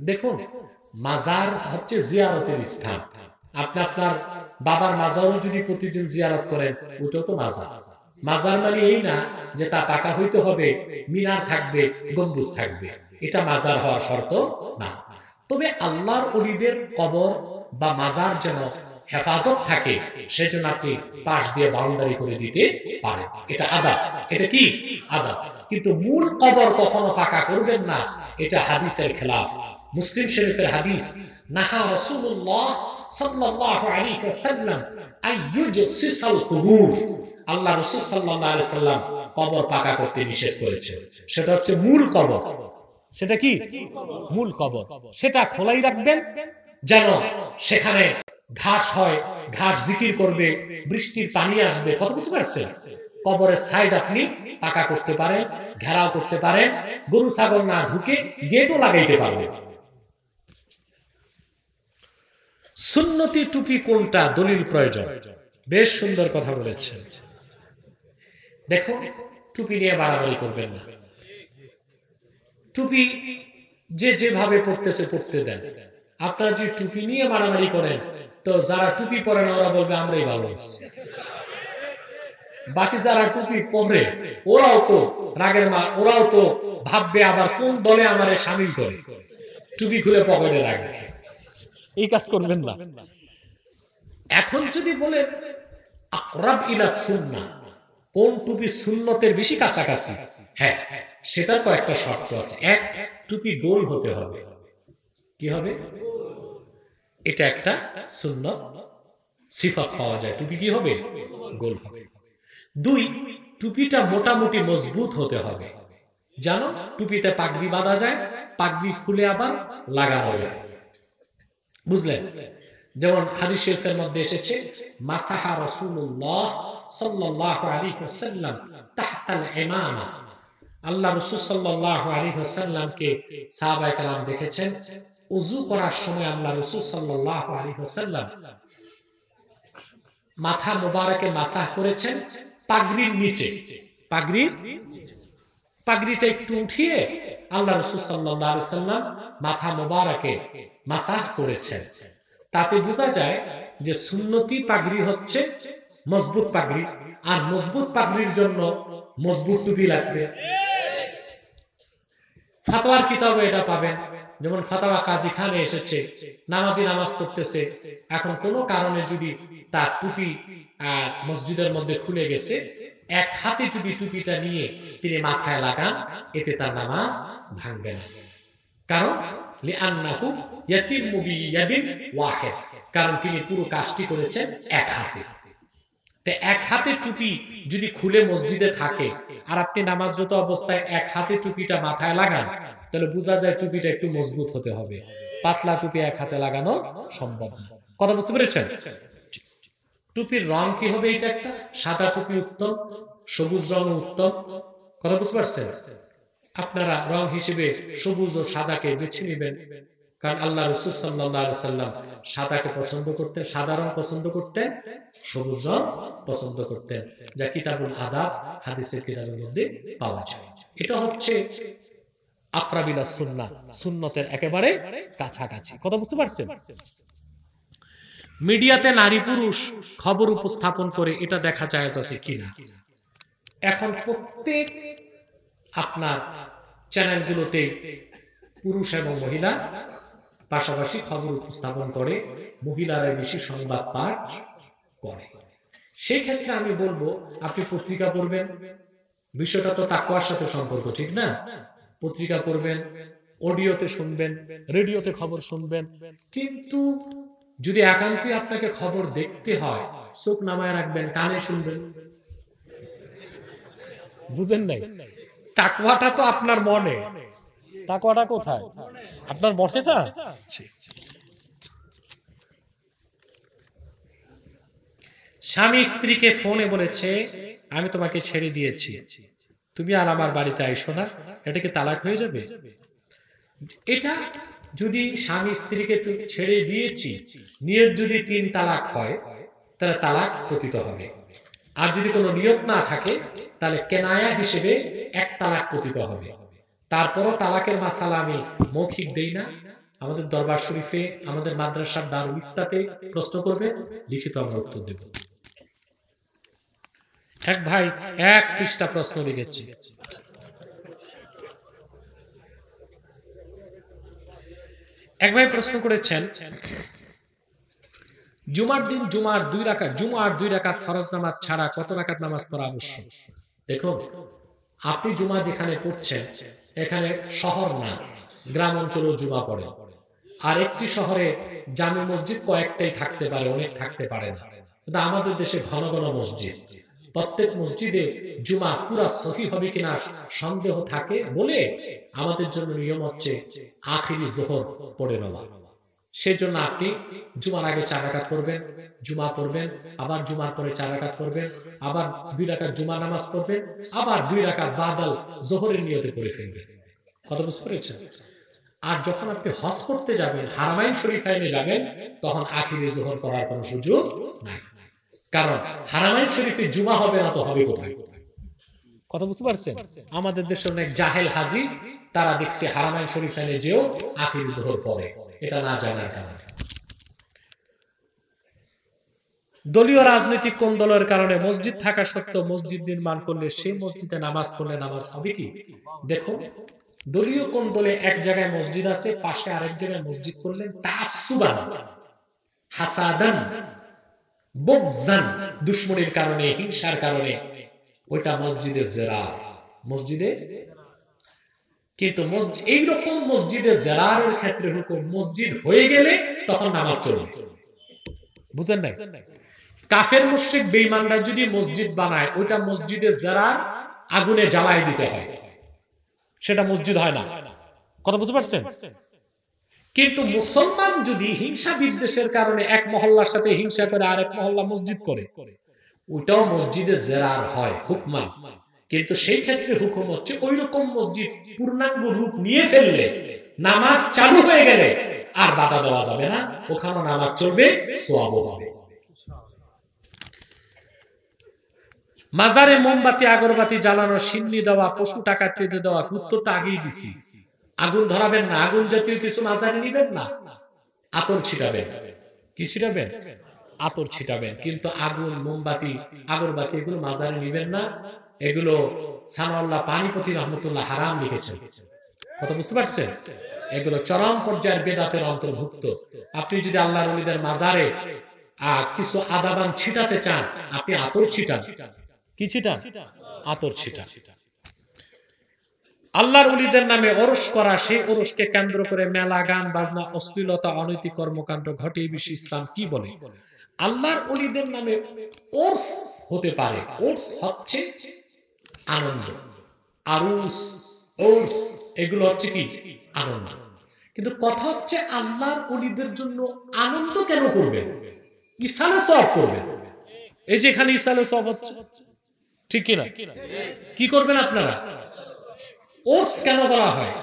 Speaker 2: দেখুন, মাজার হচ্ছে জিয়ারতের স্থান। আপনি আপনার বাবার মাজারও যদি প্রতিদিন জিয়ারত করেন, ওটাও তো মাজার। মাজার মানে এই না যে তা পাকা হইতে হবে, মিনার থাকবে, গম্বুজ থাকবে, এটা মাজার হওয়ার শর্ত না। তবে আল্লাহর ওলিদের কবর বা মাজার যেন হেফাজত থাকে, সেজন্য আপনি পাশ দিয়ে বাউন্ডারি করে দিতে পারেন, এটা আদাব। এটা কি? আদাব। কিন্তু মূল কবর কখনো পাকা করবেন না, এটা হাদিসের খেলাফ। মুসলিম শরীফের হাদিস, নাহা রাসূলুল্লাহ সাল্লাল্লাহু আলাইহি ওয়াসাল্লাম আইয়ুজসিসাল কুবুর। আল্লাহ রাসূল সাল্লাল্লাহু আলাইহি ওয়াসাল্লাম কবর পাকা করতে নিষেধ করেছেন। সেটা হচ্ছে মূল কবর। সেটা কি? মূল কবর। সেটা খোলাই রাখবেন যেন সেখানে ঘাস হয়, ঘাস জিকির করবে, বৃষ্টির পানি আসবে। কত বুঝতে পারছেন? কবরের সাইড আপনি পাকা করতে পারেন, ঘেরাও করতে পারেন, গরু ছাগল না ঢুকে গেটও লাগাইতে পারবেন। সুন্নতি টুপি কোনটা? দলিল প্রয়োজন। বেশ সুন্দর কথা বলেছেন। দেখো, টুপি নিয়ে বাড়াবাড়ি করবেন না। টুপি যে যেভাবে পড়তেছে পড়তে দেন। আপনারা যদি টুপি নিয়ে মারামারি করেন, তো যারা টুপি পরে না ওরা বলবে আমরাই ভালো আছি, বাকি যারা টুপি পরে ওরাও তো রাগের ওরাও তো ভাববে আবার কোন দলে আমারে শামিল করে, টুপি খুলে পকেটে রাখবে। এই কাজ করবেন না। এখন যদি বলেন আকরাব ইলা সুন্নাহ, কোন টুপি সুন্নতের বেশি কাছাকাছি, হ্যাঁ, সেটার কয়েকটা শর্ত আছে। এক, টুপি গোল হতে হবে। কি হবে? এটা একটা সুন্নত সিফাত পাওয়া যায়, টুপি কি হবে? গোল হবে। 2, টুপিটা মোটামুটি মজবুত হতে হবে। জানো, টুপিতে পাগড়ি বাঁধা যায়, পাগড়ি খুলে আবার লাগানো যায়। বুঝলেন? যেমন হাদিস শরীফের মধ্যে এসেছে, মাসাহা রাসূলুল্লাহ সাল্লাল্লাহু আলাইহি ওয়াসাল্লাম তাহতাল ইমামা। আল্লাহ রাসূল সাল্লাল্লাহু আলাইহি ওয়াসাল্লামকে সাহাবায়ে কেরাম দেখেছেন ওযু করার সময় আল্লাহ রাসূল সাল্লাল্লাহু আলাইহি ওয়াসাল্লাম মাথা মোবারকে মাসাহ করেছেন পাগড়ির নিচে। পাগড়িটা একটু উঠিয়ে আল্লাহ রাসূল সাল্লাল্লাহু আলাইহি ওয়াসাল্লাম মাথা মোবারকে মাসাহ করেছেন। তাতে বোঝা যায় যে সুন্নতি পাগড়ি হচ্ছে মজবুত পাগড়ি, আর মজবুত পাগড়ির জন্য মজবুত টুপি লাগবে। ফাতোয়ার কিতাবে এটা পাবেন। যেমন ফাতাওয়া কাজী খানে এসেছে, নামাজি নামাজ পড়তেছে, এখন কোনো কারণে যদি তার টুপি মসজিদের মধ্যে খুলে গেছে, এক হাতে যদি টুপিটা নিয়ে তিনি মাথায় লাগান, এতে তার নামাজ ভাঙবে না। কারণ লিআন্নাহু ইয়াতিমু বিয়াদিন ওয়াহিদ, কারণ তিনি পুরো কাজটি করেছেন এক হাতে। তে এক হাতে টুপি যদি খুলে মসজিদে থাকে আর আপনি নামাজরত অবস্থায় এক হাতে টুপিটা মাথায় লাগান, তাহলে বোঝা যায় টুপিটা একটু মজবুত হতে হবে। পাতলা টুপি এক হাতে লাগানো সম্ভব না। কথা বুঝতে পেরেছেন? টুপির রং কি হবে? এটা একটা সাদা টুপি উত্তম, সবুজ রং উত্তম। কথা বুঝতে পারছেন? আপনারা রং হিসেবে সবুজ ও সাদাকে বেছে নেবেন, কারণ আল্লাহ রাসূল সাল্লাল্লাহু আলাইহি ওয়াসাল্লাম সাদাকে পছন্দ করতেন, সাদা রং পছন্দ করতেন, সবুজ রং পছন্দ করতেন, যা কিতাবুল আদাব হাদিসের কিতাবের মধ্যে পাওয়া যায়। এটা হচ্ছে আকরাবিলা সুন্নাহ, সুন্নতের একেবারে কাছাকাছি। কথা বুঝতে পারছেন?
Speaker 3: মিডিয়াতে নারী পুরুষ খবর উপস্থাপন করে এটা দেখা যায় আছে কিনা। এখন প্রত্যেক আপনার চ্যানেলগুলোতে পুরুষ এবং মহিলা পাশাপাশি খবর উপস্থাপন করে, মহিলারাই বেশি সংবাদ পাঠ করে। সেই ক্ষেত্রে আমি বলবো আপনি পত্রিকা পড়বেন, বিষয়টা তো তাকওয়ার সাথে সম্পর্ক, ঠিক না? পত্রিকা পড়বেন, অডিওতে শুনবেন, রেডিওতে খবর শুনবেন, কিন্তু যদি একান্তই আপনাকে খবর দেখতে হয় চোখ নামায় রাখবেন, কানে শুনবেন।
Speaker 2: বুঝেন নাই?
Speaker 3: তাকওয়াটা তো আপনার মনে।
Speaker 2: তাকওয়াটা কোথায়? আপনার মনে না?
Speaker 3: স্বামী স্ত্রীকে ফোনে বলেছে আমি তোমাকে ছেড়ে দিয়েছি, তুমি আর আমার বাড়িতে আইসো না, এটা কি তালাক হয়ে যাবে? এটা যদি স্বামী স্ত্রীকে ছেড়ে দিয়েছি নিয়ত যদি 3 তালাক হয় তাহলে তালাক পতিত হবে। আর যদি কোনো নিয়ত না থাকে তাহলে কেনায়া হিসেবে 1 তালাক পতিত হবে। তারপরও তালাকের মাসালা আমি মৌখিক দেই না। আমাদের দরবার শরীফে, আমাদের মাদ্রাসার দারুল ইফতাতে প্রশ্ন করবে, লিখিত আমরা উত্তর দেব। এক ভাই 1 পৃষ্ঠা প্রশ্ন লিখেছে। এক ভাই প্রশ্ন করেছেন, জুমার দিন জুমার 2 রাকাত ফরজ নামাজ ছাড়া কত রাকাত নামাজ পড়া আবশ্যক? দেখুন, আপনি জুমা যেখানে পড়ছেন এখানে শহর না, গ্রাম অঞ্চলেও জুমা পড়ে। আর একটি শহরে জামে মসজিদ কয়েকটাই থাকতে পারে, অনেক থাকতে পারে না। কিন্তু আমাদের দেশে ঘন ঘন মসজিদ, প্রত্যেক মসজিদে জুমা পুরা সহি হবে কিনা সন্দেহ থাকে বলে আমাদের জন্য নিয়ম হচ্ছে আখিরি যোহর পড়ে নেওয়া। সেই জন্য আপনি জুমার আগে 4 রাকাত পড়বেন, জুমা পড়বেন, আবার জুমার পরে 4 রাকাত পড়বেন, আবার 2 রাকাত জুমা নামাজ পড়বেন, আবার 2 রাকাত বাদাল যোহরের নিয়তে পড়ে ফেলবেন। কথা বুঝতে পেরেছেন? আর যখন আপনি হজ করতে যাবেন, হারামাইন শরীফাইনে যাবেন, তখন আখিরি যোহর করার কোনো সুযোগ নাই। কারণ হারামাইন শরীফে জুমা হবে না তো হবে কোথায়?
Speaker 2: কথা বুঝতে পারছেন?
Speaker 3: আমাদের দেশে অনেক জাহেল হাজি, তারা দেখছে হারামাইন শরীফাইনে যেও আখিরি যোহর পড়ে, এটা না জানার কারণে। দলীয় রাজনৈতিক কোন দলের কারণে মসজিদ থাকা সত্ত্বেও মসজিদ নির্মাণ করলে সেই মসজিদে নামাজ পড়লে নামাজ হবে কি? দেখো, দলীয় কোন দলে এক জায়গায় মসজিদ আছে, পাশে আরেক জায়গায় মসজিদ করলেন তাআসসুবান, হাসাদান, বুগজান, দুশমনির কারণে, হিংসার কারণে, ওইটা মসজিদে জিরার, মসজিদে। কিন্তু এইরকম মসজিদে জিরারের ক্ষেত্রে হুকুম মসজিদ হয়ে গেলে তখন নামাজ চলবে।
Speaker 2: বুঝেন নাই?
Speaker 3: কাফের মুশরিক বেঈমানরা যদি মসজিদ বানায়, ওইটা মসজিদে জিরার আগুনে জ্বালায় দিতে হয়, সেটা মসজিদ হয় না।
Speaker 2: কথা বুঝতে পারছেন?
Speaker 3: কিন্তু মুসলমান যদি হিংসা বিদ্বেষের কারণে এক মহল্লার সাথে হিংসা করে আরেক মহল্লা মসজিদ করে, ওইটাও মসজিদে জিরার হয় হুকমান। কিন্তু সেই ক্ষেত্রে হুকুম হচ্ছে ওই রকম মসজিদ পূর্ণাঙ্গ রূপ নিয়ে ফেললে, নামাজ চালু হয়ে গেলে আর বাধা দেওয়া যাবে না, ওখানে নামাজ চলবে, সওয়াব হবে। মাজারে মোমবাতি আগরবাতি জ্বালানো, সিন্নি দেওয়া, পশু টাকা পেতে দেওয়া, উত্তরটা আগেই দিছি। আগুন ধরাবেন না, আগুন জাতীয় কিছু মাজারে নিবেন না, আতর ছিটাবেন। কি ছিটাবেন? আতর ছিটাবেন। কিন্তু আগুন, মোমবাতি, আগরবাতি এগুলো মাজারে নিবেন না। এগুলো সানাউল্লাহ পানিপতি রহমতুল্লাহ হারাম লিখেছেন। কথা বুঝতে পারছেন? এগুলো চরম পর্যায়ের বেদাতের অন্তর্ভুক্ত। আপনি যদি আল্লাহর ওলিদের মাজারে কিছু আদাবান ছিটাতে চান, আপনি আতর ছিটান।
Speaker 2: কি ছিটান?
Speaker 3: আতর ছিটান। আল্লাহর ওলিদের নামে ওরস করা, সেই ওরসকে কেন্দ্র করে মেলা, গান বাজনা, অশ্লীলতা, অনৈতিক কর্মকাণ্ড ঘটে, এই বিষয়ে ইসলাম কি বলে? আল্লাহর ওলিদের নামে ওরস হতে পারে। ওরস হচ্ছে আনন্দ, আরুস, ওরস এগুলো হচ্ছে কি? আনন্দ। কিন্তু কথা হচ্ছে আল্লাহর ওলিদের জন্য আনন্দ কেন করবেন? ইসালে সওয়াব করবেন। এই যে এখানে ইসালে সওয়াব হচ্ছে, ঠিক কিনা? কি করবেন আপনারা? ওরস কেন বলা হয়?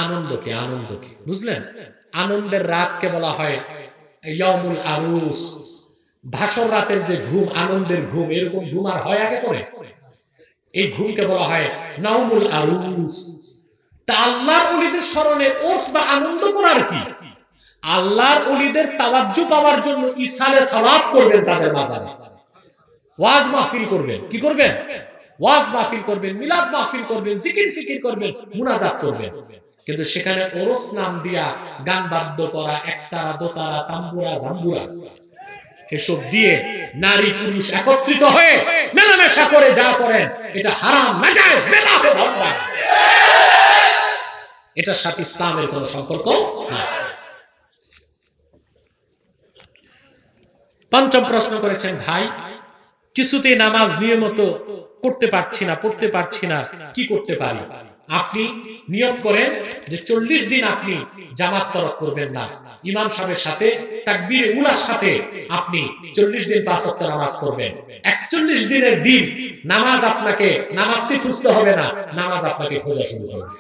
Speaker 3: আনন্দকে, আনন্দকে, বুঝলেন? আনন্দের রাতকে বলা হয় ইয়াউমুল আরুস। ভাসর রাতের যে ঘুম, আনন্দের ঘুম, এরকম ঘুম আর হয় আগে পরে? এই ঘুমকে বলা হয় নাউমুল আরুস। তা আল্লাহর ওলিদের স্মরণে ওরস বা আনন্দ করার কি?
Speaker 2: আল্লাহর ওলিদের তাওয়াজ্জু পাওয়ার জন্য ইসালে সালাত করবেন তাদের মাজারে, ওয়াজ মাহফিল করবেন, কি করবেন? ওয়াজ মাহফিল করবেন, মিলাদ মাহফিল করবেন, জিকির ফিকির করবেন, মুনাজাত করবেন। কিন্তু সেখানে ওরস নাম দিয়া গান বাদ্য করা, একতারা, দোতারা, তাম্বুরা, জাম্বুরা এসব দিয়ে নারী পুরুষ একত্রিত হয়ে মেলামেশা করে যা করেন এটা হারাম, নাজায়েজ, বেদাত, ভণ্ডা। এটার সাথে ইসলামের কোনো সম্পর্ক নেই। পঞ্চম প্রশ্ন করেছেন, ভাই কিছুতেই নামাজ নিয়মিত করতে পারছি না, পড়তে পারছি না, কি করতে পারি? আপনি নিয়ত করেন যে 40 দিন আপনি জামাত তরক করবেন না, ইমাম সাহেবের সাথে তাকবীরে উলার সাথে আপনি 40 দিন 5 ওয়াক্ত নামাজ পড়বেন। 41 দিনের দিন নামাজ আপনাকে, নামাজকে খুঁজতে হবে না, নামাজ আপনাকে খোঁজা শুরু করবে।